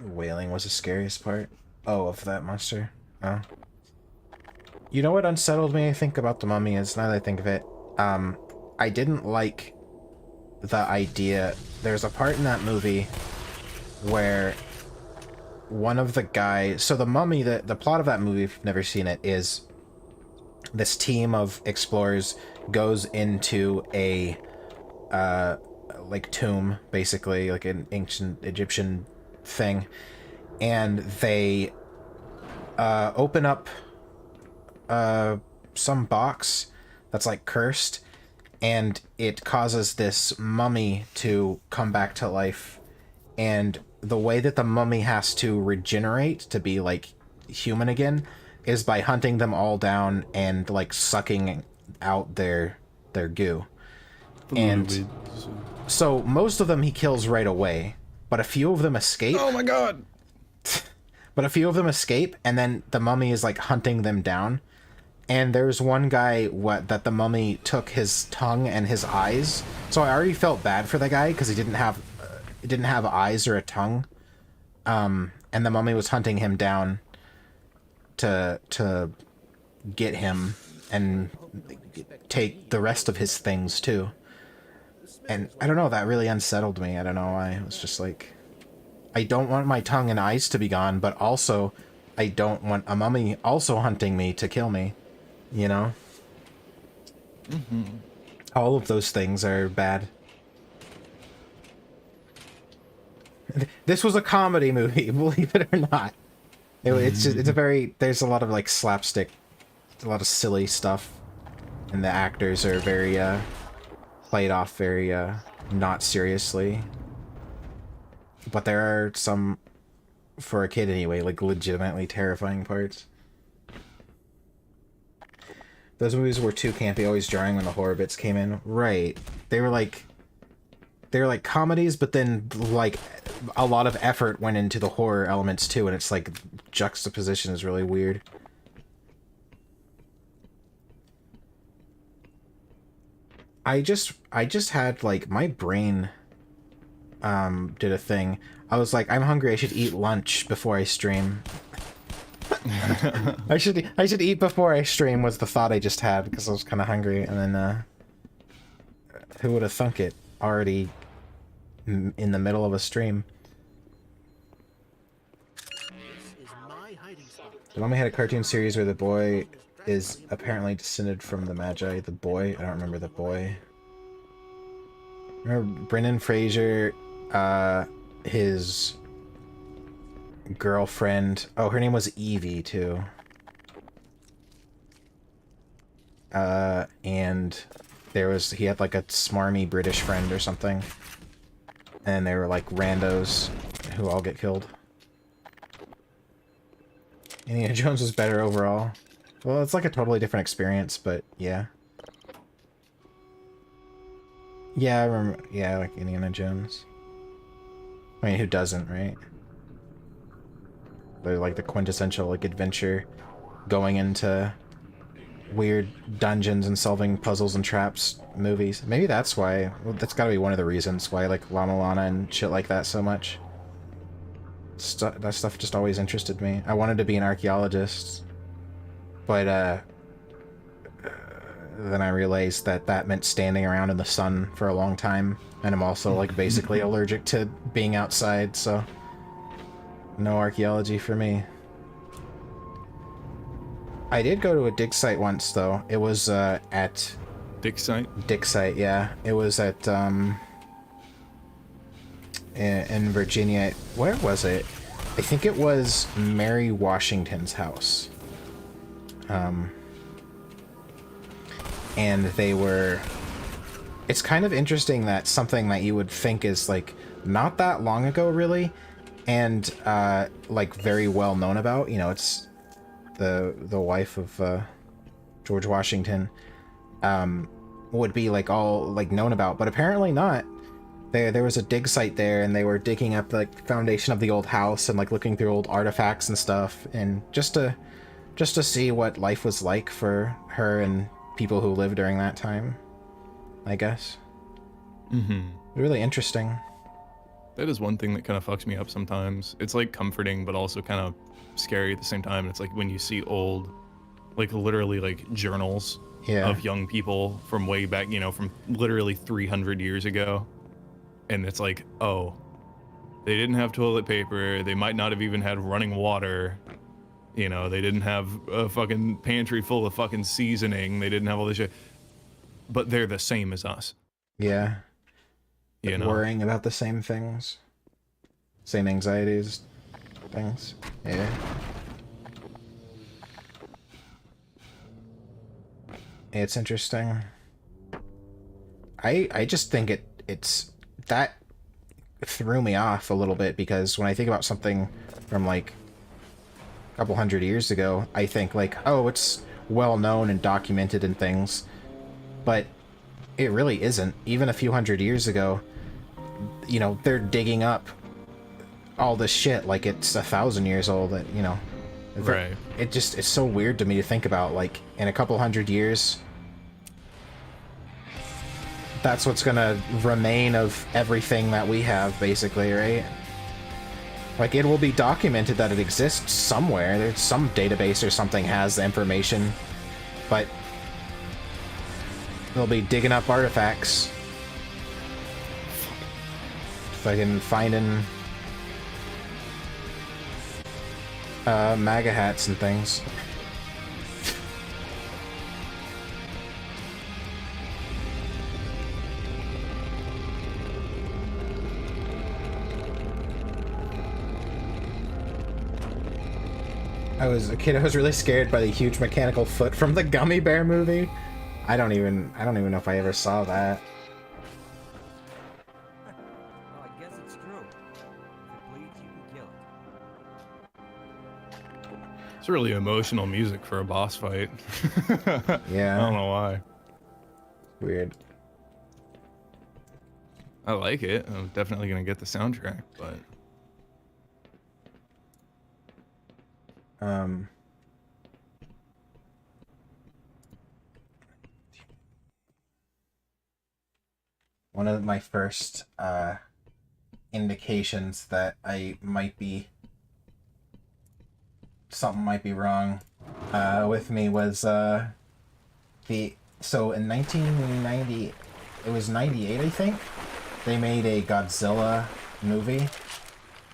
Wailing was the scariest part. Oh, of that monster. Oh. You know what unsettled me, I think, about the Mummy is, now that I think of it, I didn't like the idea. There's a part in that movie where one of the guys... So the Mummy, the plot of that movie, if you've never seen it, is this team of explorers goes into a, like, tomb, basically, like an ancient Egyptian thing, and they open up some box that's like cursed, and it causes this mummy to come back to life, and the way that the mummy has to regenerate to be like human again is by hunting them all down and like sucking out their goo. And so most of them he kills right away, but a few of them escape. Oh my god. But a few of them escape, and then the mummy is like hunting them down. And there's one guy that the mummy took his tongue and his eyes. So I already felt bad for the guy because he didn't have eyes or a tongue. And the mummy was hunting him down to get him and take the rest of his things too. And I don't know, that really unsettled me. I don't know why. It was just like, I don't want my tongue and eyes to be gone, but also I don't want a mummy also hunting me to kill me. You know? Mm-hmm. All of those things are bad. This was a comedy movie, believe it or not. It's a very... There's a lot of, like, slapstick, a lot of silly stuff. And the actors are very, played off very, not seriously. But there are some, for a kid anyway, like, legitimately terrifying parts. Those movies were too campy, always jarring when the horror bits came in. Right. They were like comedies, but then like a lot of effort went into the horror elements too, and it's like juxtaposition is really weird. I just had like my brain did a thing. I was like, I'm hungry, I should eat lunch before I stream. I should eat before I stream was the thought I just had because I was kind of hungry, and then who would have thunk it already in the middle of a stream. The Mummy had a cartoon series where the boy is apparently descended from the Magi. The boy? I don't remember the boy. Remember Brendan Fraser, his girlfriend. Oh, her name was Evie, too. And he had like a smarmy British friend or something. And they were like randos who all get killed. Indiana Jones was better overall. Well, it's like a totally different experience, but yeah. Yeah, I remember. Yeah, like Indiana Jones. I mean, who doesn't, right? They're like the quintessential like adventure, going into weird dungeons and solving puzzles and traps movies. Maybe that's why. Well, that's got to be one of the reasons why I like Lana Lana and shit like that so much. That stuff just always interested me. I wanted to be an archaeologist, but then I realized that meant standing around in the sun for a long time, and I'm also like basically allergic to being outside, so no archaeology for me. I did go to a dig site once, though. It was at... Dig site? Dig site, yeah. It was at, in Virginia. Where was it? I think it was Mary Washington's house. And they were... It's kind of interesting that something that you would think is, like, not that long ago, really, and, like, very well known about. You know, it's the wife of, George Washington, would be, like, all, like, known about, but apparently not. There was a dig site there, and they were digging up the foundation of the old house and, like, looking through old artifacts and stuff, and just to see what life was like for her and people who lived during that time, I guess. Mm-hmm. Really interesting. That is one thing that kind of fucks me up sometimes. It's like comforting, but also kind of scary at the same time. It's like when you see old like literally like journals of young people from way back, you know, from literally 300 years ago. And it's like, oh, they didn't have toilet paper. They might not have even had running water. You know, they didn't have a fucking pantry full of fucking seasoning. They didn't have all this shit. But they're the same as us. Yeah. You know? Worrying about the same things. Same anxieties. Things. Yeah. It's interesting. I just think it's that threw me off a little bit, because when I think about something from like a couple hundred years ago, I think like, oh, it's well known and documented and things, but it really isn't. Even a few hundred years ago, you know, they're digging up all this shit like it's 1,000 years old. That, you know, right? It's so weird to me to think about, like, in a couple hundred years, that's what's gonna remain of everything that we have, basically, right? Like, it will be documented that it exists somewhere. There's some database or something has the information, but they'll be digging up artifacts. Fucking finding MAGA hats and things. I was a kid, I was really scared by the huge mechanical foot from the Gummy Bear movie. I don't even know if I ever saw that. Well, I guess it's true. If it bleeds, you can kill it. It's really emotional music for a boss fight. Yeah. I don't know why. Weird. I like it. I'm definitely gonna get the soundtrack, but one of my first indications that something might be wrong with me was so in 1990, it was 98, I think, they made a Godzilla movie.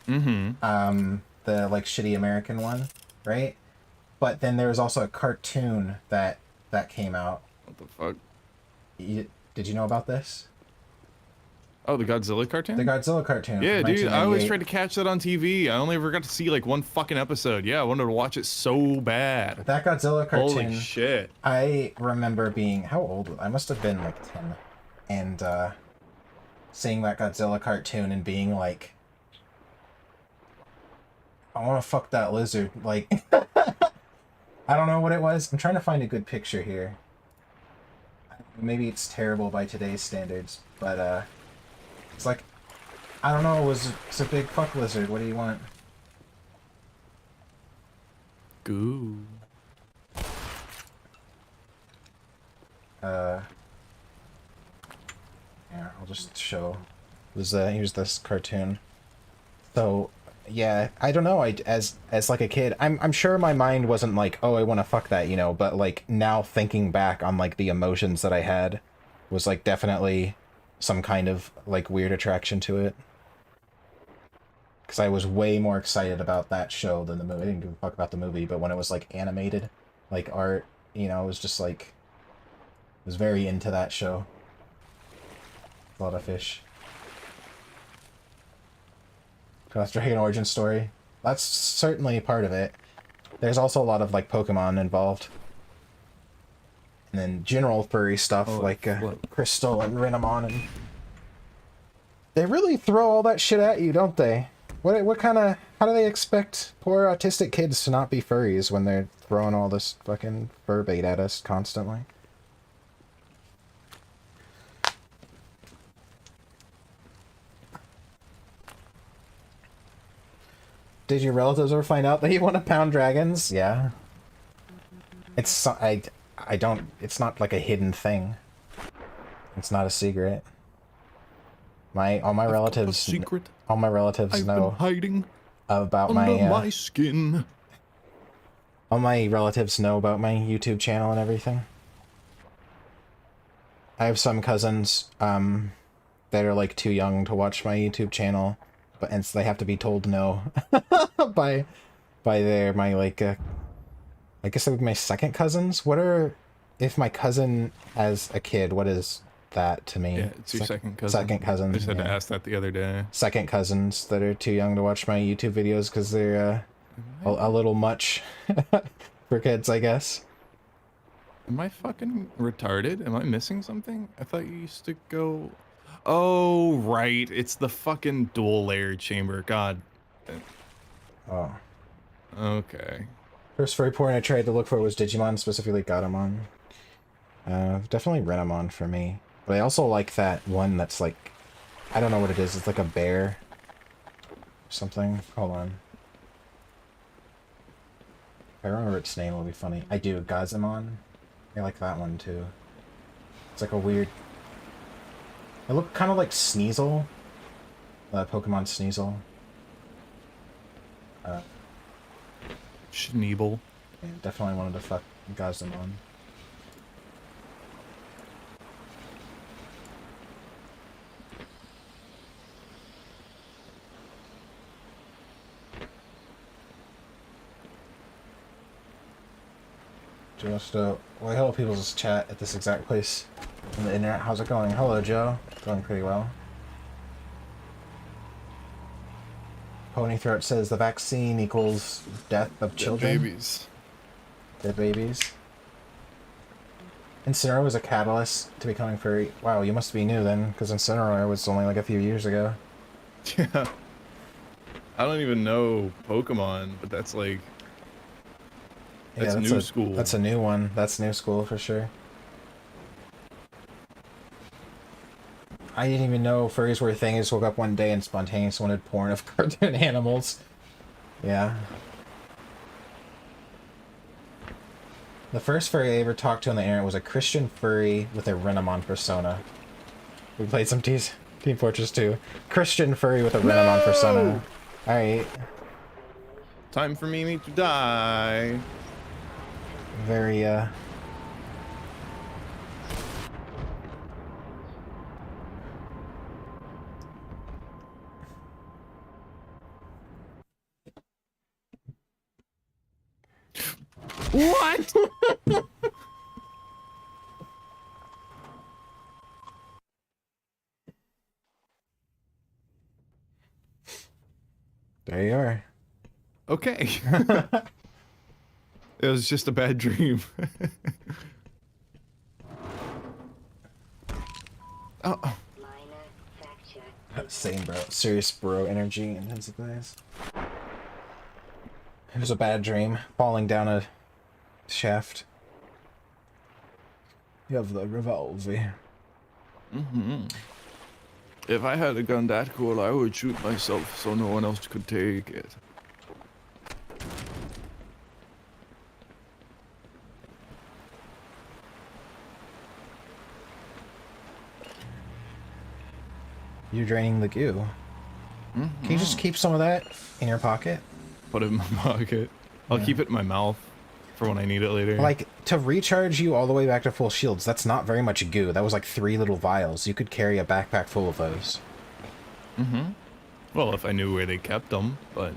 The like shitty American one, right? But then there was also a cartoon that came out. what the fuck? Did you know about this? Oh, the Godzilla cartoon? The Godzilla cartoon. Yeah, from dude, I always 1998. tried to catch that on TV. I only ever got to see like one fucking episode. Yeah, I wanted to watch it so bad. That Godzilla cartoon. Holy shit. I remember being, how old? I must have been like 10. And seeing that Godzilla cartoon and being like, I want to fuck that lizard. Like, I don't know what it was. I'm trying to find a good picture here. Maybe it's terrible by today's standards, but it's like, I don't know, it's a big fuck lizard. What do you want? Goo. Yeah, I'll just show. Here's this cartoon. So, yeah, I don't know. As like a kid, I'm sure my mind wasn't like, oh, I want to fuck that, you know. But like now thinking back on like the emotions that I had, was like definitely some kind of like weird attraction to it. Because I was way more excited about that show than the movie. I didn't give a fuck about the movie, but when it was like animated, like art, you know, it was just like, I was very into that show. A lot of fish. Cross Dragon origin story. That's certainly part of it. There's also a lot of like Pokemon involved. And then general furry stuff like Crystal and Renamon, and they really throw all that shit at you, don't they? What kind of, how do they expect poor autistic kids to not be furries when they're throwing all this fucking fur bait at us constantly? Did your relatives ever find out that you want to pound dragons? Yeah. It's I don't, it's not like a hidden thing. It's not a secret. All my relatives I've know been hiding about under my skin. All my relatives know about my YouTube channel and everything. I have some cousins that are like too young to watch my YouTube channel, but and so they have to be told no by my like I guess it would be my second cousins. What are if my cousin has a kid? What is that to me? Yeah, it's your second cousin. Second cousin. I just had yeah. to ask that the other day. Second cousins that are too young to watch my YouTube videos because they're a little much for kids, I guess. Am I fucking retarded? Am I missing something? I thought you used to go... Oh, right. It's the fucking dual layered chamber. God. Oh. Okay. First furry porn I tried to look for was Digimon, specifically Gatomon. Definitely Renamon for me. But I also like that one that's like... I don't know what it is. It's like a bear. Or something. Hold on. If I remember its name, it'll be funny. I do. Gazamon. I like that one too. It's like a weird... It looked kind of like Sneasel. Pokemon Sneasel. Schneeble. Yeah, definitely wanted to fuck Gazamon. Just well, hello people's chat at this exact place on the internet. How's it going? Hello Joe. Going pretty well. Ponythroat says the vaccine equals death of children. Dead babies. Dead babies. Incineroar was a catalyst to becoming furry. Wow, you must be new then, because Incineroar was only like a few years ago. Yeah. I don't even know Pokemon, but that's like... That's new school. That's a new one. That's new school for sure. I didn't even know furries were a thing. I just woke up one day and spontaneously wanted porn of cartoon animals. Yeah. The first furry I ever talked to on the internet was a Christian furry with a Renamon persona. We played some Team Fortress 2. Christian furry with a Renamon persona. Alright. Time for Mimi to die. Very, What? There you are. Okay. It was just a bad dream. Oh. Same bro. Serious bro energy intensifies. It was a bad dream. Falling down a shaft. You have the revolver. Mm-hmm. If I had a gun that cool, I would shoot myself so no one else could take it. You're draining the goo. Mm-hmm. Can you just keep some of that in your pocket? Put it in my pocket. I'll keep it in my mouth for when I need it later. Like, to recharge you all the way back to full shields, that's not very much goo. That was like 3 little vials. You could carry a backpack full of those. Mm-hmm. Well, if I knew where they kept them, but...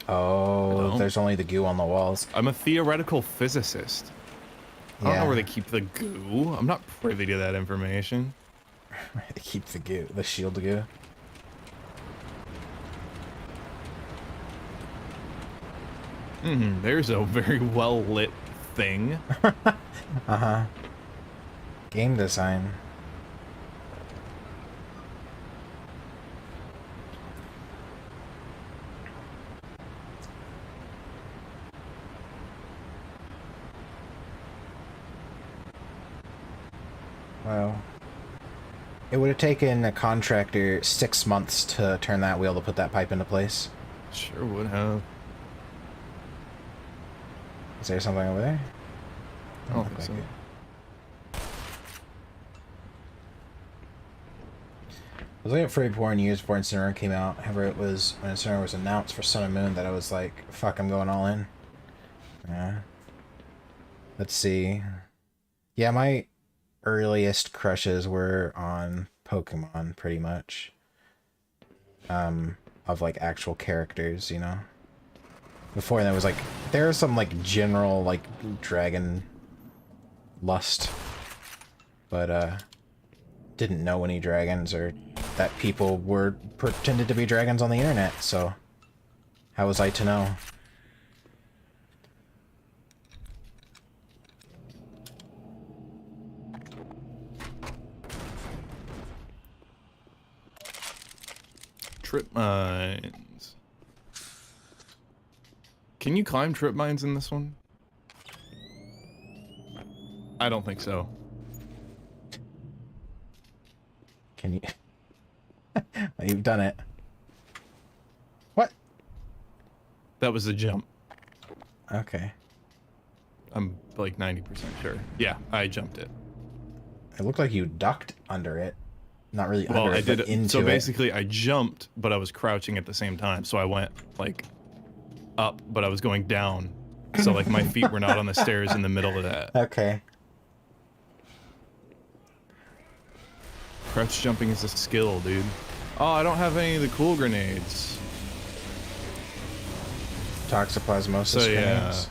Oh, there's only the goo on the walls. I'm a theoretical physicist. I don't know where they keep the goo. I'm not privy to that information. They keep the goo, the shield goo. There's a very well lit thing. Uh-huh. Game design. Wow. It would have taken a contractor 6 months to turn that wheel to put that pipe into place. Sure would have. Is there something over there? I don't think so. I was looking at Furry Porn years before Incineroar came out. However, it was when Incineroar was announced for Sun and Moon that I was like, fuck, I'm going all in. Yeah. Let's see. Yeah, my earliest crushes were on Pokemon, pretty much. Of like actual characters, you know. Before that was like, there was some like general like dragon lust, but didn't know any dragons or that people were pretended to be dragons on the internet, so how was I to know? Trip mines. Can you climb trip mines in this one? I don't think so. Can you? You've done it. What? That was a jump. Okay. I'm like 90% sure. Yeah, I jumped it. It looked like you ducked under it. Not really Well, under I it, did but it. into So it. basically, I jumped, but I was crouching at the same time. So I went like up, but I was going down. So like my feet were not on the stairs in the middle of that. Okay. Crouch jumping is a skill, dude. Oh, I don't have any of the cool grenades. Toxoplasmosis So yeah, grenades.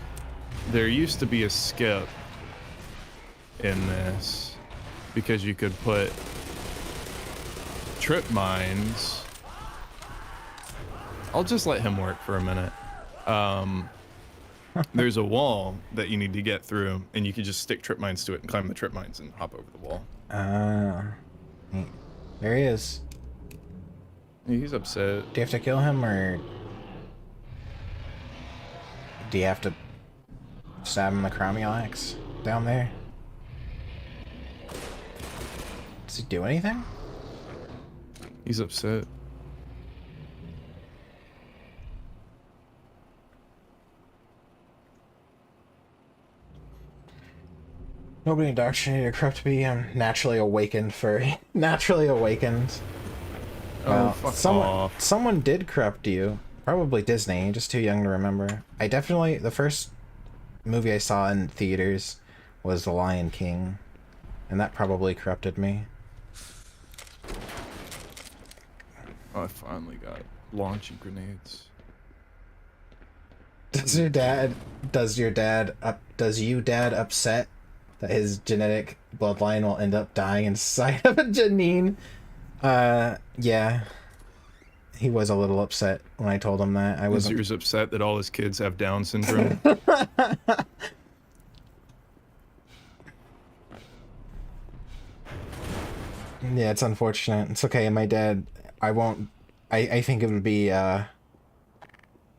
there used to be a skip in this because you could put trip mines. I'll just let him work for a minute. There's a wall that you need to get through, and you can just stick trip mines to it and climb the trip mines and hop over the wall. There he is. He's upset. Do you have to kill him, or do you have to stab him in the Cromulax down there? Does he do anything? He's upset. Nobody indoctrinated or corrupt to be naturally awakened furry. Naturally awakened. Oh, fuck off. Someone did corrupt you. Probably Disney, just too young to remember. The first movie I saw in theaters was The Lion King, and that probably corrupted me. Oh, I finally got launching grenades. Does you dad upset that his genetic bloodline will end up dying inside of a Janine? Yeah. He was a little upset when I told him that. I was upset that all his kids have Down syndrome. Yeah, it's unfortunate. It's okay. My dad, I think it would be,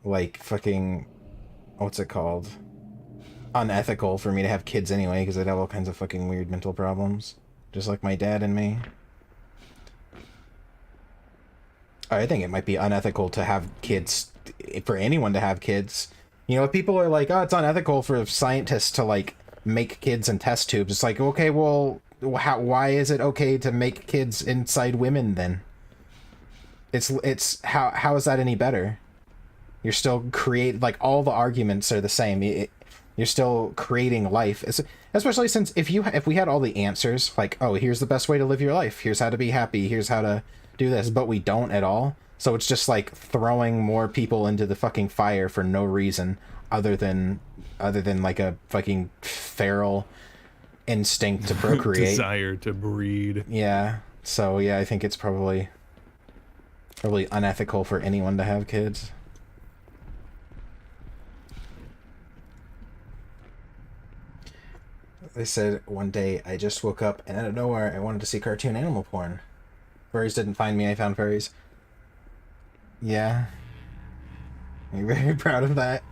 like, fucking, what's it called? Unethical for me to have kids anyway, because I'd have all kinds of fucking weird mental problems. Just like my dad and me. I think it might be unethical to have kids, for anyone to have kids. You know, people are like, oh, it's unethical for scientists to, like, make kids in test tubes. It's like, okay, well, why is it okay to make kids inside women then? How is that any better? You're still like, all the arguments are the same. You're still creating life, especially since if we had all the answers, like, oh, here's the best way to live your life, here's how to be happy, here's how to do this, but we don't at all. So it's just like throwing more people into the fucking fire for no reason other than like a fucking feral instinct to procreate. Desire to breed. Yeah. So yeah, I think it's probably unethical for anyone to have kids. They said one day I just woke up and out of nowhere I wanted to see cartoon animal porn. Furries didn't find me, I found furries. Yeah. I'm very proud of that.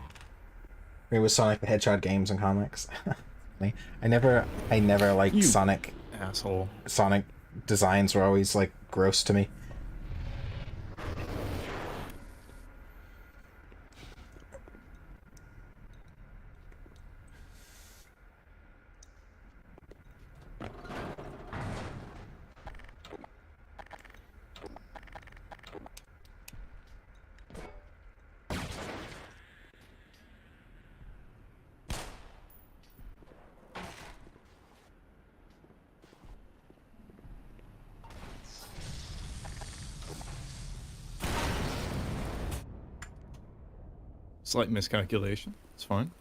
It was Sonic the Hedgehog games and comics. I never liked Sonic. Asshole. Sonic designs were always like gross to me. Slight miscalculation. It's fine.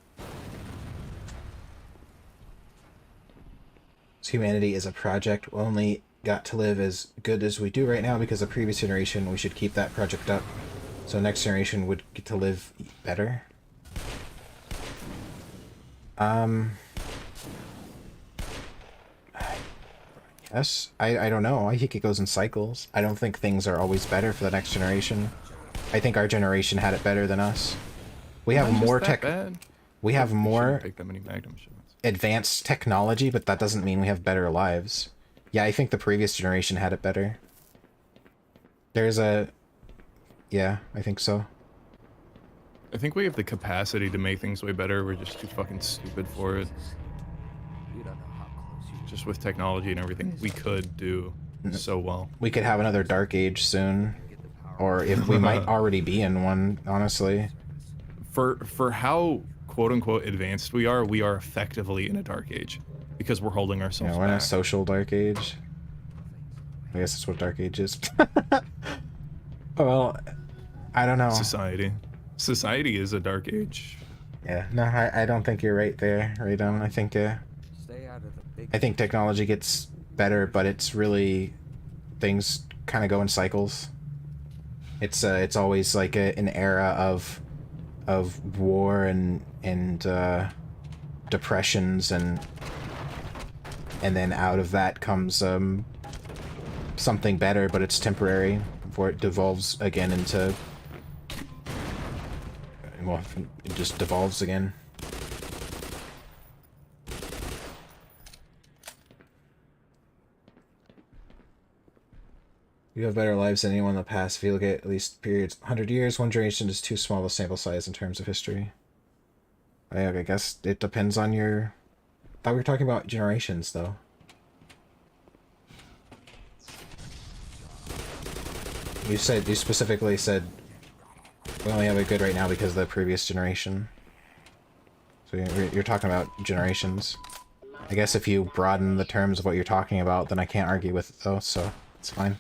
Humanity is a project. We only got to live as good as we do right now because the previous generation, we should keep that project up. So next generation would get to live better. Yes, I don't know. I think it goes in cycles. I don't think things are always better for the next generation. I think our generation had it better than us. We have more tech. We have more take that many Magnum shots. Advanced technology, but that doesn't mean we have better lives. Yeah, I think the previous generation had it better. There's a... Yeah, I think so. I think we have the capacity to make things way better. We're just too fucking stupid for it. Just with technology and everything, we could do so well. We could have another Dark Age soon. Or if we might already be in one, honestly. For how quote-unquote advanced we are effectively in a Dark Age. Because we're holding ourselves Yeah, we're in back. a social Dark Age. I guess that's what Dark Age is. Well, I don't know. Society. Society is a Dark Age. Yeah, no, I don't think you're right there, right on. I think technology gets better, but it's really... things kind of go in cycles. It's always like an era of war and depressions, and then out of that comes something better, but it's temporary before it devolves again into, well, it just devolves again. You have better lives than anyone in the past. If you look at least periods, 100 years, one generation is too small a sample size in terms of history. I guess it depends on your... I thought we were talking about generations, though. You specifically said we only have it good right now because of the previous generation. So you're talking about generations. I guess if you broaden the terms of what you're talking about, then I can't argue with it, though, so it's fine.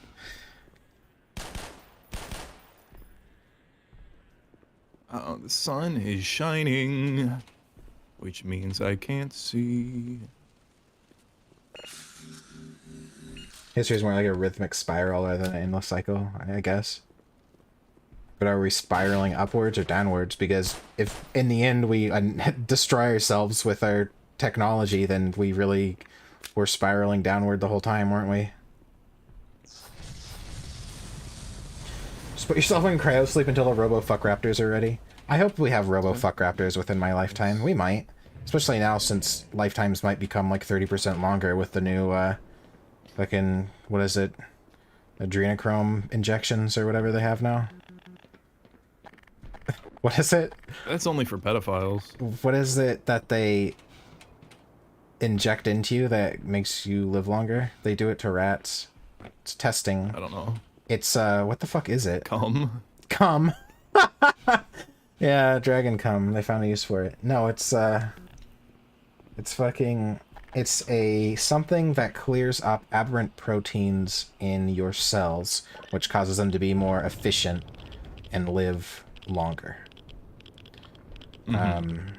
Oh, the sun is shining, which means I can't see. History is more like a rhythmic spiral rather than an endless cycle, I guess. But are we spiraling upwards or downwards? Because if in the end we destroy ourselves with our technology, then we really were spiraling downward the whole time, weren't we? Just put yourself in cryo sleep until the robo-fuck raptors are ready. I hope we have robo-fuck raptors within my lifetime. We might. Especially now, since lifetimes might become like 30% longer with the new, fucking, what is it? Adrenochrome injections or whatever they have now. What is it? That's only for pedophiles. What is it that they inject into you that makes you live longer? They do it to rats. It's testing. I don't know. It's, what the fuck is it? Cum. Cum. Yeah, dragon cum. They found a use for it. No, it's fucking... It's something that clears up aberrant proteins in your cells, which causes them to be more efficient and live longer. And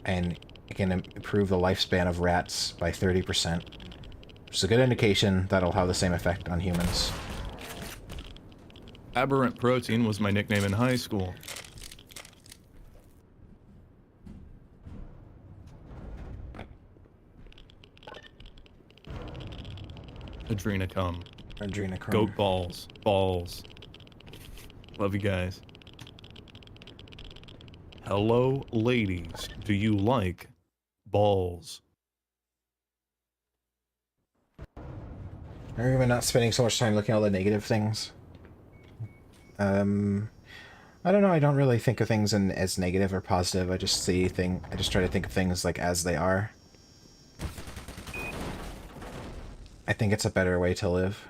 it can improve the lifespan of rats by 30%. Which is a good indication that'll have the same effect on humans. Aberrant protein was my nickname in high school. Adrenochrome. Adrenochrome. Goat balls. Balls. Love you guys. Hello, ladies. Do you like balls? Are we not spending so much time looking at all the negative things? I don't know. I don't really think of things as negative or positive. I just try to think of things like as they are. I think it's a better way to live.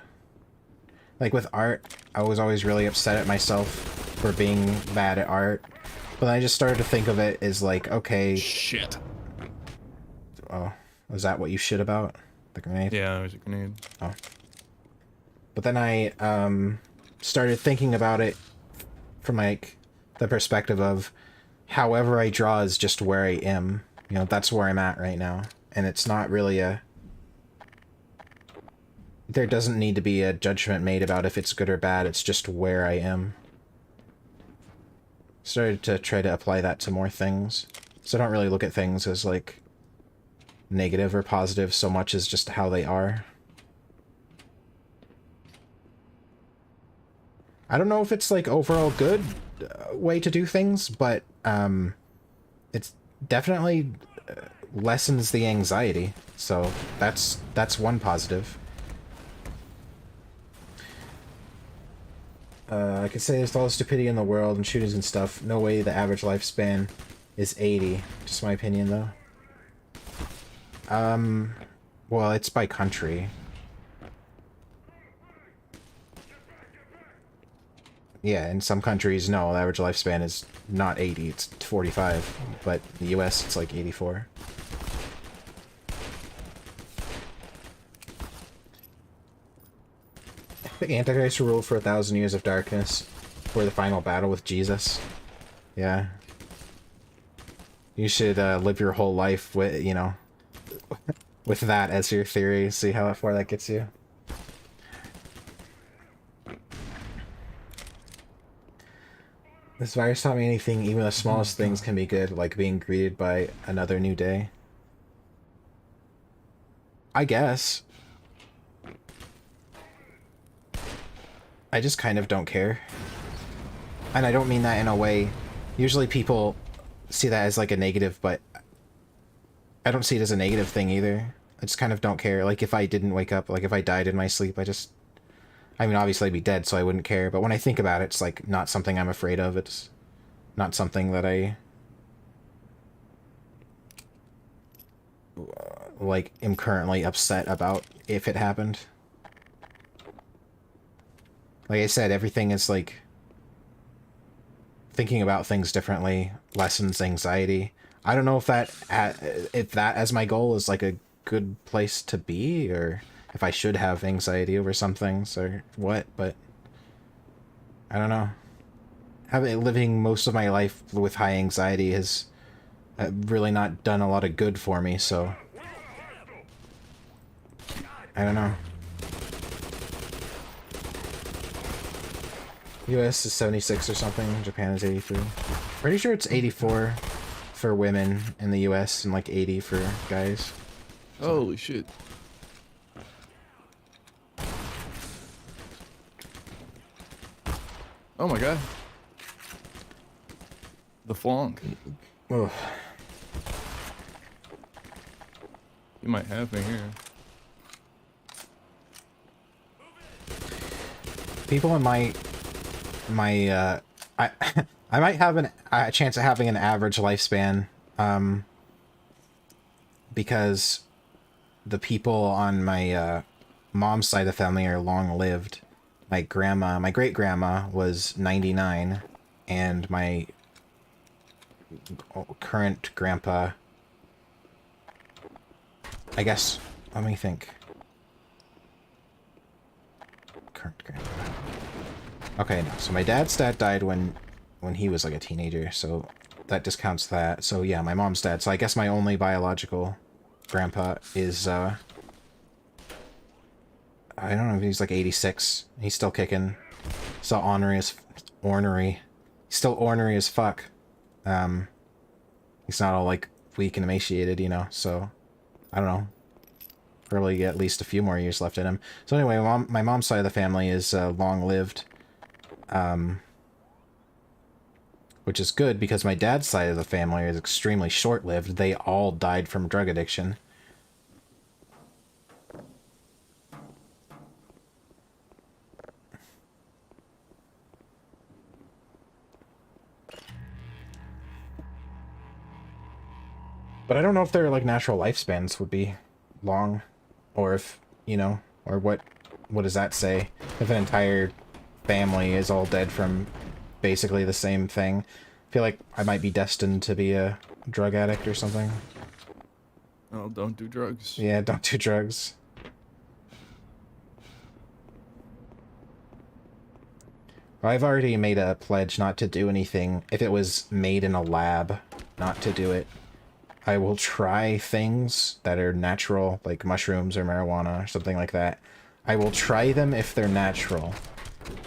Like with art, I was always really upset at myself for being bad at art. But I just started to think of it as like, okay... Shit. Oh, was that what you shit about? The grenade? Yeah, it was a grenade. Oh. But then I, started thinking about it from, like, the perspective of, however I draw is just where I am. You know, that's where I'm at right now. And it's not really a... There doesn't need to be a judgment made about if it's good or bad, it's just where I am. Started to try to apply that to more things. So I don't really look at things as, like, negative or positive so much as just how they are. I don't know if it's, like, overall good way to do things, but, it's definitely lessens the anxiety, so that's one positive. I could say there's all the stupidity in the world and shootings and stuff. No way the average lifespan is 80. Just my opinion, though. Well, it's by country. Yeah, in some countries, no, the average lifespan is not 80, it's 45. But in the US, it's like 84. The Antichrist ruled for 1,000 years of darkness for the final battle with Jesus. Yeah. You should live your whole life with, you know, with that as your theory. See how far that gets you. This virus taught me anything, even the smallest things can be good, like being greeted by another new day. I guess. I just kind of don't care. And I don't mean that in a way... Usually people see that as like a negative, but I don't see it as a negative thing either. I just kind of don't care. Like if I didn't wake up, like if I died in my sleep, I mean, obviously I'd be dead, so I wouldn't care. But when I think about it, it's like not something I'm afraid of. It's not something that I... like, am currently upset about if it happened. Like I said, everything is like... Thinking about things differently lessens anxiety. I don't know if that as my goal is like a good place to be, or if I should have anxiety over some things, or what, but I don't know. Living most of my life with high anxiety has really not done a lot of good for me, so I don't know. US is 76 or something, Japan is 83. Pretty sure it's 84 for women in the US and like 80 for guys. So. Holy shit. Oh my god. The flonk. Ugh. You might have me here. People in my I I might have a chance of having an average lifespan, because the people on my mom's side of the family are long-lived. My great-grandma was 99, and my current grandpa, I guess, let me think. Current grandpa. Okay, no. So my dad's dad died when he was like a teenager, so that discounts that. So yeah, my mom's dad. So I guess my only biological grandpa is I don't know if he's like 86. He's still kicking. Still ornery. He's still ornery as fuck. He's not all like weak and emaciated, you know. So I don't know. Probably get at least a few more years left in him. So anyway, my mom's side of the family is long-lived. Which is good because my dad's side of the family is extremely short-lived. They all died from drug addiction. But I don't know if their like natural lifespans would be long, or if, you know, or what does that say? If an entire family is all dead from basically the same thing. I feel like I might be destined to be a drug addict or something. Oh, don't do drugs. Yeah, don't do drugs. I've already made a pledge not to do anything. If it was made in a lab, not to do it. I will try things that are natural, like mushrooms or marijuana or something like that. I will try them if they're natural.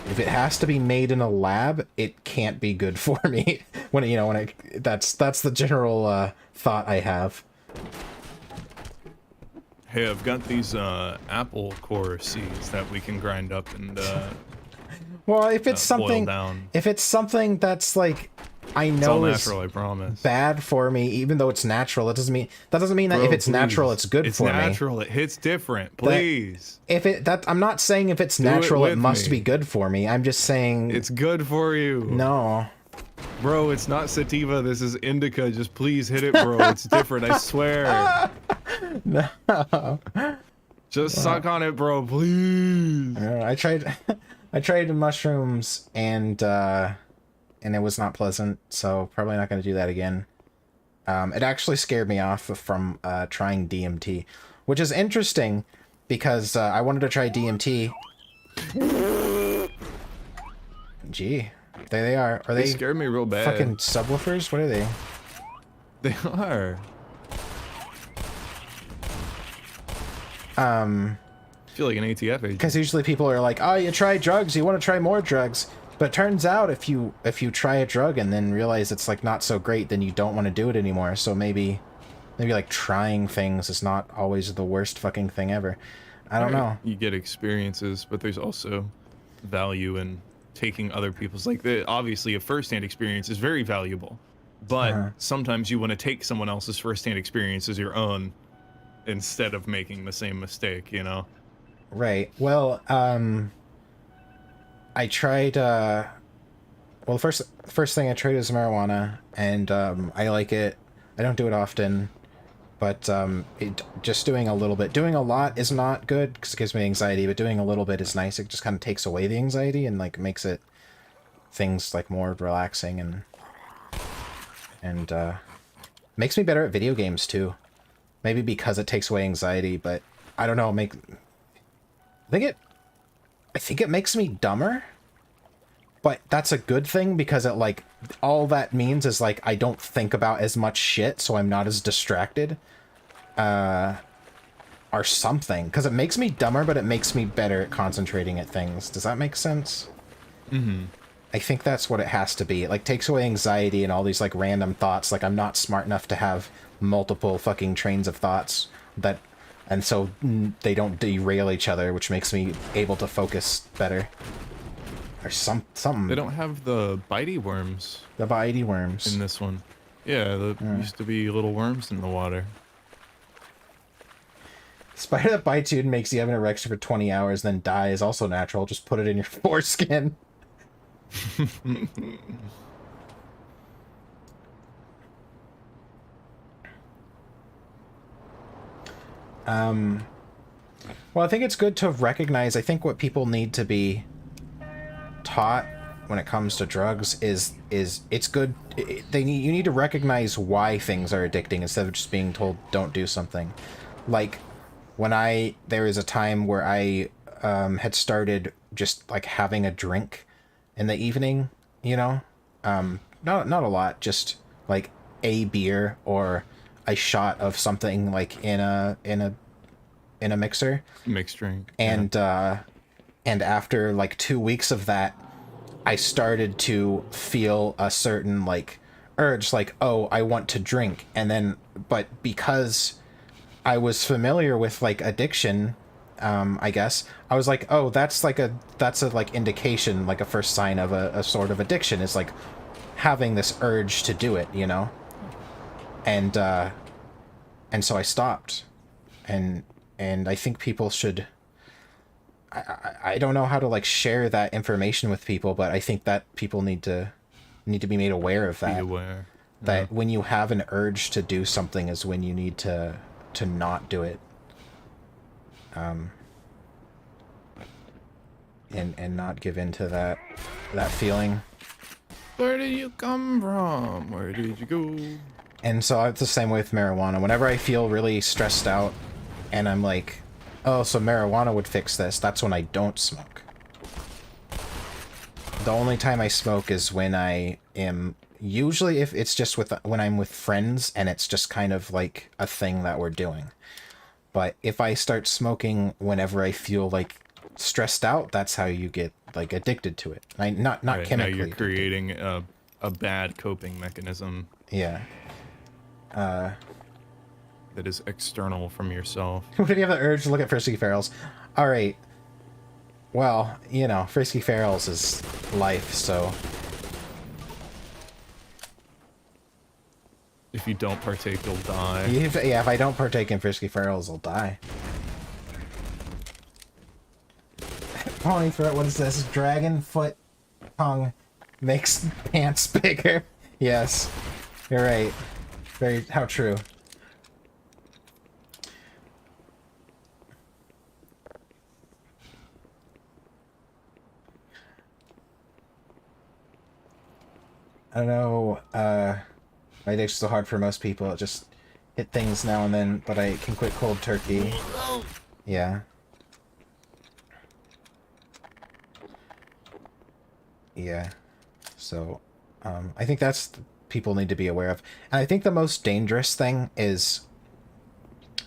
If it has to be made in a lab, it can't be good for me. That's the general thought I have. Hey, I've got these apple core seeds that we can grind up and well, if it's something, down. if it's something that's like I know it's all natural, I promise. Bad for me, even though it's natural, that doesn't mean that Bro, if it's please. natural, it's good for me. It's natural. It hits different. Please. I'm not saying if it's natural, it must be good for me. I'm just saying it's good for you. No. Bro, it's not sativa. This is indica. Just please hit it, bro. It's different. I swear. No. Just suck on it, bro. Please. I tried. I tried mushrooms and it was not pleasant. So probably not going to do that again. It actually scared me off from trying DMT, which is interesting because I wanted to try DMT. Gee. There they are. Are they scared me real bad. Fucking subwoofers? What are they? They are. I feel like an ATF agent. Because usually people are like, oh, you try drugs, you want to try more drugs. But it turns out if you try a drug and then realize it's like not so great, then you don't want to do it anymore. So maybe like trying things is not always the worst fucking thing ever. I don't know. You get experiences, but there's also value in taking other people's, like, obviously a first-hand experience is very valuable, but sometimes you want to take someone else's first-hand experience as your own instead of making the same mistake, you know? Right. Well, I tried, well, the first thing I tried was marijuana, and I like it. I don't do it often, but just doing a little bit. Doing a lot is not good because it gives me anxiety, but doing a little bit is nice. It just kind of takes away the anxiety and like makes it things like more relaxing and makes me better at video games too. Maybe because it takes away anxiety, but I don't know. I think it makes me dumber, but that's a good thing because it like all that means is like I don't think about as much shit, so I'm not as distracted. Or something, because it makes me dumber, but it makes me better at concentrating at things. Does that make sense? Mm-hmm. I think that's what it has to be. It like takes away anxiety and all these like random thoughts. Like I'm not smart enough to have multiple fucking trains of thoughts and so they don't derail each other, which makes me able to focus better. Or something. They don't have the bitey worms. The bitey worms in this one. Yeah, there used to be little worms in the water. Spider that bites you and makes you have an erection for 20 hours, then die is also natural. Just put it in your foreskin. Well, I think it's good to recognize, I think what people need to be taught when it comes to drugs is it's good. You need to recognize why things are addicting instead of just being told don't do something. Like there was a time where I had started just like having a drink in the evening, you know, not a lot, just like a beer or a shot of something like in a mixer. Mixed drink. And and after like 2 weeks of that, I started to feel a certain like urge, like, oh, I want to drink. And then, but because I was familiar with like addiction, I guess I was like, oh, that's a like indication, like a first sign of a sort of addiction is like having this urge to do it, you know? And so I stopped, and I think people should, I don't know how to like share that information with people, but I think that people need to be made aware of that. Be aware. That when you have an urge to do something is when you need to not do it. And not give in to that feeling. Where did you come from? Where did you go? And so it's the same way with marijuana. Whenever I feel really stressed out and I'm like, oh, so marijuana would fix this, that's when I don't smoke. The only time I smoke is when I am... Usually if it's just when I'm with friends and it's just kind of like a thing that we're doing. But if I start smoking whenever I feel like stressed out, that's how you get like addicted to it. Not right, chemically. Now you're creating a bad coping mechanism. Yeah. That is external from yourself. What if you have the urge to look at Frisky Ferals? Alright. Well, you know, Frisky Ferals is life, so... If you don't partake, you'll die. Yeah, if I don't partake in Frisky Ferals, I'll die. Pony throat, what is this? Dragon foot tongue makes pants bigger. Yes. You're right. How true. I don't know, my dick's so hard for most people. It just hit things now and then, but I can quit cold turkey. Yeah. Yeah. So, I think that's people need to be aware of. And I think the most dangerous thing is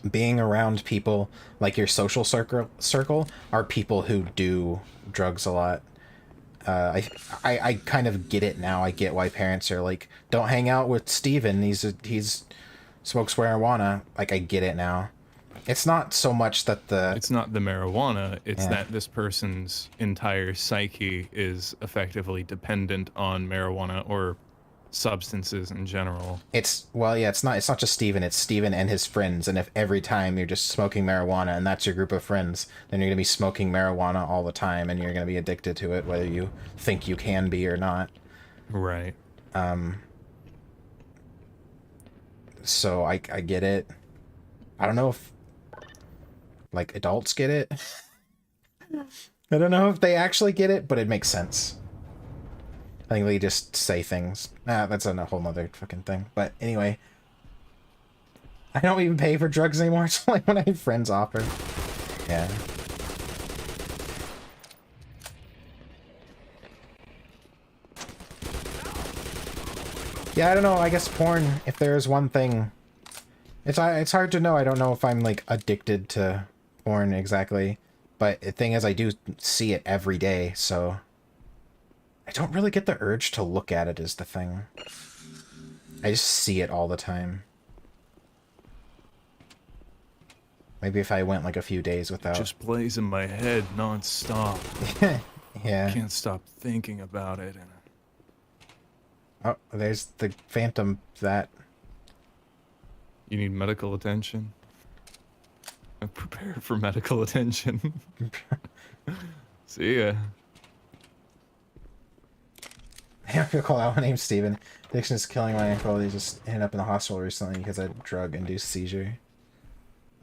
being around people like your social circle are people who do drugs a lot. I kind of get it now. I get why parents are like, don't hang out with Steven. He's smokes marijuana. Like, I get it now. It's not so much that it's not the marijuana, it's that this person's entire psyche is effectively dependent on marijuana or substances in general. It's not just Steven, it's Steven and his friends, and if every time you're just smoking marijuana and that's your group of friends, then you're going to be smoking marijuana all the time and you're going to be addicted to it whether you think you can be or not. Right. So I get it. I don't know if like adults get it. I don't know if they actually get it, but it makes sense. I think they just say things. That's a whole nother fucking thing. But anyway, I don't even pay for drugs anymore. It's only when I have friends offer. Yeah. Yeah, I don't know. I guess porn, if there is one thing... It's hard to know. I don't know if I'm, like, addicted to porn exactly. But the thing is, I do see it every day, so... I don't really get the urge to look at it is the thing. I just see it all the time. Maybe if I went, like, a few days without... Just plays in my head non-stop. Yeah. Can't stop thinking about it. Oh, there's the phantom that... You need medical attention? Prepare for medical attention. See ya. I feel called out. My name's Steven. Addiction is killing my uncle. He just ended up in the hospital recently because of a drug-induced seizure.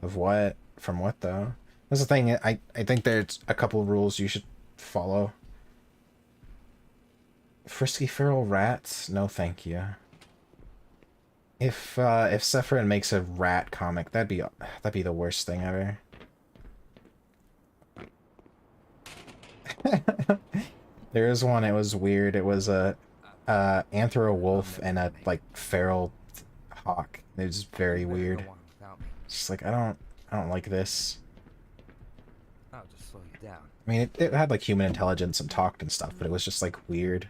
Of what? From what, though? That's the thing. I think there's a couple rules you should follow. Frisky feral rats? No, thank you. If Sephiroth makes a rat comic, that'd be the worst thing ever. There is one, it was weird. It was a anthro wolf and a like feral hawk. It was very weird. It's just like I don't like this. I'll just slow you down. I mean it had like human intelligence and talked and stuff, but it was just like weird.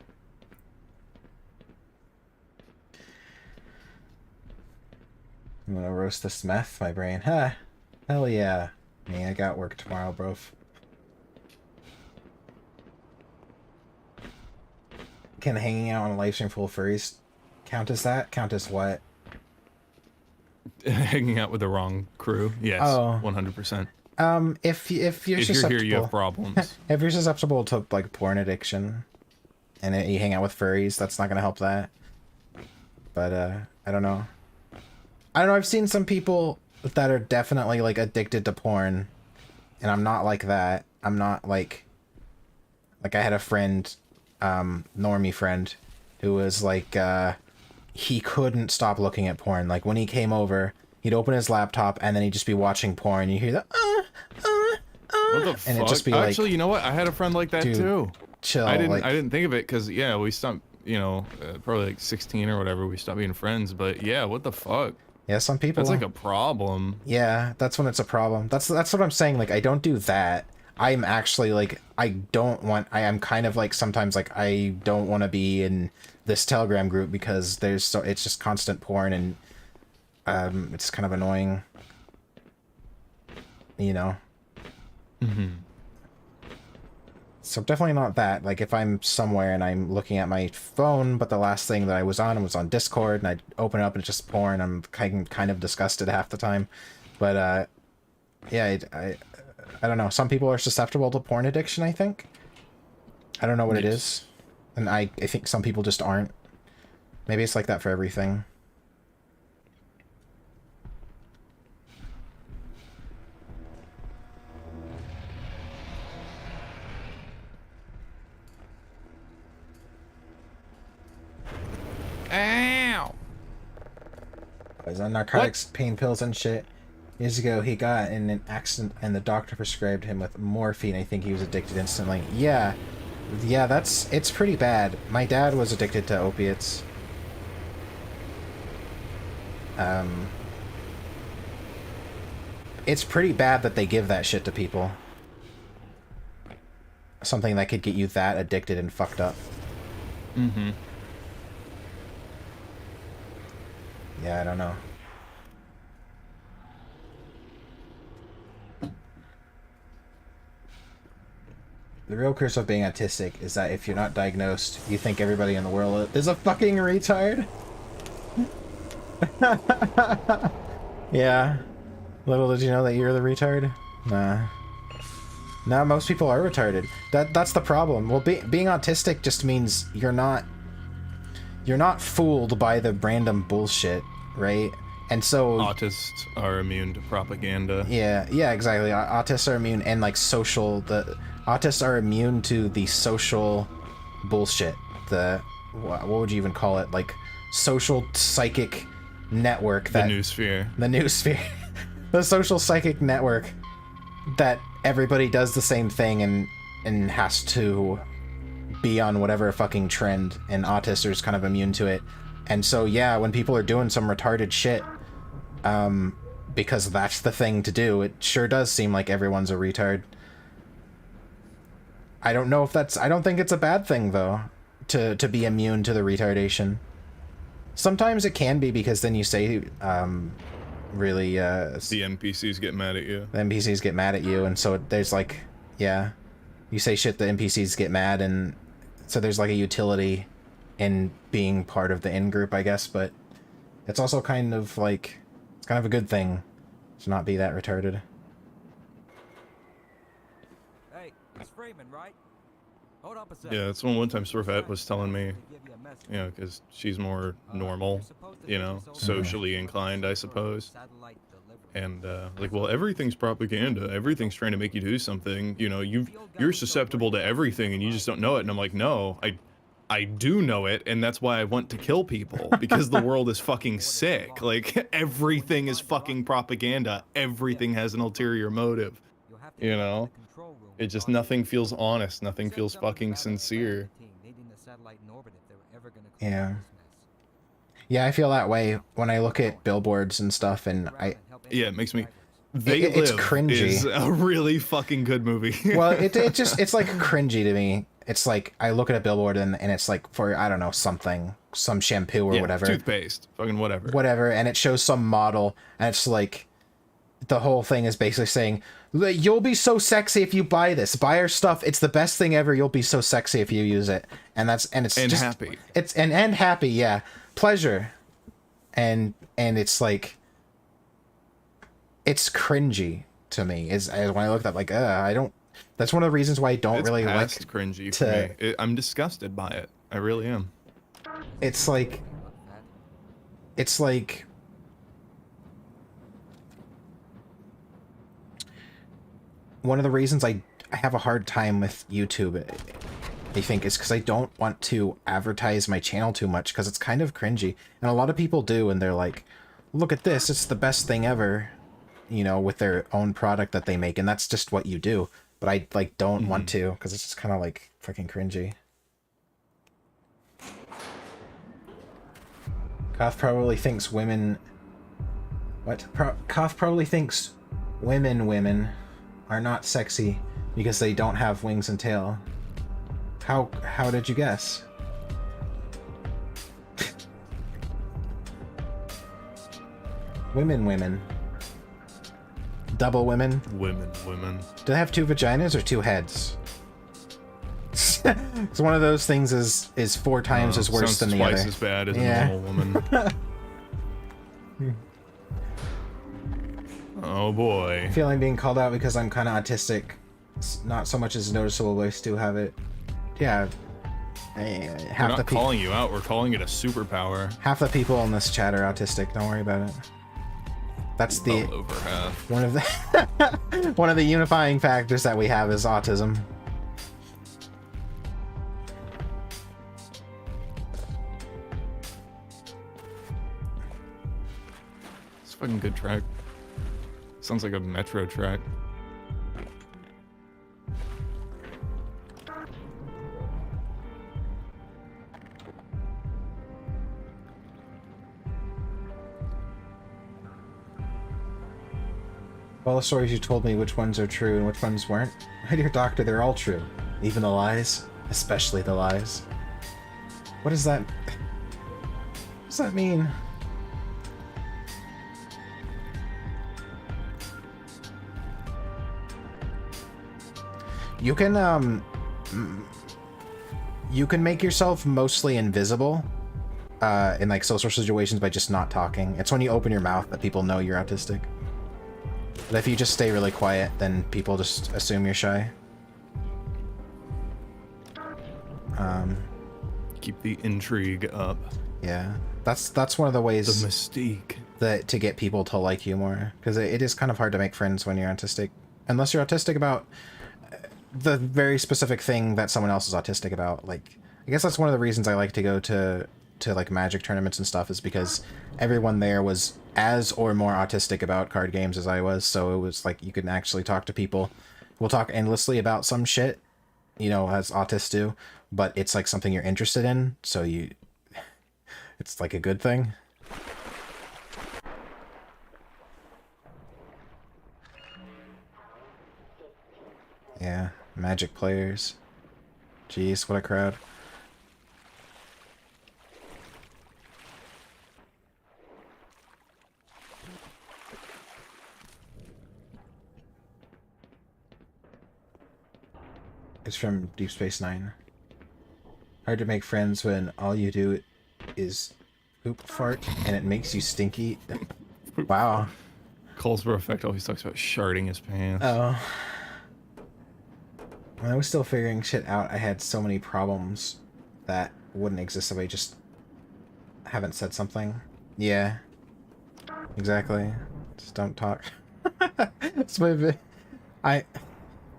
I'm gonna roast this meth, my brain. Huh. Hell yeah. Me, I got work tomorrow, bro. Can hanging out on a live stream full of furries count as that? Count as what? Hanging out with the wrong crew? Yes, oh. 100%. If you're susceptible, here, you have problems. If you're susceptible to like porn addiction, and you hang out with furries, that's not gonna help that. But I don't know. I've seen some people that are definitely like addicted to porn, and I'm not like that. I'm not like I had a friend, normie friend, who was like he couldn't stop looking at porn. Like when he came over, he'd open his laptop and then he'd just be watching porn. You hear the What the fuck? And it'd just be Actually, like, you know what? I had a friend like that dude, too. chill. I like, didn't think of it because yeah, we stopped. You know, probably like 16 or whatever. We stopped being friends. But yeah, what the fuck? yeah, some people. That's like a problem. Yeah, that's when it's a problem. That's what I'm saying. Like, I don't do that. I'm actually like, I am kind of like sometimes like I don't want to be in this Telegram group because it's just constant porn and it's kind of annoying. You know. Mm-hmm. So definitely not that. Like, if I'm somewhere and I'm looking at my phone, but the last thing that I was on Discord, and I open it up and it's just porn, I'm kind of disgusted half the time. But, yeah, I don't know. Some people are susceptible to porn addiction, I think. I don't know what it is. And I think some people just aren't. Maybe it's like that for everything. Ow! He's on narcotics, pain pills, and shit. Years ago, he got in an accident, and the doctor prescribed him with morphine. I think he was addicted instantly. Yeah, it's pretty bad. My dad was addicted to opiates. It's pretty bad that they give that shit to people. Something that could get you that addicted and fucked up. Mm-hmm. Yeah, I don't know. The real curse of being autistic is that if you're not diagnosed, you think everybody in the world is a fucking retard. Yeah. Little did you know that you're the retard? Nah. Nah, most people are retarded. That's the problem. Well, being autistic just means you're not fooled by the random bullshit, right? And so autists are immune to propaganda. Yeah, exactly. Autists are immune, and like autists are immune to the social bullshit. What would you even call it? Like social psychic network. The noosphere. The noosphere. The social psychic network that everybody does the same thing and has to be on whatever fucking trend, and autists are just kind of immune to it. And so yeah, when people are doing some retarded shit, because that's the thing to do, it sure does seem like everyone's a retard. I don't think it's a bad thing though, to be immune to the retardation. Sometimes it can be, because then you say really the NPCs get mad at you. The NPCs get mad at you, and so there's like, yeah, you say shit, the NPCs get mad, and so there's like a utility in being part of the in-group, I guess, but it's also kind of like, it's kind of a good thing to not be that retarded. Hey, it's Freeman, right? Hold up a second. Yeah, that's one time Sorvet was telling me, you know, because she's more normal, you know, socially inclined, I suppose. And like, well, everything's propaganda. Everything's trying to make you do something. You know, you're susceptible to everything, and you just don't know it. And I'm like, no, I do know it, and that's why I want to kill people, because the world is fucking sick. Like, everything is fucking propaganda. Everything has an ulterior motive. You know? It just, nothing feels honest. Nothing feels fucking sincere. Yeah. Yeah, I feel that way when I look at billboards and stuff, and yeah, it makes me... It's cringy. Is a really fucking good movie. Well, it's like cringy to me. It's like, I look at a billboard and it's like for, I don't know, some shampoo or whatever. Toothpaste, fucking whatever. Whatever, and it shows some model, and it's like, the whole thing is basically saying, you'll be so sexy if you buy this. Buy our stuff. It's the best thing ever. You'll be so sexy if you use it. And it's just happy. It's and happy, yeah. Pleasure. And it's like, it's cringy to me. Is when I look at that, like, I don't. That's one of the reasons why I don't really like cringy for me. I'm disgusted by it. I really am. It's like one of the reasons I have a hard time with YouTube, I think, is because I don't want to advertise my channel too much, because it's kind of cringy. And a lot of people do, and they're like, look at this, it's the best thing ever. you know, with their own product that they make, and that's just what you do. But I like don't want to, because it's just kind of like fucking cringy. Koth probably thinks women... What? Koth probably thinks women are not sexy because they don't have wings and tail. How did you guess? Women. Double women. Women. Do they have 2 vaginas or 2 heads? It's one of those things is 4 times as worse than the other. Twice as bad as a normal woman. Oh boy. I feel I'm being called out because I'm kind of autistic. It's not so much as noticeable, but I still have it. Yeah. We're not calling you out, we're calling it a superpower. Half the people in this chat are autistic, don't worry about it. That's the... Well over half. One of the... one of the unifying factors that we have is autism. It's a fucking good track. Sounds like a metro track. All the stories you told me, which ones are true and which ones weren't? My dear doctor, they're all true. Even the lies. Especially the lies. What does that... What does that mean? You can make yourself mostly invisible in like social situations by just not talking. It's when you open your mouth that people know you're autistic. But if you just stay really quiet, then people just assume you're shy. Keep the intrigue up. Yeah, that's one of the ways. The mystique. That to get people to like you more, because it is kind of hard to make friends when you're autistic, unless you're autistic about the very specific thing that someone else is autistic about. Like, I guess that's one of the reasons I like to go to like Magic tournaments and stuff, is because everyone there was as or more autistic about card games as I was, so it was like you can actually talk to people. We'll talk endlessly about some shit, you know, as autists do, but it's like something you're interested in, so it's like a good thing. Yeah, Magic players. Jeez, what a crowd. It's from Deep Space Nine. Hard to make friends when all you do is poop fart and it makes you stinky. Wow. Colesborough Effect always talks about sharding his pants. Oh. When I was still figuring shit out, I had so many problems that wouldn't exist if I just haven't said something. Yeah. Exactly. Just don't talk. I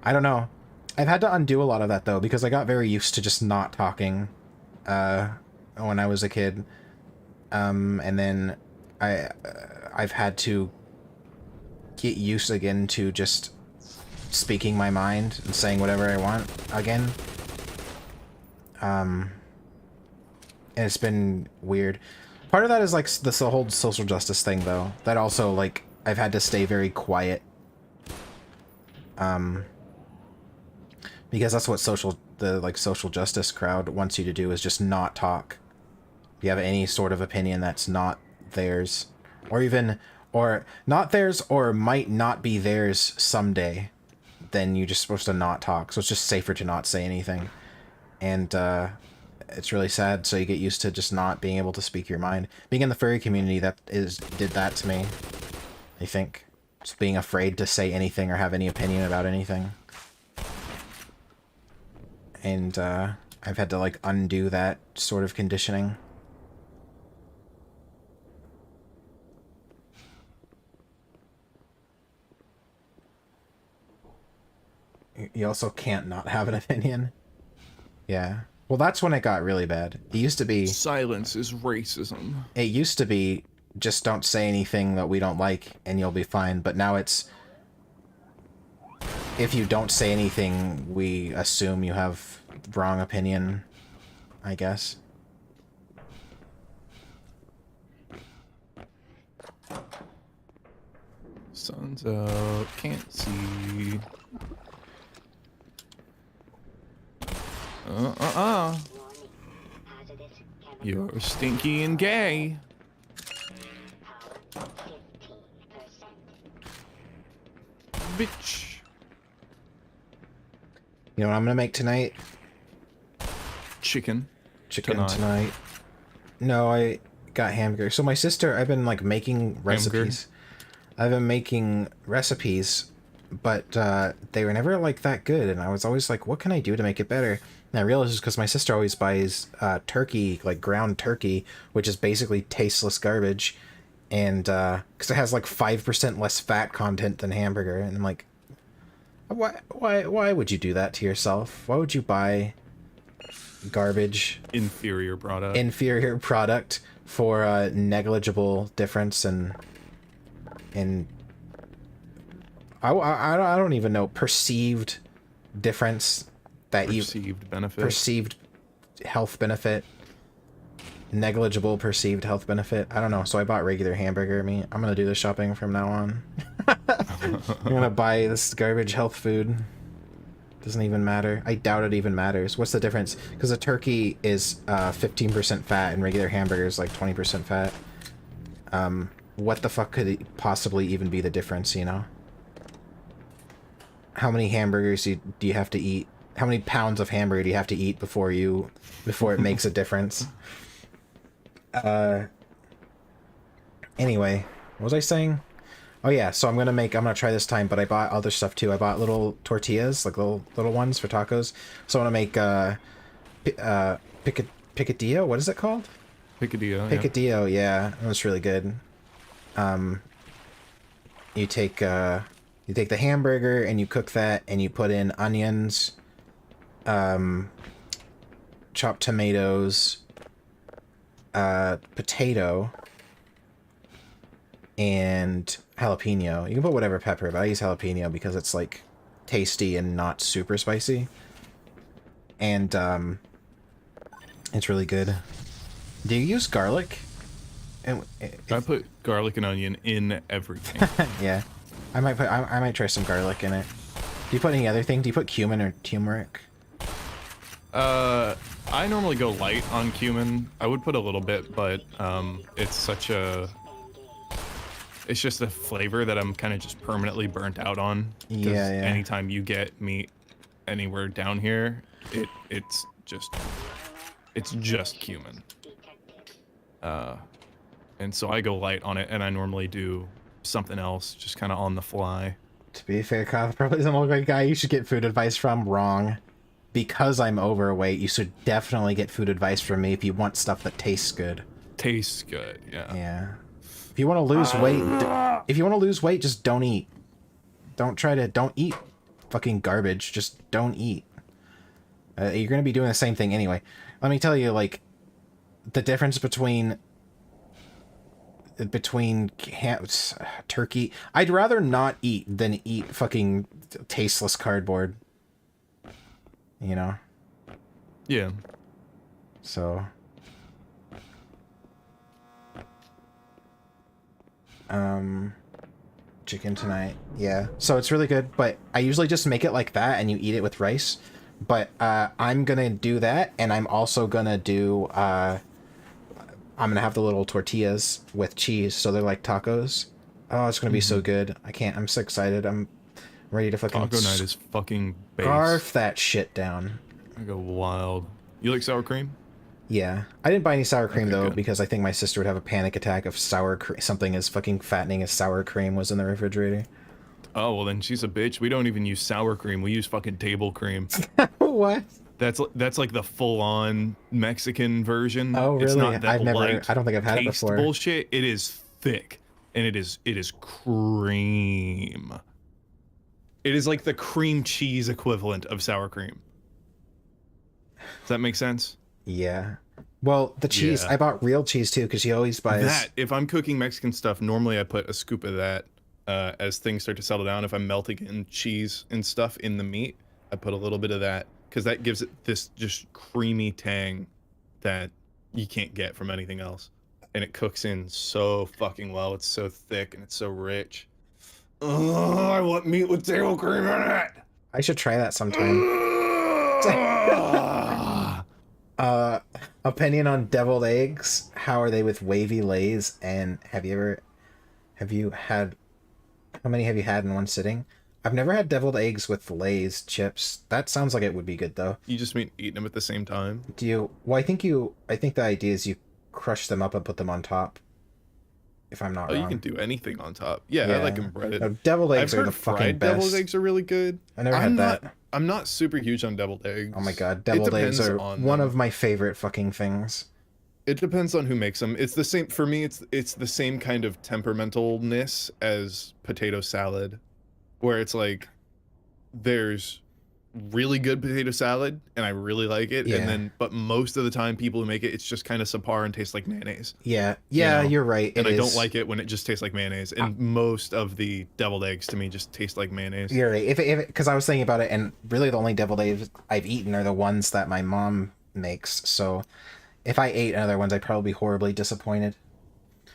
don't know. I've had to undo a lot of that, though, because I got very used to just not talking when I was a kid. And then I've had to get used again to just speaking my mind and saying whatever I want again. And it's been weird. Part of that is like this whole social justice thing, though. That also, like, I've had to stay very quiet. Because that's what the social justice crowd wants you to do, is just not talk. If you have any sort of opinion that's not theirs, or not theirs, or might not be theirs someday, then you're just supposed to not talk. So it's just safer to not say anything. And it's really sad, so you get used to just not being able to speak your mind. Being in the furry community, did that to me, I think. Just being afraid to say anything or have any opinion about anything. And I've had to like undo that sort of conditioning. You also can't not have an opinion. Yeah. Well, that's when it got really bad. It used to be... Silence is racism. It used to be just don't say anything that we don't like and you'll be fine. But now it's, if you don't say anything, we assume you have wrong opinion, I guess. Sun's out, can't see. You're stinky and gay. Bitch. You know what I'm gonna make tonight? Chicken. Chicken tonight. No, I got hamburger. So my sister, I've been like making recipes. I've been making recipes, but they were never like that good, and I was always like, what can I do to make it better? And I realized it's because my sister always buys turkey, like ground turkey, which is basically tasteless garbage, and because it has like 5% less fat content than hamburger, and I'm like, why would you do that to yourself? Why would you buy garbage? Inferior product for a negligible difference in I don't even know, perceived difference that perceived health benefit, negligible perceived health benefit. I don't know. So I bought regular hamburger meat. I'm gonna do the shopping from now on. I'm gonna buy this garbage health food. Doesn't even matter. I doubt it even matters. What's the difference? Because a turkey is 15% fat and regular hamburger is like 20% fat. What the fuck could it possibly even be the difference, you know? How many hamburgers do you have to eat? How many pounds of hamburger do you have to eat before it makes a difference? Anyway, what was I saying? Oh yeah, so I'm gonna try this time, but I bought other stuff too. I bought little tortillas, like little ones for tacos. So I want to make picadillo. What is it called? Picadillo, yeah. That's really good. You take the hamburger and you cook that and you put in onions, chopped tomatoes, potato, and jalapeno. You can put whatever pepper, but I use jalapeno because it's like tasty and not super spicy. And it's really good. Do you use garlic? I put garlic and onion in everything. Yeah, I might try some garlic in it. Do you put any other thing? Do you put cumin or turmeric? I normally go light on cumin. I would put a little bit, but it's just a flavor that I'm kind of just permanently burnt out on. Yeah. Anytime you get meat anywhere down here, it's just cumin. And so I go light on it, and I normally do something else, just kind of on the fly. To be fair, Kyle probably doesn't look like a guy you should get food advice from. Wrong. Because I'm overweight, you should definitely get food advice from me if you want stuff that tastes good. Tastes good, yeah. Yeah. If you want to lose weight, just don't eat. Don't eat fucking garbage. Just don't eat. You're gonna be doing the same thing anyway. Let me tell you, like, the difference between turkey. I'd rather not eat than eat fucking tasteless cardboard. You know? Yeah. So. Chicken tonight. Yeah. So it's really good, but I usually just make it like that and you eat it with rice. But I'm gonna do that, and I'm also gonna do I'm gonna have the little tortillas with cheese, so they're like tacos. Oh, it's gonna be so good. I'm so excited. I'm ready to fucking taco night is fucking base. Scarf that shit down. I go wild. You like sour cream? Yeah. I didn't buy any sour cream though, good. Because I think my sister would have a panic attack if something as fucking fattening as sour cream was in the refrigerator. Oh, well then she's a bitch. We don't even use sour cream. We use fucking table cream. What? That's like the full-on Mexican version. Oh, really? It's not that I don't think I've had it before. Bullshit. It is thick, and it is cream. It is like the cream cheese equivalent of sour cream. Does that make sense? Yeah. Well, the cheese, Yeah. I bought real cheese too, because she always buys... That, if I'm cooking Mexican stuff, normally I put a scoop of that as things start to settle down. If I'm melting in cheese and stuff in the meat, I put a little bit of that, because that gives it this just creamy tang that you can't get from anything else. And it cooks in so fucking well. It's so thick and it's so rich. Oh, I want meat with table cream in it! I should try that sometime. Opinion on deviled eggs. How are they with wavy lays? And how many have you had in one sitting? I've never had deviled eggs with Lay's chips. That sounds like it would be good though. You just mean eating them at the same time? Well, I think the idea is you crush them up and put them on top. If I'm not wrong. Oh, you can do anything on top. Yeah, I like them breaded. No, deviled eggs are the fucking best. Deviled eggs are really good. I never had that. I'm not super huge on deviled eggs. Oh my god, deviled eggs are one of my favorite fucking things. It depends on who makes them. It's the same for me. It's the same kind of temperamentalness as potato salad, where it's like there's really good potato salad and I really like it, and then but most of the time people who make it, it's just kind of subpar and tastes like mayonnaise. Yeah, you're right. And I don't like it when it just tastes like mayonnaise. And most of the deviled eggs to me just taste like mayonnaise. You're right. If because I was thinking about it, and really the only deviled eggs I've eaten are the ones that my mom makes. So if I ate other ones, I'd probably be horribly disappointed.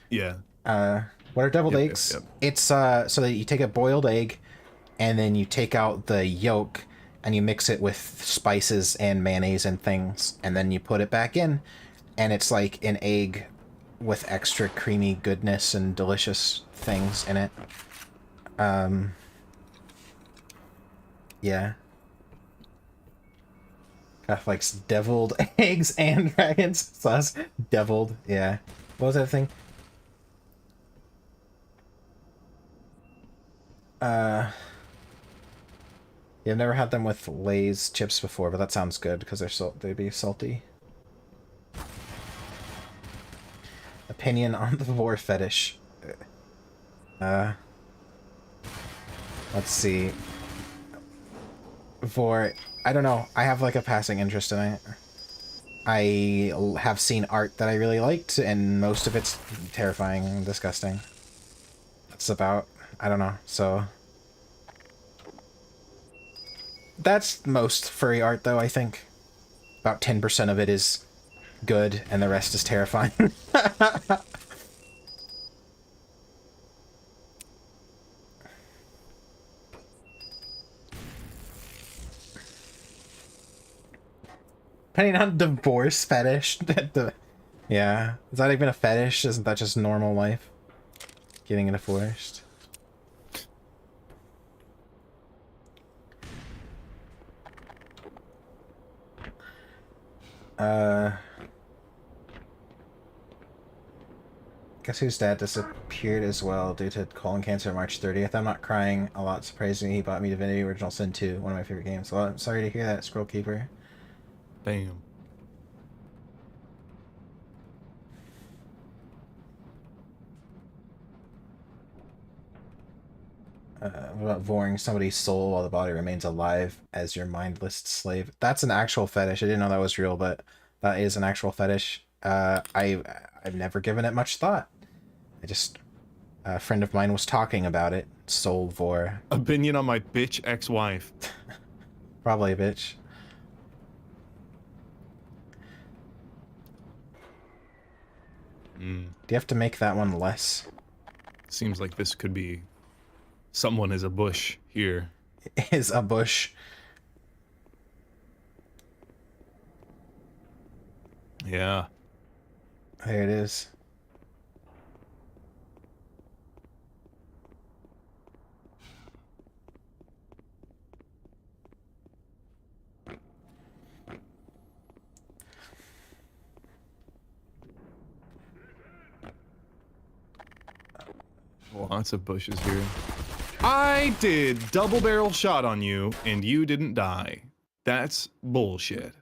Yeah. What are deviled eggs? Yep. It's so that you take a boiled egg, and then you take out the yolk, and you mix it with spices and mayonnaise and things, and then you put it back in, and it's like an egg with extra creamy goodness and delicious things in it. Yeah. Kath likes deviled eggs and dragon's sauce. Deviled, yeah. What was that thing? Yeah, I've never had them with Lay's chips before, but that sounds good because they'd be salty. Opinion on the vor fetish. Let's see. Vor, I don't know. I have like a passing interest in it. I have seen art that I really liked, and most of it's terrifying and disgusting. That's about, I don't know, so... That's most furry art, though, I think. About 10% of it is good, and the rest is terrifying. Depending on divorce fetish. Yeah. Is that even a fetish? Isn't that just normal life? Getting divorced. Guess whose dad disappeared as well due to colon cancer March 30th. I'm not crying a lot. Surprisingly, he bought me Divinity Original Sin 2, one of my favorite games. Well, I'm sorry to hear that, Scroll Keeper. Damn. What about voring somebody's soul while the body remains alive as your mindless slave? That's an actual fetish. I didn't know that was real, but that is an actual fetish. I've never given it much thought. A friend of mine was talking about it. Soul vor. Opinion on my bitch ex-wife. Probably a bitch. Do you have to make that one less? Seems like this could be... Someone is a bush here. Is a bush. Yeah. There it is. Lots of bushes here. I did double barrel shot on you and you didn't die. That's bullshit.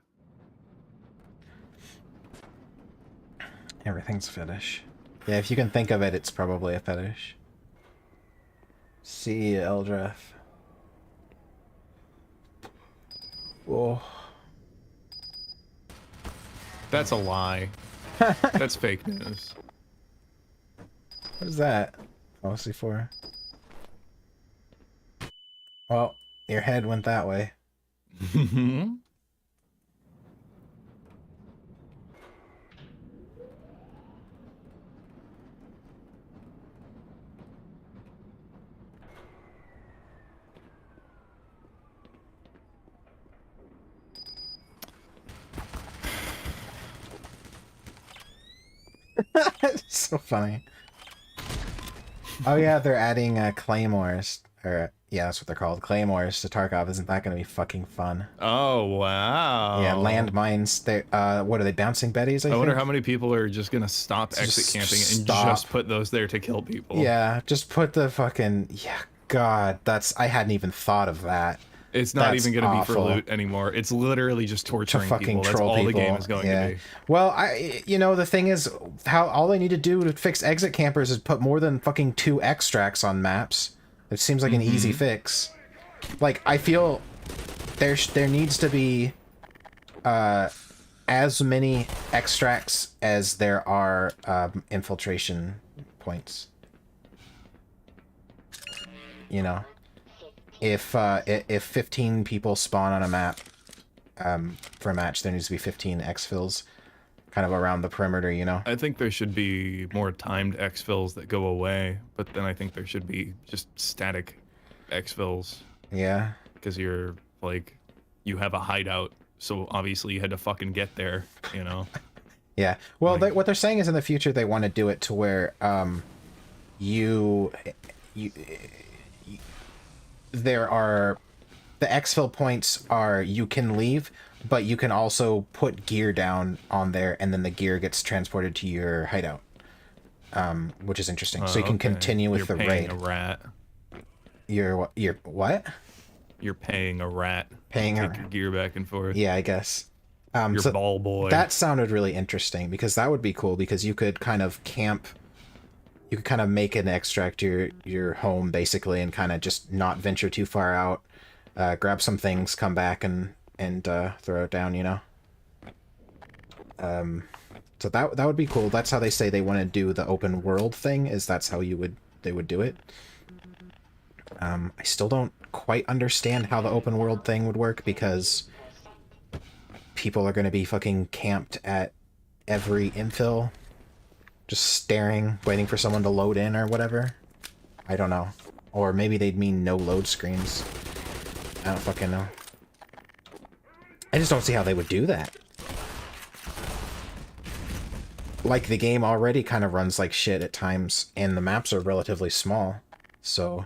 Everything's fetish. Yeah, if you can think of it, it's probably a fetish. See Eldrath. Whoa. That's a lie. That's fake news. What is that mostly for? Well, your head went that way. It's so funny. Oh yeah, they're adding claymores, or yeah, that's what they're called, claymores to Tarkov. Isn't that gonna be fucking fun? Oh wow. Yeah, landmines. They what are they, bouncing betties? I wonder how many people are just gonna stop exit camping and just put those there to kill people. Yeah, just put the fucking God, I hadn't even thought of that. It's not even going to be for loot anymore. It's literally just torturing people. That's all the game is going to be. Well, the thing is, all they need to do to fix exit campers is put more than fucking 2 extracts on maps. It seems like an easy fix. Like, I feel there needs to be as many extracts as there are infiltration points. You know? If 15 people spawn on a map for a match, there needs to be 15 exfils kind of around the perimeter, you know? I think there should be more timed exfils that go away, but then I think there should be just static exfils. Yeah. Because you're, like, you have a hideout, so obviously you had to fucking get there, you know? Yeah. Well, what they're saying is in the future they want to do it to where there are the exfil points are you can leave, but you can also put gear down on there, and then the gear gets transported to your hideout, which is interesting. So you can continue with the raid. You're paying a rat. You're what? You're paying a rat. Paying to take your gear back and forth. Yeah, I guess. Your so ball boy. That sounded really interesting because that would be cool because you could kind of camp. You could kind of make an extract your home basically, and kind of just not venture too far out. Grab some things, come back, and throw it down. You know. So that would be cool. That's how they say they want to do the open world thing. That's how they would do it. I still don't quite understand how the open world thing would work because people are going to be fucking camped at every infill. Just staring, waiting for someone to load in or whatever. I don't know. Or maybe they'd mean no load screens. I don't fucking know. I just don't see how they would do that. Like, the game already kind of runs like shit at times, and the maps are relatively small, so...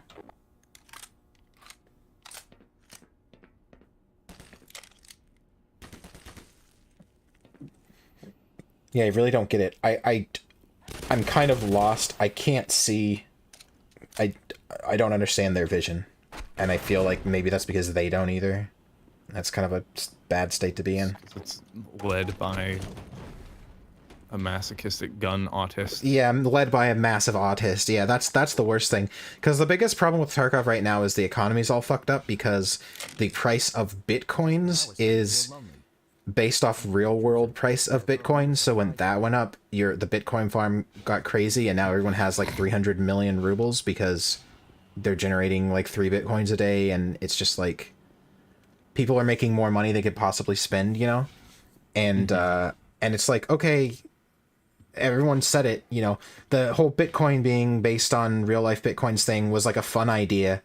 Yeah, I really don't get it. I'm kind of lost. I can't see... I don't understand their vision. And I feel like maybe that's because they don't either. That's kind of a bad state to be in. It's led by a masochistic gun autist. Yeah, I'm led by a massive autist. Yeah, that's the worst thing. Because the biggest problem with Tarkov right now is the economy's all fucked up because the price of bitcoins is based off real world price of bitcoin. So when that went up, the Bitcoin farm got crazy, and now everyone has like 300 million rubles because they're generating like 3 bitcoins a day, and it's just like people are making more money they could possibly spend, you know? And and it's like, okay, everyone said it, you know, the whole Bitcoin being based on real life Bitcoins thing was like a fun idea,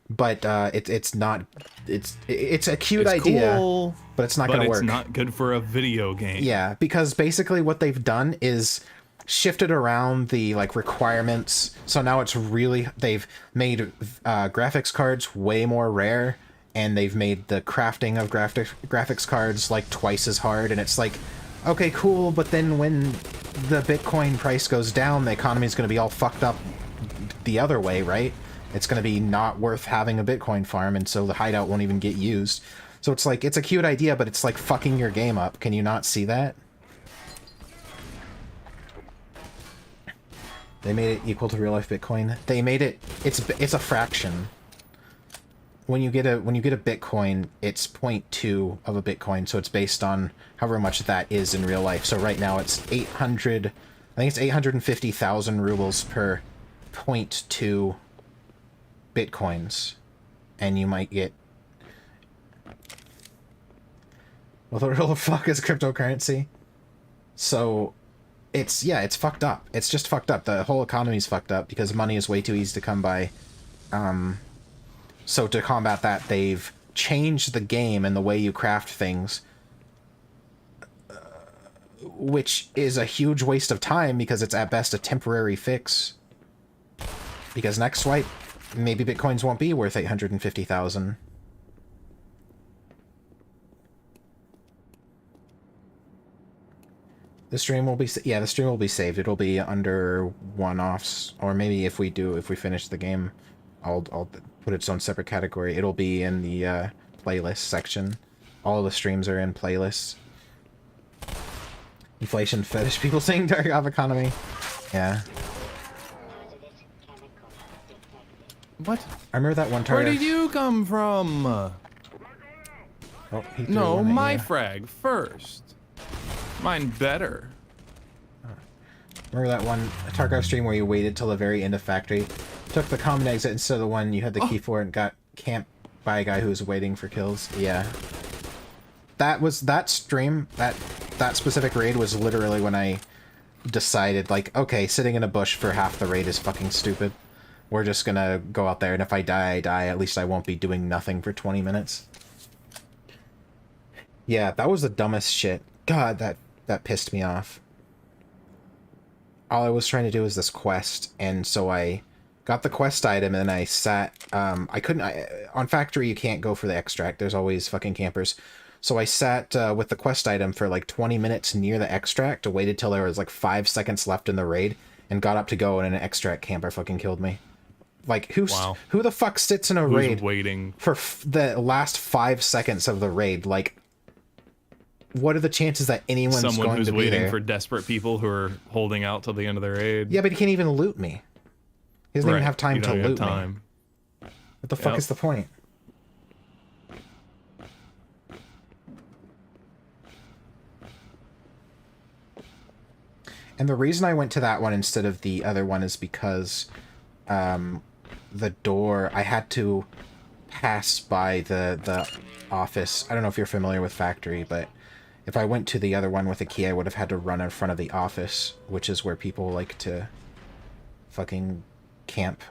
but it's not, it's a cute idea, cool, but it's not going to work. It's not good for a video game. Yeah, because basically what they've done is shifted around the like requirements. So now it's really, they've made graphics cards way more rare, and they've made the crafting of graphics cards like twice as hard, and it's like, okay, cool, but then when the Bitcoin price goes down, the economy is going to be all fucked up the other way, right? It's going to be not worth having a Bitcoin farm, and so the hideout won't even get used. So it's like, it's a cute idea, but it's like fucking your game up. Can you not see that? They made it equal to real life Bitcoin. They made it, it's a fraction. when you get a Bitcoin, it's 0.2 of a Bitcoin, so it's based on however much that is in real life. So right now it's 800, I think it's 850,000 rubles per 0.2 Bitcoins, and you might get. Well, the real fuck is cryptocurrency. So, it's fucked up. It's just fucked up. The whole economy's fucked up because money is way too easy to come by. So to combat that, they've changed the game and the way you craft things, which is a huge waste of time because it's at best a temporary fix. Because next swipe, maybe Bitcoins won't be worth 850,000. The stream will be, yeah, the stream will be saved. It'll be under one-offs, or maybe if we finish the game, I'll put its own separate category. It'll be in the playlist section. All the streams are in playlists. Inflation fetish people saying dark off economy. Yeah. What? I remember that one time. Where did you come from? Oh, no, my frag first. Mine better. Remember that one Tarkov stream where you waited till the very end of factory, took the common exit instead of the one you had the key for, and got camped by a guy who was waiting for kills? Yeah. That stream, that specific raid was literally when I decided, like, okay, sitting in a bush for half the raid is fucking stupid. We're just gonna go out there, and if I die, I die. At least I won't be doing nothing for 20 minutes. Yeah, that was the dumbest shit. God, that pissed me off. All I was trying to do was this quest, and so I got the quest item, and I sat, on factory you can't go for the extract, there's always fucking campers. So I sat with the quest item for like 20 minutes near the extract, waited till there was like 5 seconds left in the raid, and got up to go, and an extract camper fucking killed me. Like, who the fuck sits in a raid waiting for the last 5 seconds of the raid? Like, what are the chances that anyone's going to be there? Someone who's waiting for desperate people who are holding out till the end of their aid. Yeah, but he can't even loot me. He doesn't even have time to loot me. What the fuck is the point? And the reason I went to that one instead of the other one is because the door, I had to pass by the office. I don't know if you're familiar with factory, but if I went to the other one with a key, I would have had to run in front of the office, which is where people like to fucking camp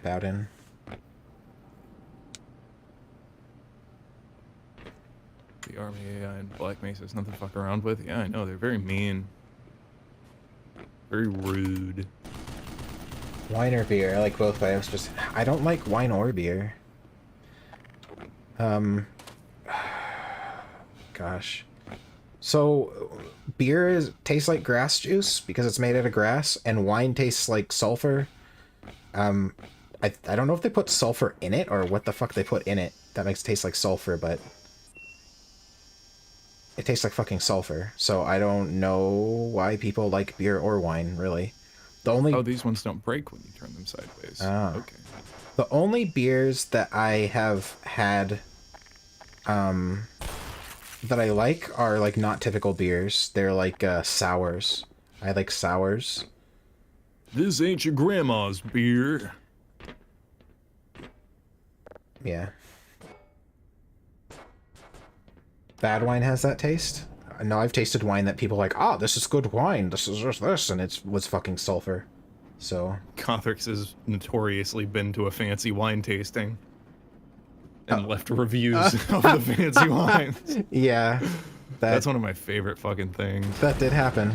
out in. The Army AI in Black Mesa is nothing to fuck around with. Yeah, I know, they're very mean. Very rude. Wine or beer? I like both, but I don't like wine or beer. Gosh. So, beer tastes like grass juice because it's made out of grass, and wine tastes like sulfur. I don't know if they put sulfur in it or what the fuck they put in it that makes it taste like sulfur, but it tastes like fucking sulfur. So I don't know why people like beer or wine, really. Oh, these ones don't break when you turn them sideways. Oh. Okay. The only beers that I have had that I like are like not typical beers. They're like sours. I like sours. This ain't your grandma's beer. Yeah. Bad wine has that taste? No, I've tasted wine that people are like, this is good wine, this is just this, and it was fucking sulfur. So Cothrix has notoriously been to a fancy wine tasting and left reviews of the fancy wines. Yeah. That's one of my favorite fucking things. That did happen.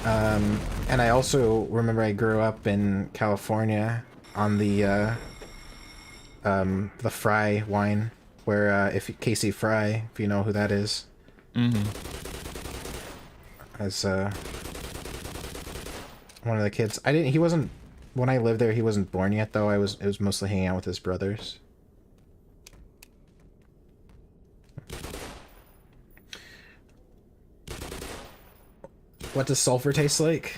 And I also remember I grew up in California on the Fry wine, where Casey Fry, if you know who that is. Mm-hmm. As one of the kids. He wasn't, when I lived there, he wasn't born yet, though. It was mostly hanging out with his brothers. What does sulfur taste like?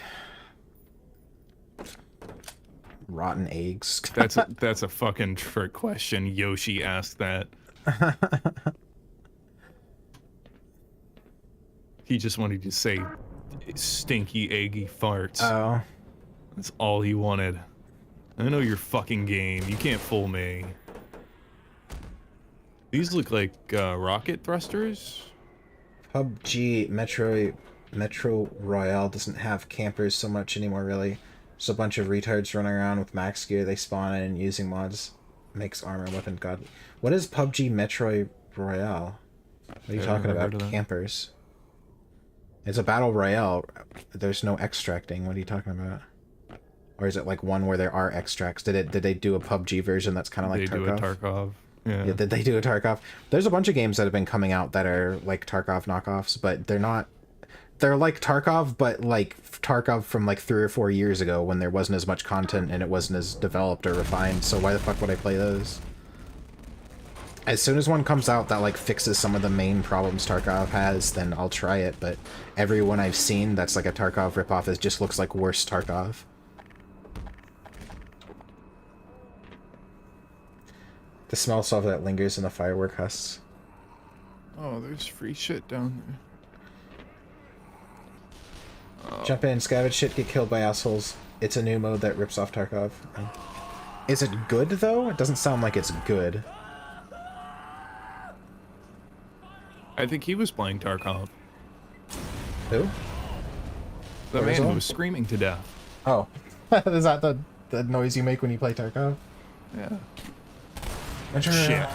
rotten eggs? That's a fucking trick question. Yoshi asked that. He just wanted to say stinky, eggy farts. Oh. That's all he wanted. I know your fucking game. You can't fool me. These look like rocket thrusters. PUBG Metro Royale doesn't have campers so much anymore, really. Just a bunch of retards running around with max gear they spawn in and using mods. Makes armor and weapon godly. What is PUBG Metro Royale? What are you talking about? Campers. It's a battle royale. There's no extracting. What are you talking about? Or is it like one where there are extracts? Did they do a PUBG version that's kind of like Tarkov? They do a Tarkov. Yeah. Did they do a Tarkov? There's a bunch of games that have been coming out that are like Tarkov knockoffs, but they're not. They're like Tarkov, but like Tarkov from like 3 or 4 years ago when there wasn't as much content and it wasn't as developed or refined. So why the fuck would I play those? As soon as one comes out that like fixes some of the main problems Tarkov has, then I'll try it. But everyone I've seen that's like a Tarkov ripoff is just looks like worse Tarkov. The smell of sulfur that lingers in the firework husks. Oh, there's free shit down there. Oh. Jump in, scavenge shit, get killed by assholes. It's a new mode that rips off Tarkov. Is it good though? It doesn't sound like it's good. I think he was playing Tarkov. Who? The man who was screaming to death. Oh. Is that the noise you make when you play Tarkov? Yeah. Shit.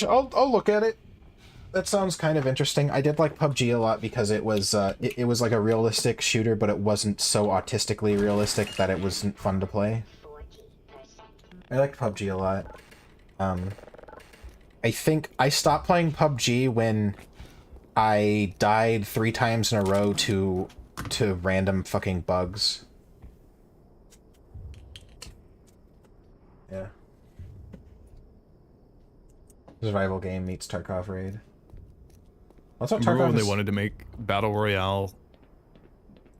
I'll look at it. That sounds kind of interesting. I did like PUBG a lot because it was it was like a realistic shooter, but it wasn't so autistically realistic that it wasn't fun to play. I liked PUBG a lot. I think I stopped playing PUBG when I died 3 times in a row to random fucking bugs. Yeah. Survival game meets Tarkov raid. What's up, Remember Tarkov? when they wanted to make Battle Royale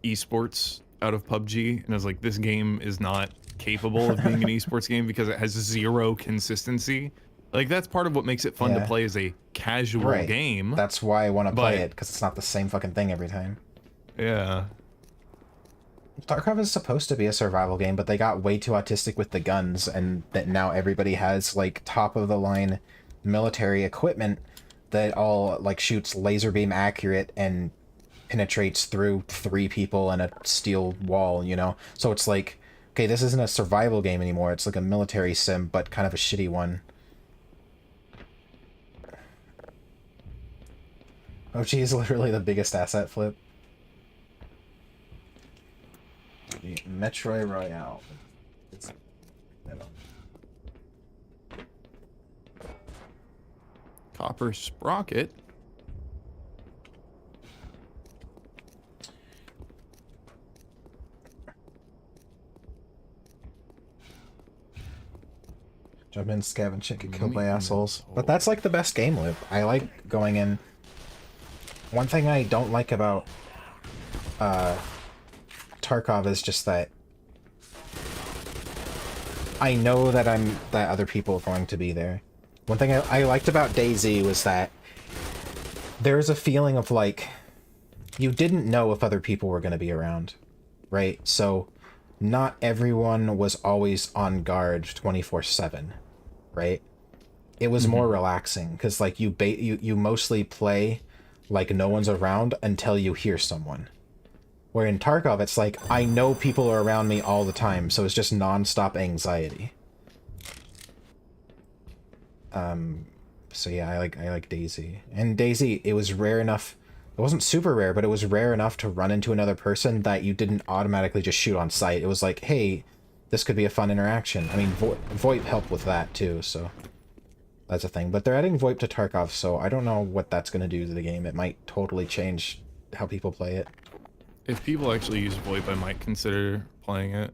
esports out of PUBG? And I was like, this game is not capable of being an esports game because it has 0 consistency. Like, that's part of what makes it fun to play as a casual game. That's why I want to play it, because it's not the same fucking thing every time. Yeah. Tarkov is supposed to be a survival game, but they got way too autistic with the guns, and that now everybody has, like, top-of-the-line military equipment that all, like, shoots laser beam accurate and penetrates through 3 people and a steel wall, you know? So it's like, okay, this isn't a survival game anymore, it's like a military sim, but kind of a shitty one. Oh, geez, literally the biggest asset flip. Metro Royale. Copper sprocket. Jump in, scavenge shit, get killed by assholes. But that's like the best game loop. I like going in. One thing I don't like about Tarkov is just that I know that other people are going to be there. One thing I liked about DayZ was that there's a feeling of like you didn't know if other people were going to be around, right? So not everyone was always on guard 24/7, right? It was more relaxing because like you mostly play like no one's around until you hear someone. Where in Tarkov, it's like, I know people are around me all the time, so it's just non-stop anxiety. So yeah, I like DayZ. And DayZ, it was rare enough, it wasn't super rare, but it was rare enough to run into another person that you didn't automatically just shoot on sight. It was like, hey, this could be a fun interaction. I mean, VoIP helped with that too, so that's a thing. But they're adding VoIP to Tarkov, so I don't know what that's going to do to the game. It might totally change how people play it. If people actually use VoIP, I might consider playing it,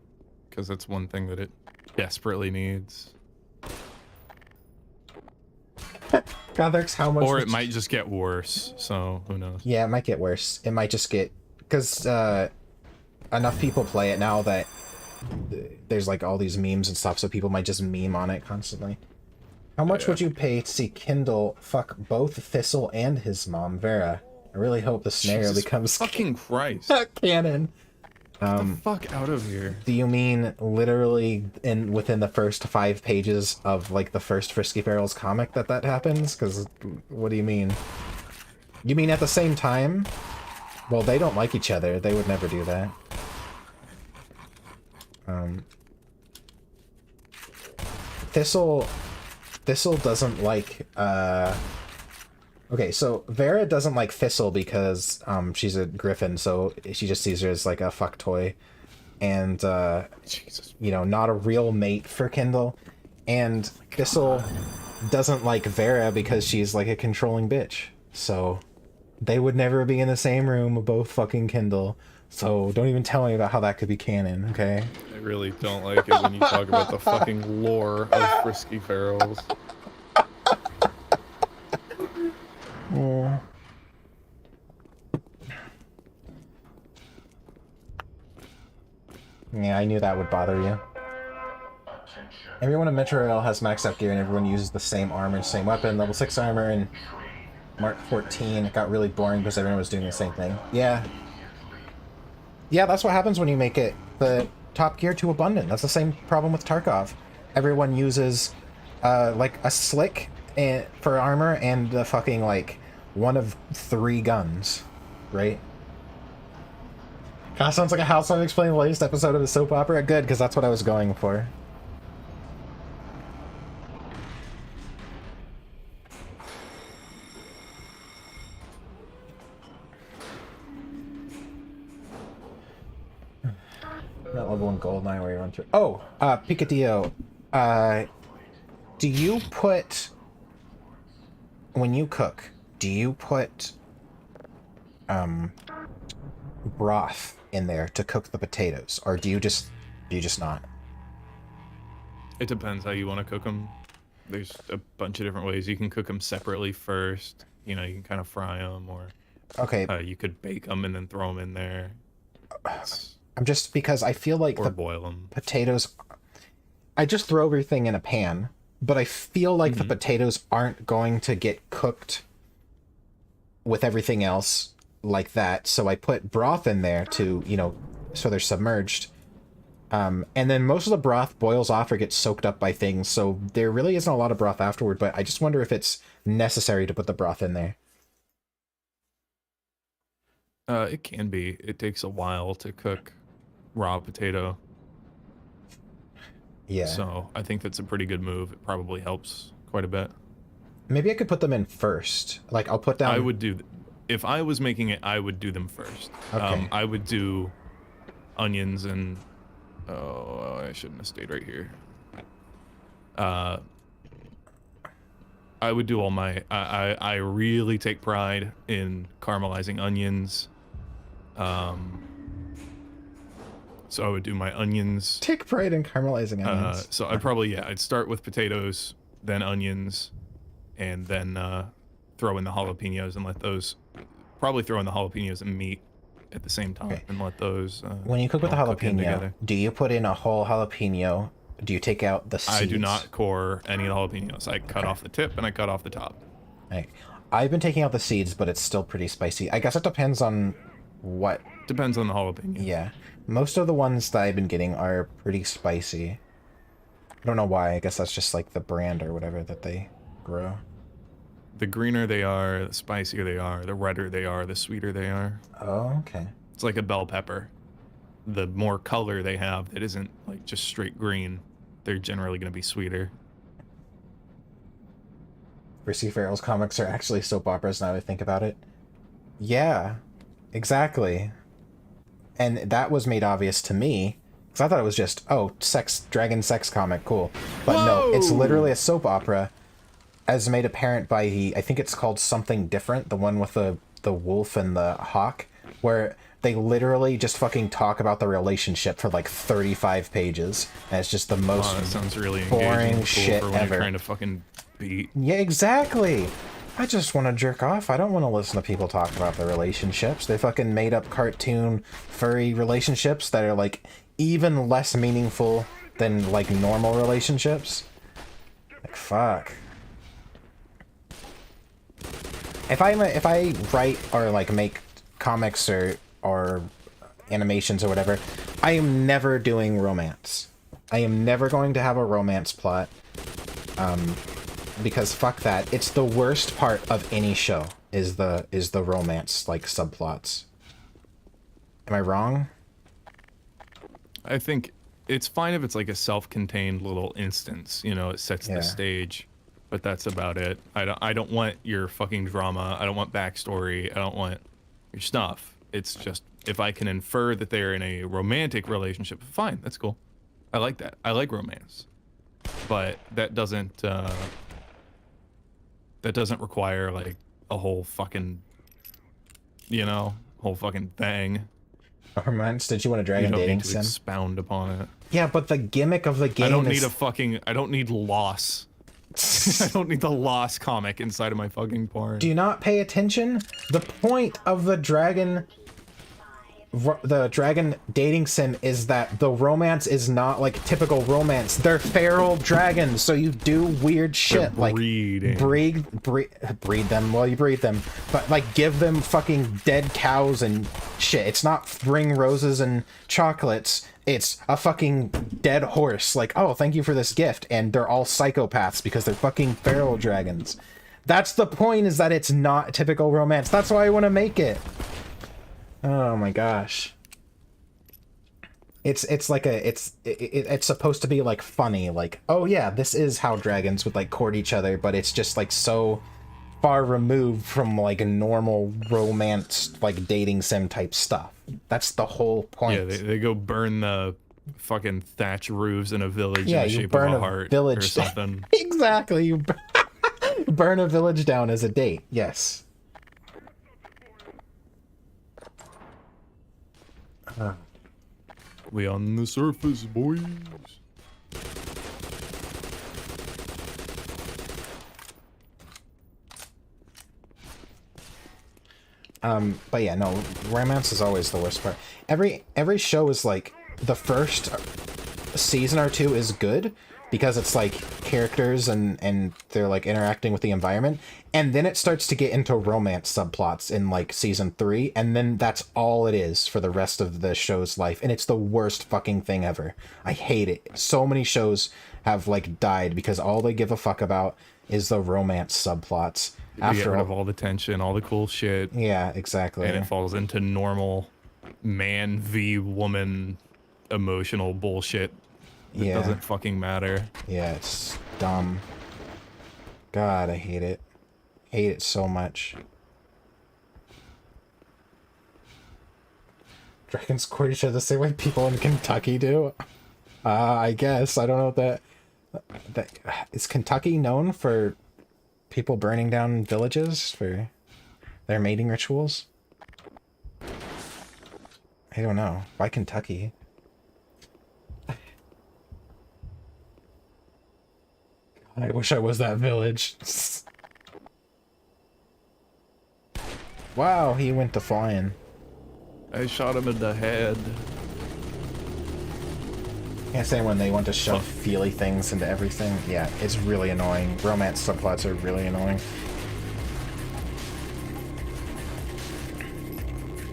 because that's one thing that it desperately needs. God, there's how much. Or it might just get worse, so who knows? Yeah, it might get worse. It might just get because enough people play it now that there's like all these memes and stuff, so people might just meme on it constantly. How much would you pay to see Kindle fuck both Thistle and his mom, Vera? I really hope the scenario becomes fucking Christ canon. Get the fuck out of here. Do you mean literally within the first 5 pages of like the first Frisky Ferals comic that happens? Because what do you mean? You mean at the same time? Well, they don't like each other. They would never do that. Thistle doesn't like okay, so Vera doesn't like Thistle because she's a griffin, so she just sees her as like a fuck toy, and you know, not a real mate for Kindle. And Thistle doesn't like Vera because she's like a controlling bitch. So they would never be in the same room, both fucking Kindle. So don't even tell me about how that could be canon, okay? I really don't like it when you talk about the fucking lore of Frisky Ferals. Yeah. Yeah, I knew that would bother you. Everyone in Metro Rail has maxed out gear and everyone uses the same armor, same weapon, level 6 armor, and Mark 14. It got really boring because everyone was doing the same thing. Yeah. Yeah, that's what happens when you make it the top gear too abundant. That's the same problem with Tarkov. Everyone uses like a slick for armor and the fucking like one of 3 guns, right? Kind of sounds like a House I've explained the latest episode of the soap opera. Good, because that's what I was going for. Not level 1 gold, 9 where you run through. Oh, Picadillo. Do you put, when you cook, do you put broth in there to cook the potatoes, or do you just not? It depends how you want to cook them. There's a bunch of different ways. You can cook them separately first. You know, you can kind of fry them, or okay, you could bake them and then throw them in there. I'm just, because I feel like or boil them. Potatoes, I just throw everything in a pan, but I feel like the potatoes aren't going to get cooked with everything else like that, so I put broth in there to, you know, so they're submerged. And then most of the broth boils off or gets soaked up by things, so there really isn't a lot of broth afterward, but I just wonder if it's necessary to put the broth in there. It can be. It takes a while to cook raw potato. Yeah. So I think that's a pretty good move. It probably helps quite a bit. Maybe I could put them in first. Like, I'll put down... I would do... If I was making it, I would do them first. Okay. I would do onions and... Oh, I shouldn't have stayed right here. I would do all my... I really take pride in caramelizing onions. So I would do my onions. Take pride in caramelizing onions. So I'd probably, I'd start with potatoes, then onions, and then throw in the jalapenos and let those... Probably throw in the jalapenos and meat at the same time and let those... when you cook with the jalapeno, do you put in a whole jalapeno? Do you take out the seeds? I do not core any of the jalapenos. I cut off the tip and I cut off the top. Right. I've been taking out the seeds, but it's still pretty spicy. I guess it depends on what... Depends on the jalapeno. Yeah. Most of the ones that I've been getting are pretty spicy. I don't know why. I guess that's just like the brand or whatever that they grow. The greener they are, the spicier they are, the redder they are, the sweeter they are. Oh, okay. It's like a bell pepper. The more color they have that isn't like just straight green, they're generally going to be sweeter. Frisky Ferals comics are actually soap operas now that I think about it. Yeah, exactly. And that was made obvious to me, because I thought it was just, oh, dragon sex comic, cool. But no, it's literally a soap opera, as made apparent by I think it's called Something Different, the one with the wolf and the hawk, where they literally just fucking talk about the relationship for like 35 pages, and it's just the most that sounds really boring engaging. shit for when ever. You're trying to fucking beat. Yeah, exactly. I just want to jerk off. I don't want to listen to people talk about their relationships. They fucking made up cartoon furry relationships that are like even less meaningful than like normal relationships. Like fuck. If I write or like make comics or animations or whatever, I am never doing romance. I am never going to have a romance plot. Because fuck that. It's the worst part of any show is the romance like subplots. Am I wrong? I think it's fine if it's like a self-contained little instance, you know, it sets the stage, but that's about it. I don't want your fucking drama. I don't want backstory. I don't want your stuff. It's just if I can infer that they're in a romantic relationship, fine, that's cool. I like that. I like romance. But that doesn't require like a whole fucking, you know, whole fucking thing. Romance? Did you want a dragon dating sim? Expound upon it. Yeah, but the gimmick of the game I don't need Loss. I don't need the Lost comic inside of my fucking porn. Do you not pay attention? The point of the dragon dating sim is that the romance is not like typical romance. They're feral dragons, so you do weird shit. They're breeding. Like breed them. Well, you breed them, but like give them fucking dead cows and shit. It's not bring roses and chocolates. It's a fucking dead horse. Like, oh, thank you for this gift. And they're all psychopaths because they're fucking feral dragons. That's the point, is that it's not typical romance. That's why I want to make it. Oh my gosh. It's supposed to be like funny, like, oh yeah, this is how dragons would like court each other, but it's just like so far removed from like a normal romance, like dating sim type stuff. That's the whole point. Yeah, they go burn the fucking thatch roofs in a village yeah, in the you shape burn of a a heart village or something. Exactly, you burn a village down as a date. Yes. We on the surface, boys. But yeah, no, romance is always the worst part. Every show is like, the first season or two is good because it's like characters and they're like interacting with the environment, and then it starts to get into romance subplots in like season 3, and then that's all it is for the rest of the show's life, and it's the worst fucking thing ever. I hate it. So many shows have like died because all they give a fuck about is the romance subplots. After get rid of all the tension, all the cool shit. Yeah, exactly. And it falls into normal man v woman emotional bullshit that doesn't fucking matter. Yeah, it's dumb. God, I hate it. Hate it so much. Dragons court each other the same way people in Kentucky do? I guess. I don't know that is Kentucky known for people burning down villages for their mating rituals? I don't know. Why Kentucky? I wish I was that village. Wow, he went to flying. I shot him in the head. Can't say when they want to shove feely things into everything. Yeah, it's really annoying. Romance subplots are really annoying.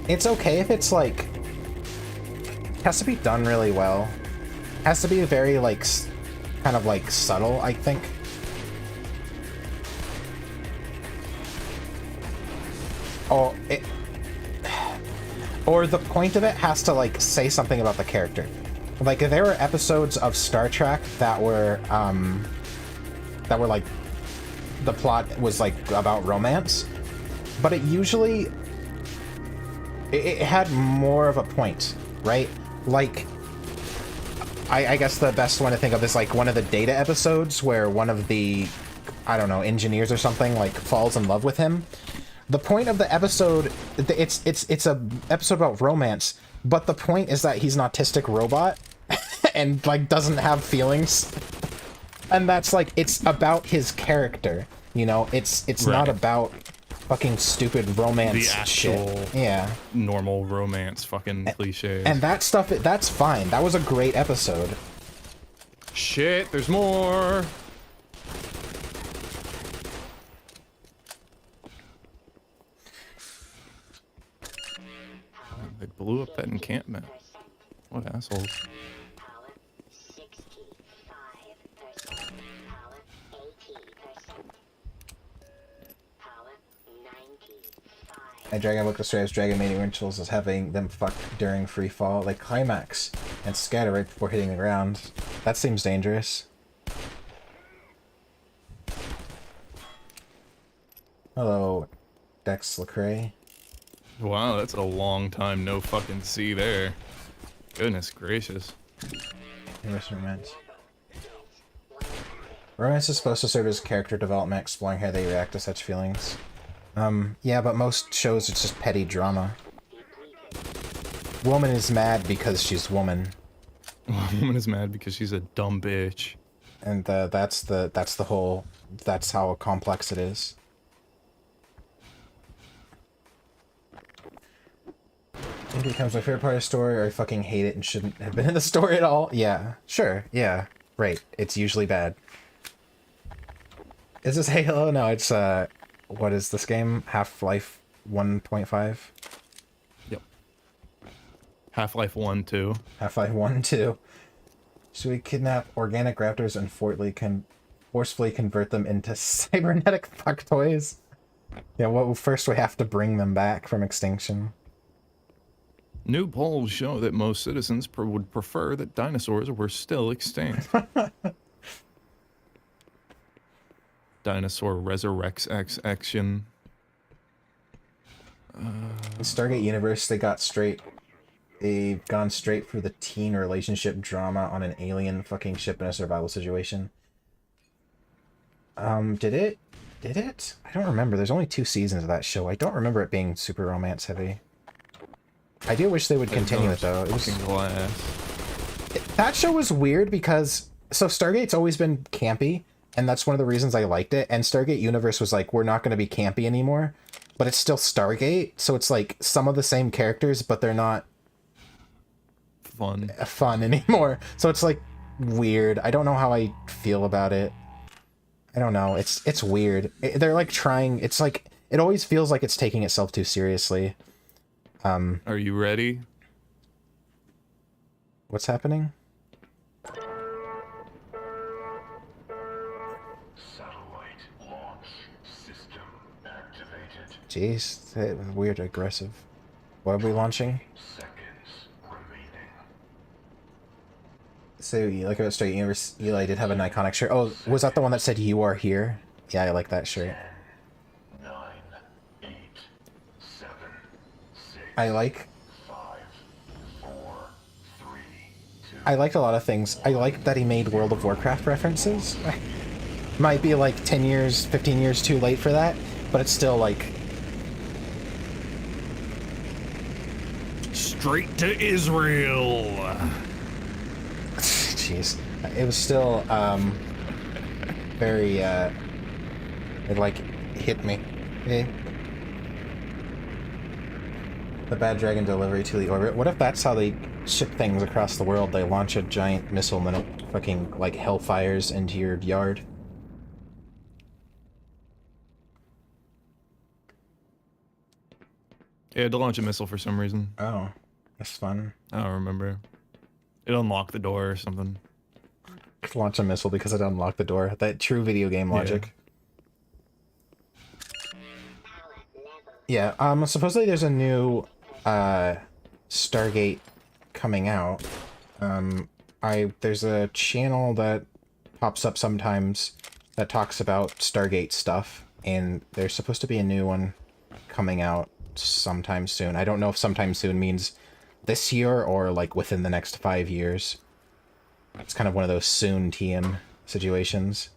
It's okay if it's like... It has to be done really well. It has to be very like... kind of like subtle, I think. Or the point of it has to like say something about the character. Like, if there were episodes of Star Trek that were like, the plot was like about romance, but it usually, it had more of a point, right? Like, I guess the best one to think of is like one of the Data episodes where one of the, I don't know, engineers or something like falls in love with him. The point of the episode, it's a episode about romance, but the point is that he's an autistic robot and like doesn't have feelings. And that's like, it's about his character. You know, it's Right. not about fucking stupid romance The actual shit. Yeah. normal romance fucking cliches. And that stuff, that's fine. That was a great episode. Shit, there's more. They blew up that encampment. What assholes. A Dragon Book describes dragon mating rituals as having them fuck during free fall, like climax, and scatter right before hitting the ground. That seems dangerous. Hello, Dex Lecrae. Wow, that's a long time no fucking see there. Goodness gracious. Here's romance. Romance is supposed to serve as character development, exploring how they react to such feelings. Yeah, but most shows it's just petty drama. Woman is mad because she's woman. Woman is mad because she's a dumb bitch. And that's the whole, that's how complex it is. It becomes my favorite part of the story, or I fucking hate it and shouldn't have been in the story at all. Yeah, sure, yeah, right. It's usually bad. Is this Halo? No, it's, what is this game? Half-Life 1.5? Yep. Half-Life 1, 2. Half-Life 1, 2. Should we kidnap organic raptors and forcefully convert them into cybernetic fuck toys? Yeah, well, first we have to bring them back from extinction. New polls show that most citizens would prefer that dinosaurs were still extinct. Dinosaur resurrects action. In Stargate Universe, they've gone straight for the teen relationship drama on an alien fucking ship in a survival situation. Did it? I don't remember. There's only 2 seasons of that show. I don't remember it being super romance heavy. I do wish they would continue it though. It was that show was weird because Stargate's always been campy, and that's one of the reasons I liked it. And Stargate Universe was like, we're not going to be campy anymore, but it's still Stargate, so it's like some of the same characters, but they're not fun anymore. So it's like weird. I don't know how I feel about it. I don't know. It's weird. They're like trying. It's like it always feels like it's taking itself too seriously. Are you ready? What's happening? Satellite launch system activated. Jeez, weird, aggressive. What are we launching? Seconds remaining. So you like about Straight Universe, Eli did have an iconic shirt. Oh, was that the one that said "You are here"? Yeah, I like that shirt. 10, 9, 8, 7, 6, I like. 5, 4, 3, 2. I liked a lot of things. I liked that he made World of Warcraft references. Might be like 10 years, 15 years too late for that, but it's still like... Straight to Israel! Jeez. It was still, very, it like, hit me. Eh? The bad dragon delivery to the orbit. What if that's how they ship things across the world? They launch a giant missile and then it fucking, like, hellfires into your yard. Yeah, to launch a missile for some reason. Oh, that's fun. I don't remember. It unlocked the door or something. Launch a missile because it unlocked the door. That true video game logic. Yeah, supposedly there's a new, Stargate coming out. There's a channel that pops up sometimes that talks about Stargate stuff, and there's supposed to be a new one coming out sometime soon. I don't know if sometime soon means this year or like within the next 5 years. It's kind of one of those soon TM situations.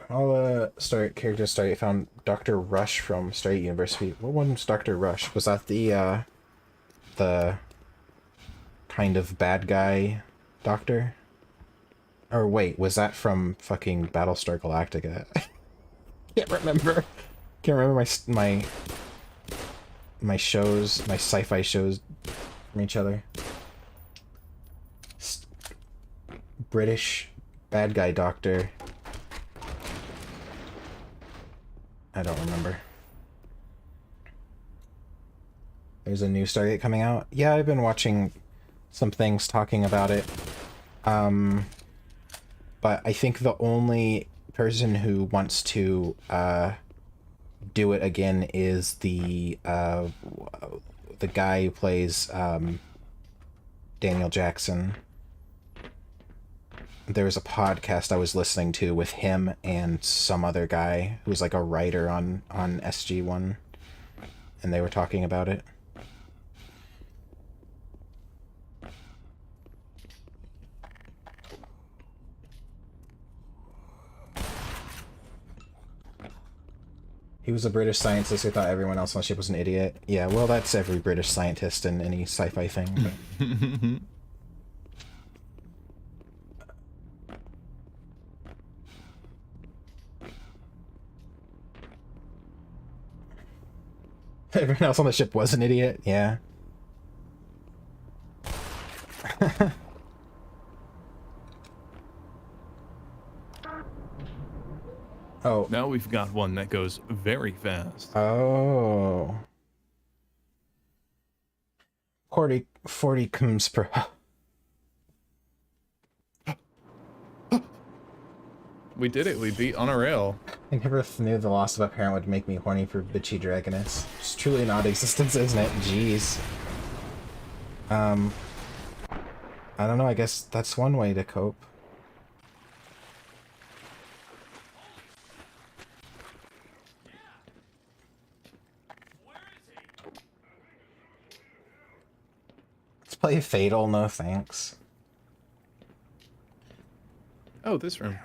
All characters Stargate found Dr. Rush from Stargate University. What one was Dr. Rush? Was that the kind of bad guy doctor? Or wait, was that from fucking Battlestar Galactica? Can't remember. Can't remember my shows, my sci-fi shows from each other. British bad guy doctor. I don't remember. There's a new Stargate coming out. Yeah, I've been watching some things talking about it. But I think the only person who wants to do it again is the guy who plays Daniel Jackson. There was a podcast I was listening to with him and some other guy who's like a writer on SG-1, and they were talking about it. He was a British scientist who thought everyone else on the ship was an idiot. Yeah, well, that's every British scientist in any sci-fi thing. But... everyone else on the ship was an idiot, yeah. Oh. Now we've got one that goes very fast. Oh. 40 comes per... We did it. We beat on a rail. I never knew the loss of a parent would make me horny for bitchy dragoness. It's truly an odd existence, isn't it? Jeez. I don't know. I guess that's one way to cope. Let's play Fatal. No thanks. Oh, this room.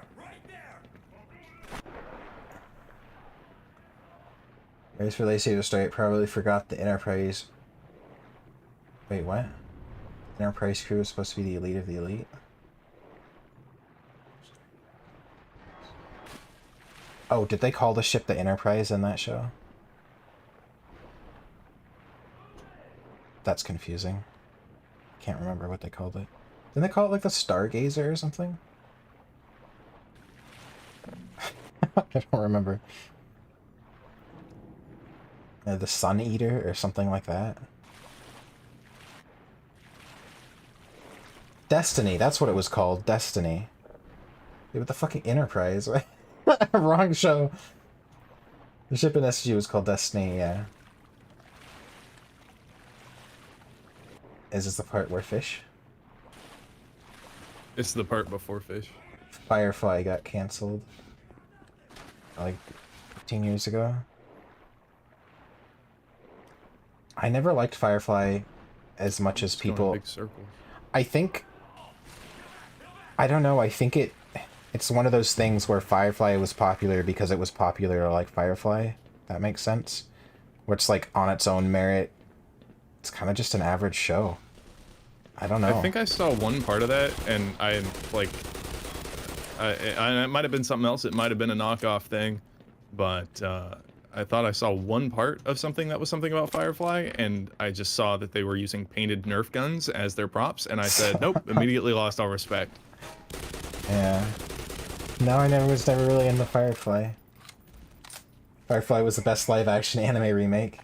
Race for Lacey to start. Probably forgot the Enterprise. Wait, what? Enterprise crew is supposed to be the elite of the elite? Oh, did they call the ship the Enterprise in that show? That's confusing. Can't remember what they called it. Didn't they call it like the Stargazer or something? I don't remember. The Sun Eater or something like that. Destiny, that's what it was called. Destiny. Dude, what the fucking Enterprise? Wrong show. The ship in SG was called Destiny, yeah. Is this the part where fish? It's the part before fish. Firefly got cancelled. Like 15 years ago. I never liked Firefly as much as people. Big circles. I think. I don't know. I think it's one of those things where Firefly was popular because it was popular like Firefly. That makes sense. Where it's like on its own merit. It's kind of just an average show. I don't know. I think I saw one part of that, and I like. It might have been something else. It might have been a knockoff thing, but. I thought I saw one part of something that was something about Firefly, and I just saw that they were using painted Nerf guns as their props, and I said, nope, immediately lost all respect. Yeah. No, I was never really into Firefly. Firefly was the best live-action anime remake.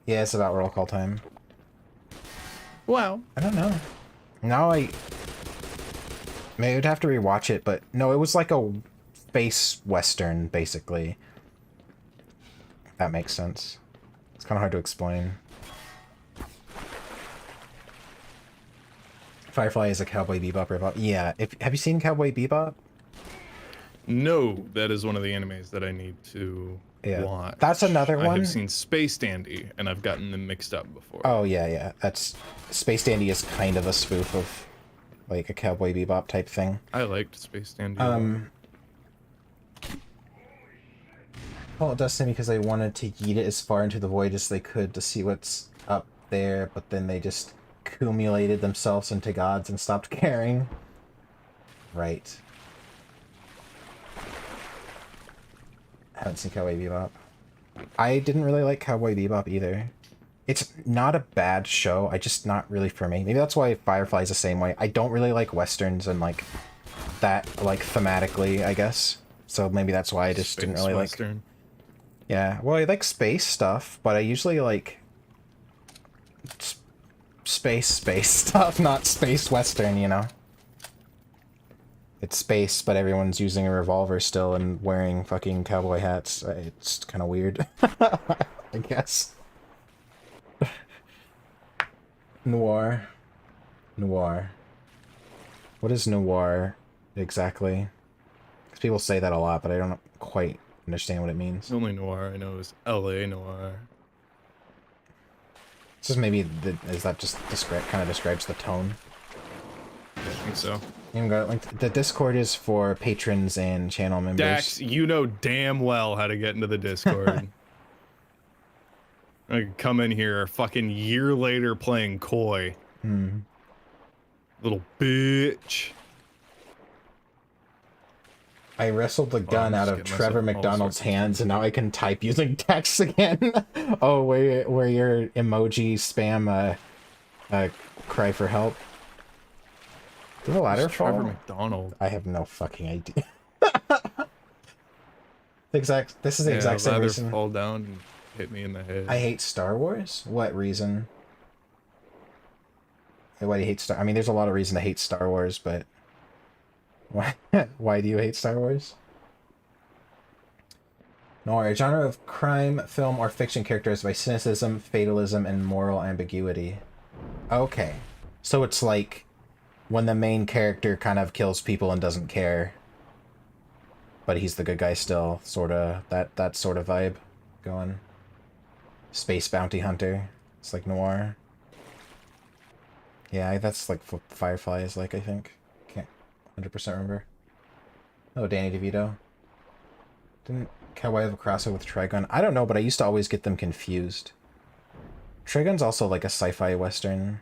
Yeah, it's about roll call time. Well, I don't know. Now maybe I'd have to rewatch it, but no, it was like a space western, basically. That makes sense. It's kind of hard to explain. Firefly is a Cowboy Bebop ripoff. Yeah, have you seen Cowboy Bebop? No, that is one of the animes that I need to watch. That's another one. I have seen Space Dandy, and I've gotten them mixed up before. Oh, yeah. That's... Space Dandy is kind of a spoof of, like, a Cowboy Bebop type thing. I liked Space Dandy. Call it Destiny because they wanted to yeet it as far into the void as they could to see what's up there, but then they just accumulated themselves into gods and stopped caring. Right. Haven't seen Cowboy Bebop. I didn't really like Cowboy Bebop either. It's not a bad show, I just not really for me. Maybe that's why Firefly's the same way. I don't really like westerns and like that like thematically, I guess. So maybe that's why I just didn't really Western. like. Yeah, well, I like space stuff, but I usually like space stuff, not space western, you know? It's space, but everyone's using a revolver still and wearing fucking cowboy hats. It's kind of weird, I guess. Noir. Noir. What is noir exactly? Because people say that a lot, but I don't quite understand what it means. The only noir I know is LA noir. This is maybe is that just kind of describes the tone? I think so. You got like the Discord is for patrons and channel members. Dax, you know damn well how to get into the Discord. I could come in here a fucking year later playing coy. Little bitch. I wrestled the gun out of Trevor McDonald's hands, and now I can type using text again. Oh, where your emoji spam cry for help. Did the ladder fall? Trevor McDonald. I have no fucking idea. This is the exact same reason. Fall down and hit me in the head. I hate Star Wars? What reason? Why do you hate Star? I mean, there's a lot of reason to hate Star Wars, but why do you hate Star Wars? Noir, a genre of crime, film, or fiction characterized by cynicism, fatalism, and moral ambiguity. Okay, so it's like when the main character kind of kills people and doesn't care, but he's the good guy still, sorta. That sort of vibe going. Space bounty hunter. It's like noir. Yeah, that's like what Firefly is like, I think. Can't 100% remember. Oh, Danny DeVito. Didn't Cowboy have a crossover with Trigun? I don't know, but I used to always get them confused. Trigun's also like a sci-fi western.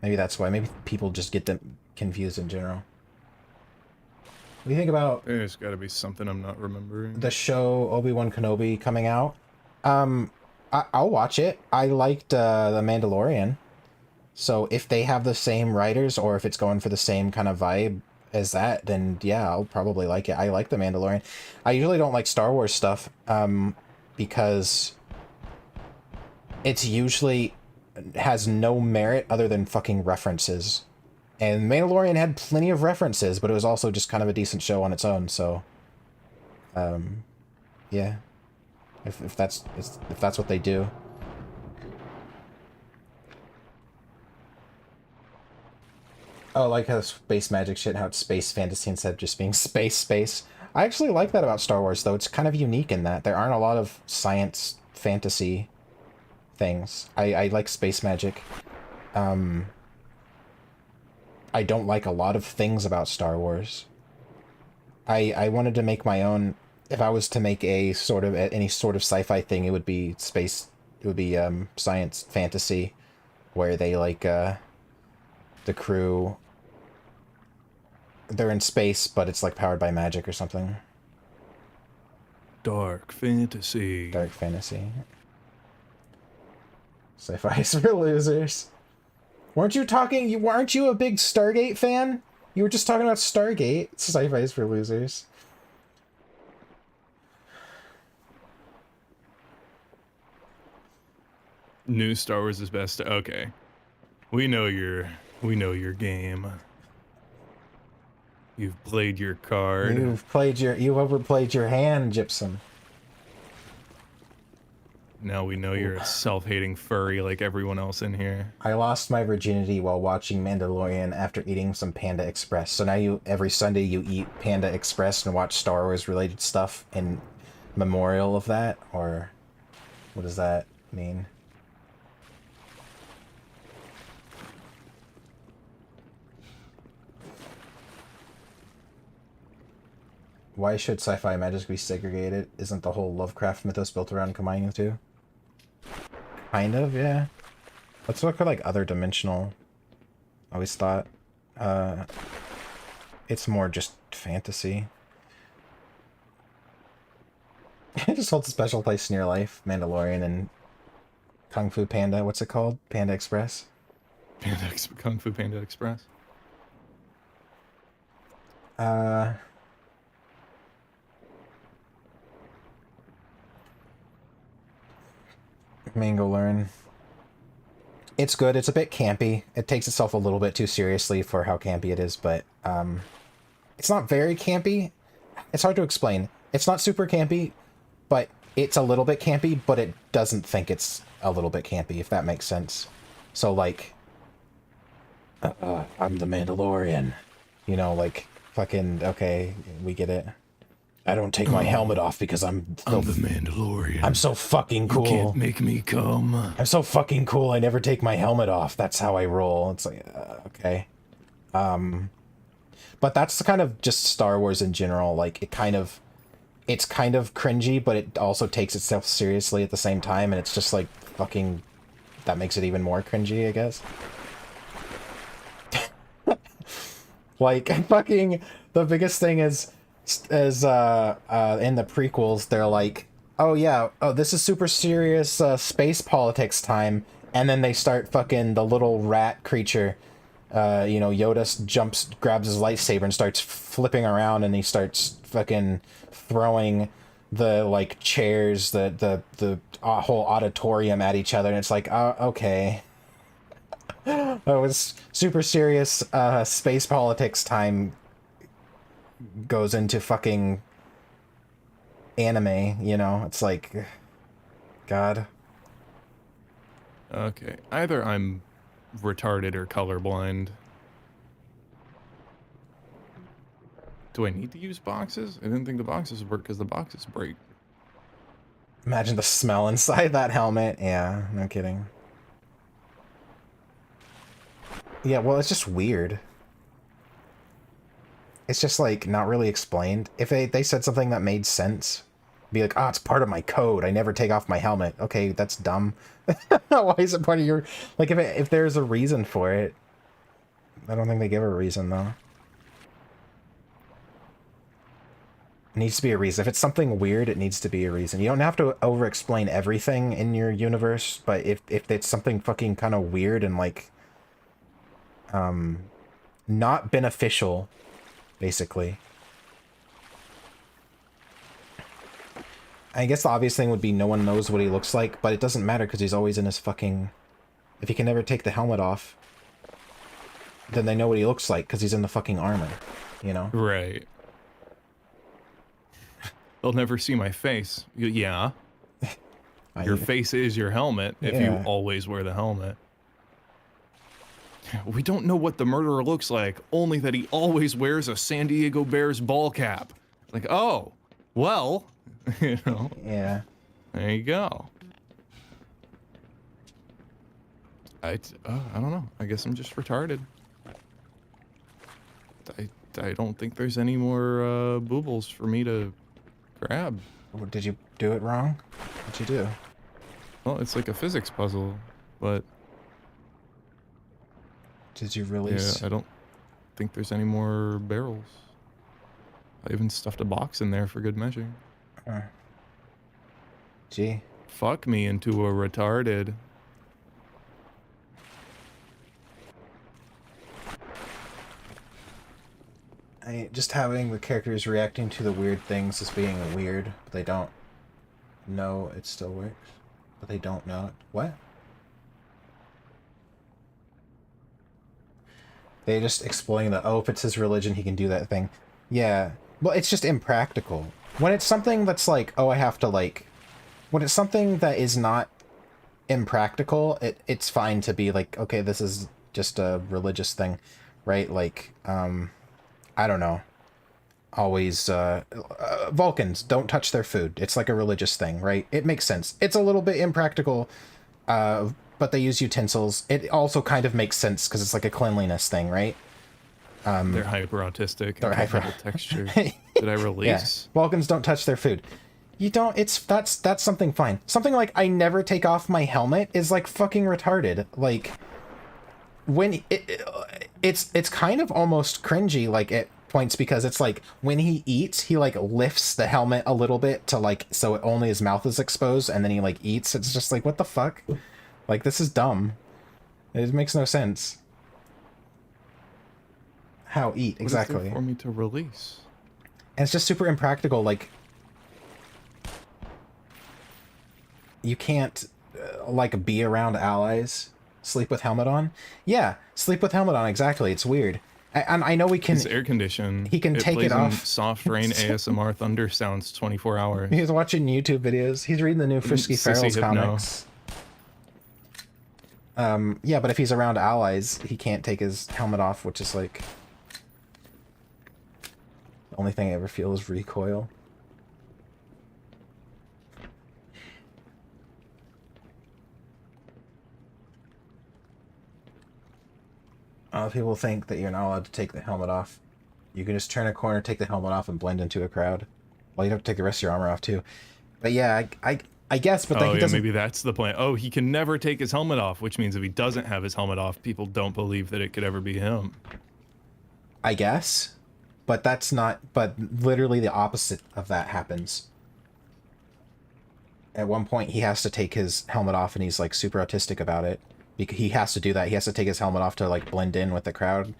Maybe that's why. Maybe people just get them confused in general. What do you think about... There's gotta be something I'm not remembering. The show Obi-Wan Kenobi coming out? I'll watch it. I liked The Mandalorian. So if they have the same writers, or if it's going for the same kind of vibe as that, then yeah, I'll probably like it. I like The Mandalorian. I usually don't like Star Wars stuff, because it's usually has no merit other than fucking references. And Mandalorian had plenty of references, but it was also just kind of a decent show on its own, so yeah. If that's what they do. Oh, like how space magic shit, how it's space fantasy instead of just being space. I actually like that about Star Wars, though. It's kind of unique in that there aren't a lot of science fantasy things. I like space magic. I don't like a lot of things about Star Wars. I wanted to make my own. If I was to make a sort of any sort of sci-fi thing, it would be space. It would be science fantasy, where they like the crew. They're in space, but it's like powered by magic or something. Dark fantasy. Dark fantasy. Sci-fi is for losers. Weren't you a big Stargate fan? You were just talking about Stargate. Sci-fi is for losers. New Star Wars is best. Okay. We know your game. You've played your card. You've overplayed your hand, Gypsum. Now we know you're a self-hating furry like everyone else in here. I lost my virginity while watching Mandalorian after eating some Panda Express. So now every Sunday you eat Panda Express and watch Star Wars related stuff in memorial of that? Or what does that mean? Why should sci-fi magic be segregated? Isn't the whole Lovecraft mythos built around combining the two? Kind of, yeah. Let's look for like other dimensional. I always thought. It's more just fantasy. It just holds a special place in your life. Mandalorian and Kung Fu Panda. What's it called? Panda Express? Kung Fu Panda Express. Mandalorian. It's good. It's a bit campy. It takes itself a little bit too seriously for how campy it is, but it's not very campy. It's hard to explain. It's not super campy, but it's a little bit campy, but it doesn't think it's a little bit campy, if that makes sense. So, like, I'm the Mandalorian. You know, like, fucking, okay, we get it. I don't take my helmet off because I'm the Mandalorian. I'm so fucking cool. You can't make me come. I'm so fucking cool. I never take my helmet off. That's how I roll. It's like, okay. But that's kind of just Star Wars in general. Like, it's kind of cringy, but it also takes itself seriously at the same time. And it's just like fucking, that makes it even more cringy, I guess. Like, fucking, the biggest thing is in the prequels, they're like, oh yeah, oh, this is super serious space politics time, and then they start fucking the little rat creature, you know, Yoda grabs his lightsaber and starts flipping around, and he starts fucking throwing the like chairs, the whole auditorium at each other, and it's like, okay. That was super serious space politics time goes into fucking anime, you know? It's like, God. Okay, either I'm retarded or colorblind. Do I need to use boxes? I didn't think the boxes would work because the boxes break. Imagine the smell inside that helmet. Yeah, no kidding. Yeah, well, it's just weird. It's just, like, not really explained. If they said something that made sense, be like, oh, it's part of my code. I never take off my helmet. Okay, that's dumb. Why is it part of your... Like, if there's a reason for it. I don't think they give a reason, though. It needs to be a reason. If it's something weird, it needs to be a reason. You don't have to over-explain everything in your universe, but if it's something fucking kind of weird and, like, not beneficial, basically. I guess the obvious thing would be no one knows what he looks like, but it doesn't matter because he's always in his fucking... If he can never take the helmet off, then they know what he looks like because he's in the fucking armor, you know? Right. They'll never see my face. Yeah. Your face is your helmet if you always wear the helmet. We don't know what the murderer looks like, only that he always wears a San Diego Bears ball cap. Like, oh, well, you know. Yeah. There you go. I don't know. I guess I'm just retarded. I don't think there's any more boobles for me to grab. Did you do it wrong? What'd you do? Well, it's like a physics puzzle, but... Did you release? Yeah, I don't think there's any more barrels. I even stuffed a box in there for good measure. Gee. Fuck me into a retarded. Just having the characters reacting to the weird things as being weird, but they don't know it still works. But they don't know it. What? They just explain that, oh, if it's his religion, he can do that thing. Yeah. Well, it's just impractical. When it's something that's like, oh, I have to, like... When it's something that is not impractical, it's fine to be like, okay, this is just a religious thing, right? Like, I don't know. Always, Vulcans, don't touch their food. It's like a religious thing, right? It makes sense. It's a little bit impractical, but they use utensils. It also kind of makes sense because it's like a cleanliness thing, right? They're hyper autistic. They're hyper texture. Did I release? Yeah. Vulcans don't touch their food. You don't. That's something fine. Something like I never take off my helmet is like fucking retarded. Like when it's kind of almost cringy. Like at points because it's like when he eats, he like lifts the helmet a little bit to like so only his mouth is exposed, and then he like eats. It's just like, what the fuck? Like, this is dumb. It makes no sense. How eat exactly? What is there for me to release? And it's just super impractical. Like, you can't like be around allies. Sleep with helmet on? Yeah, sleep with helmet on. Exactly. It's weird. And I know we can. It's air conditioned. He can take it off. Soft rain ASMR thunder sounds 24 hours. He's watching YouTube videos. He's reading the new Frisky Ferals comics. Yeah, but if he's around allies, he can't take his helmet off, which is like the only thing I ever feel is recoil. People think that you're not allowed to take the helmet off. You can just turn a corner, take the helmet off, and blend into a crowd. Well, you have to take the rest of your armor off too. But yeah, I guess, but he doesn't... maybe that's the plan. Oh, he can never take his helmet off, which means if he doesn't have his helmet off, people don't believe that it could ever be him. I guess. But that's not... But literally the opposite of that happens. At one point, he has to take his helmet off, and he's, like, super autistic about it. Because he has to do that. He has to take his helmet off to, like, blend in with the crowd.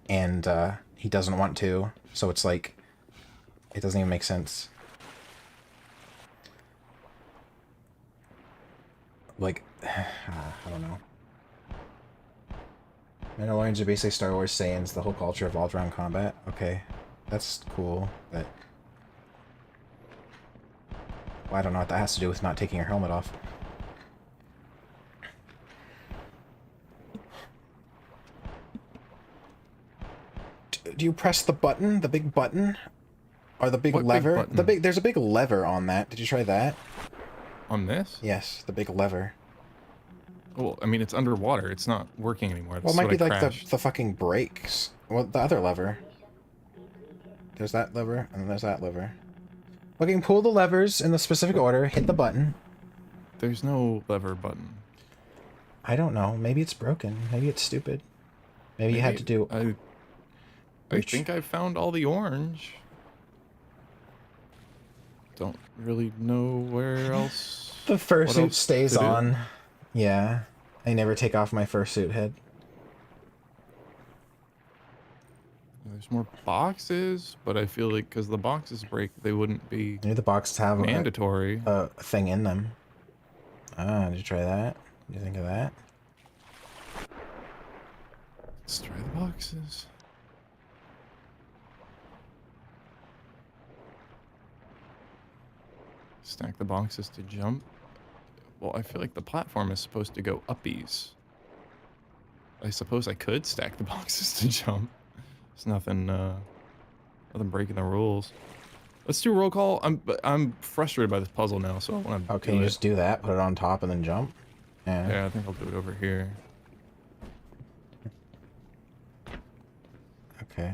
And, he doesn't want to. So it's, like... It doesn't even make sense. Like, I don't know. Mandalorians are basically Star Wars Saiyans, the whole culture of all-around combat. Okay, that's cool, but... Well, I don't know what that has to do with not taking your helmet off. Do you press the button? The big button? Or the big lever? There's a big lever on that. Did you try that? On this? Yes, the big lever. Well, I mean, it's underwater. It's not working anymore. Well, it might be like the fucking brakes. Well, the other lever. There's that lever, and then there's that lever. Okay, pull the levers in the specific order, hit the button. There's no lever button. I don't know. Maybe it's broken. Maybe it's stupid. Maybe you had to do... I think I found all the orange. Don't really know where else. The fursuit stays on. Yeah. I never take off my fursuit head. There's more boxes, but I feel like because the boxes break, they wouldn't be Maybe the boxes have mandatory. A thing in them. Ah, did you try that? What do you think of that? Let's try the boxes. Stack the boxes to jump. Well, I feel like the platform is supposed to go uppies. I suppose I could stack the boxes to jump. There's nothing breaking the rules. Let's do roll call. I'm frustrated by this puzzle now, so I want to. Okay, you just do that, put it on top, and then jump. Yeah, I think I'll do it over here. Okay.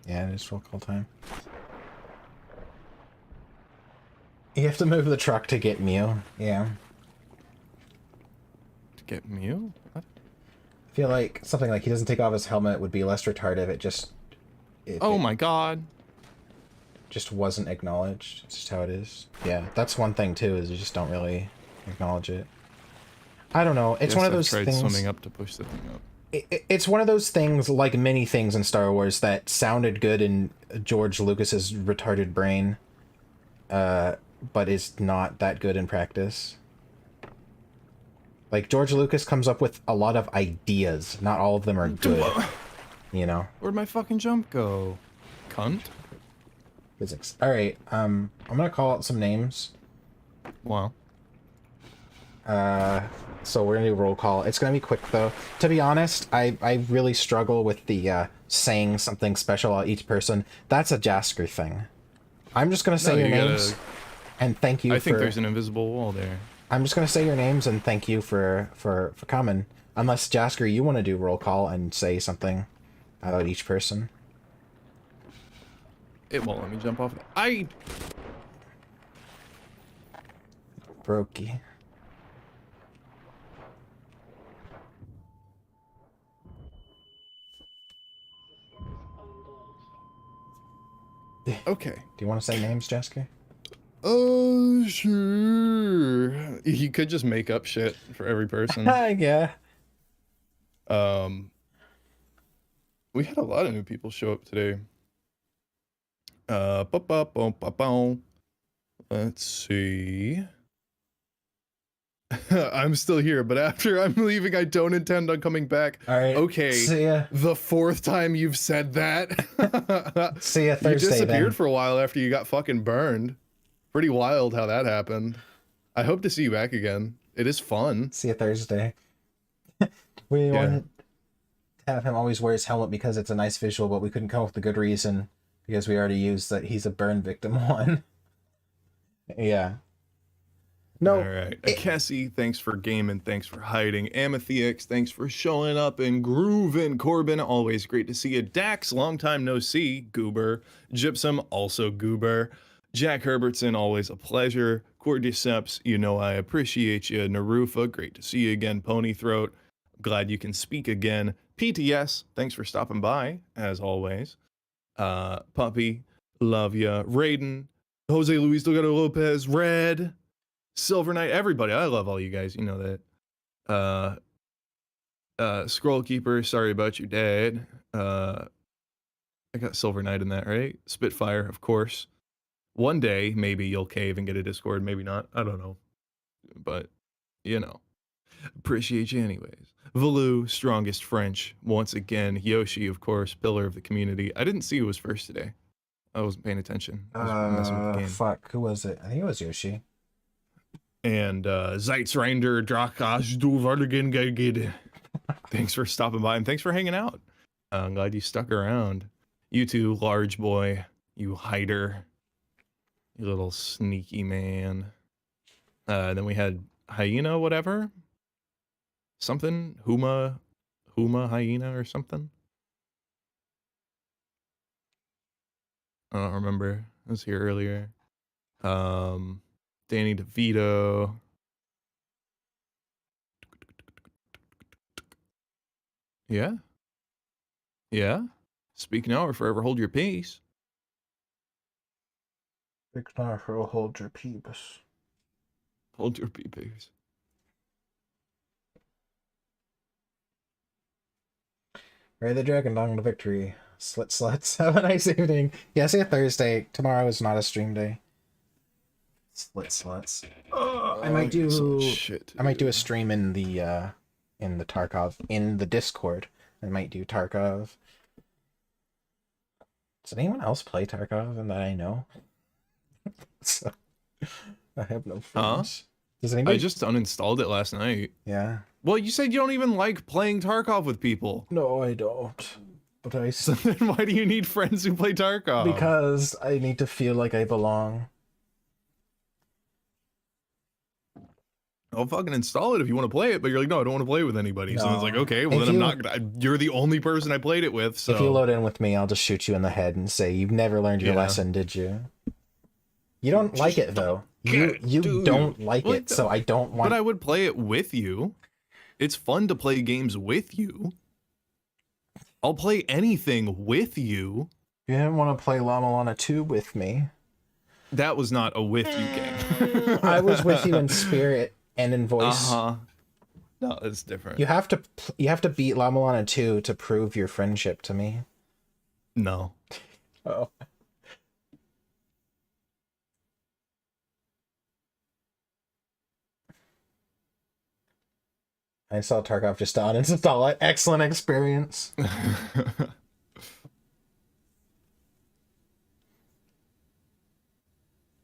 Yeah, it is roll call time. You have to move the truck to get Mew. Yeah. To get Mew? What? I feel like something like he doesn't take off his helmet would be less retarded if it just... Oh my god. Just wasn't acknowledged. It's just how it is. Yeah, that's one thing too, is you just don't really acknowledge it. I don't know. It's one of those things... swimming up to push the thing up. It's one of those things, like many things in Star Wars, that sounded good in George Lucas's retarded brain. But is not that good in practice. Like, George Lucas comes up with a lot of ideas. Not all of them are good. You know? Where'd my fucking jump go? Cunt? Physics. Alright, I'm gonna call out some names. Wow. So we're gonna do a roll call. It's gonna be quick, though. To be honest, I really struggle with the, saying something special about each person. That's a Jasky thing. I'm just gonna say your names. And thank you I think there's an invisible wall there. I'm just gonna say your names and thank you for coming. Unless, Jasky, you want to do roll call and say something about each person. It won't let me jump off. Brokey. Okay. Do you want to say names, Jasky? Oh, sure. You could just make up shit for every person. Yeah. We had a lot of new people show up today. Let's see. I'm still here, but after I'm leaving, I don't intend on coming back. All right. Okay. See ya. The 4th time you've said that. See ya Thursday. You disappeared then. for a while after you got fucking burned. Pretty wild how that happened. I hope to see you back again. It is fun. See ya Thursday. We wanted to have him always wear his helmet because it's a nice visual, but we couldn't come up with a good reason because we already used that he's a burn victim one. Yeah. No. All right. Cassie, thanks for gaming. Thanks for hiding. Amethyx, thanks for showing up and grooving. Corbin, always great to see you. Dax, long time no see. Goober. Gypsum, also goober. Jack Herbertson, always a pleasure. Cordyceps, you know I appreciate you. Narufa, great to see you again. Ponythroat, glad you can speak again. PTS, thanks for stopping by, as always. Puppy, love ya. Raiden, Jose Luis Delgado Lopez, Red, Silver Knight, everybody. I love all you guys. You know that. Scroll Keeper, sorry about your dad. I got Silver Knight in that, right? Spitfire, of course. One day, maybe you'll cave and get a Discord. Maybe not. I don't know. But, you know. Appreciate you anyways. Valu, strongest French. Once again, Yoshi, of course, pillar of the community. I didn't see who was first today. I wasn't paying attention. I was messing with the game. Fuck, who was it? I think it was Yoshi. And Zeitzreinder, Drakash, du Vardigan Gagid. Thanks for stopping by and thanks for hanging out. I'm glad you stuck around. You too, large boy. You hider. You little sneaky man. Then we had Hyena, whatever. Something. Huma Hyena or something. I don't remember. I was here earlier. Danny DeVito. Yeah. Yeah. Speak now or forever hold your peace. Big star for hold your peeps. Hold your peeps. Ray the Dragon Dong to victory. Slit sluts. Have a nice evening. Yeah, see you Thursday. Tomorrow is not a stream day. Slit sluts. I might do shit, I might do a stream in the Tarkov in the Discord. I might do Tarkov. Does anyone else play Tarkov and that I know? So, I have no friends. Does anybody? I just uninstalled it last night. Yeah. Well, you said you don't even like playing Tarkov with people. No, I don't. But So then why do you need friends who play Tarkov? Because I need to feel like I belong. I'll fucking install it if you want to play it, but you're like, no, I don't want to play with anybody. No. So it's like, okay, well If then you- I'm not. You're the only person I played it with. So If you load in with me, I'll just shoot you in the head and say, "You've never learned your Yeah. lesson, did you?" You don't like it though. You Dude. don't like Well, it, so I don't want. But I would play it with you. It's fun to play games with you. I'll play anything with you. You didn't want to play Llama Lana 2 with me. That was not a with you game. I was with you in spirit and in voice. No, it's different. You have to beat Llama Lana 2 to prove your friendship to me. No. Oh. I saw Tarkov just on uninstall it. Excellent experience.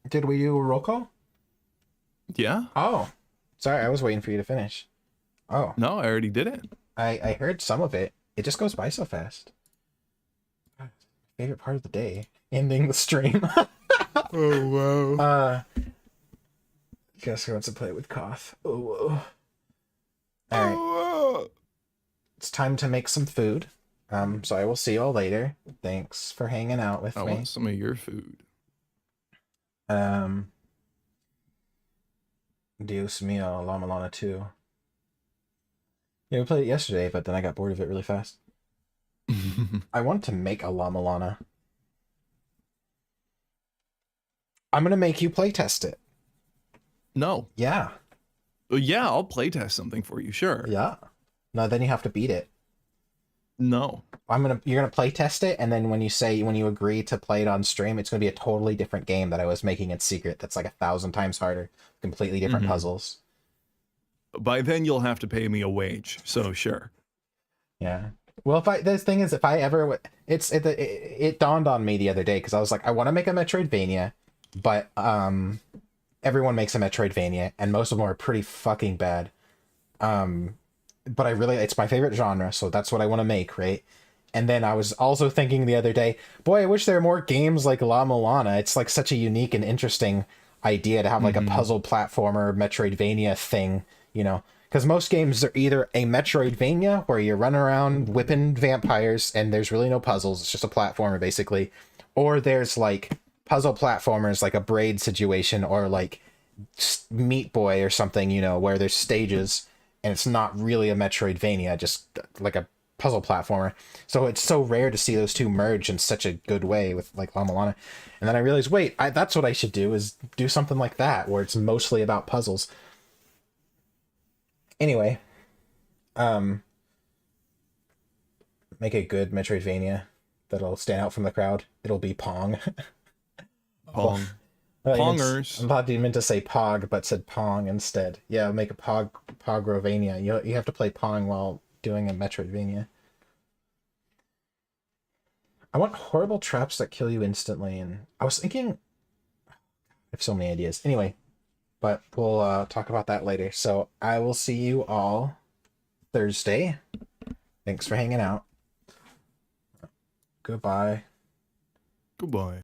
Did we do a roll call? Yeah. Oh. Sorry, I was waiting for you to finish. Oh. No, I already did it. I heard some of it. It just goes by so fast. Favorite part of the day. Ending the stream. Oh, wow. Guess who wants to play with Koth? Oh, whoa. Alright. Oh, It's time to make some food. So I will see you all later. Thanks for hanging out with I me. want some of your food. Dios mío, Llama Lana 2. Yeah, we played it yesterday, but then I got bored of it really fast. I want to make a Llama Lana. I'm gonna make you playtest it. No. Yeah. Yeah, I'll playtest something for you, sure. Yeah. No, then you have to beat it. No. You're gonna playtest it, and then when you agree to play it on stream, it's gonna be a totally different game that I was making in secret. That's like 1,000 times harder, completely different puzzles. By then you'll have to pay me a wage, so sure. Yeah. Well, this thing is, if I ever, it dawned on me the other day because I was like, I want to make a Metroidvania, but everyone makes a Metroidvania, and most of them are pretty fucking bad. But it's my favorite genre, so that's what I want to make, right? And then I was also thinking the other day, boy, I wish there were more games like La Mulana. It's like such a unique and interesting idea to have like a puzzle platformer Metroidvania thing, you know? Because most games are either a Metroidvania where you run around whipping vampires and there's really no puzzles, it's just a platformer basically, or there's like puzzle platformers like a Braid situation or like Meat Boy or something, you know, where there's stages and it's not really a Metroidvania, just like a puzzle platformer. So it's so rare to see those two merge in such a good way with like La Mulana. And then I realized, wait, that's what I should do, is do something like that where it's mostly about puzzles. Anyway, make a good Metroidvania that'll stand out from the crowd. It'll be Pong. Pong. Pongers. I didn't mean to say Pog, but said Pong instead. Yeah, make a Pogrovania. You have to play Pong while doing a Metroidvania. I want horrible traps that kill you instantly, and I was thinking, I have so many ideas. Anyway, but we'll talk about that later. So I will see you all Thursday. Thanks for hanging out. Goodbye. Goodbye.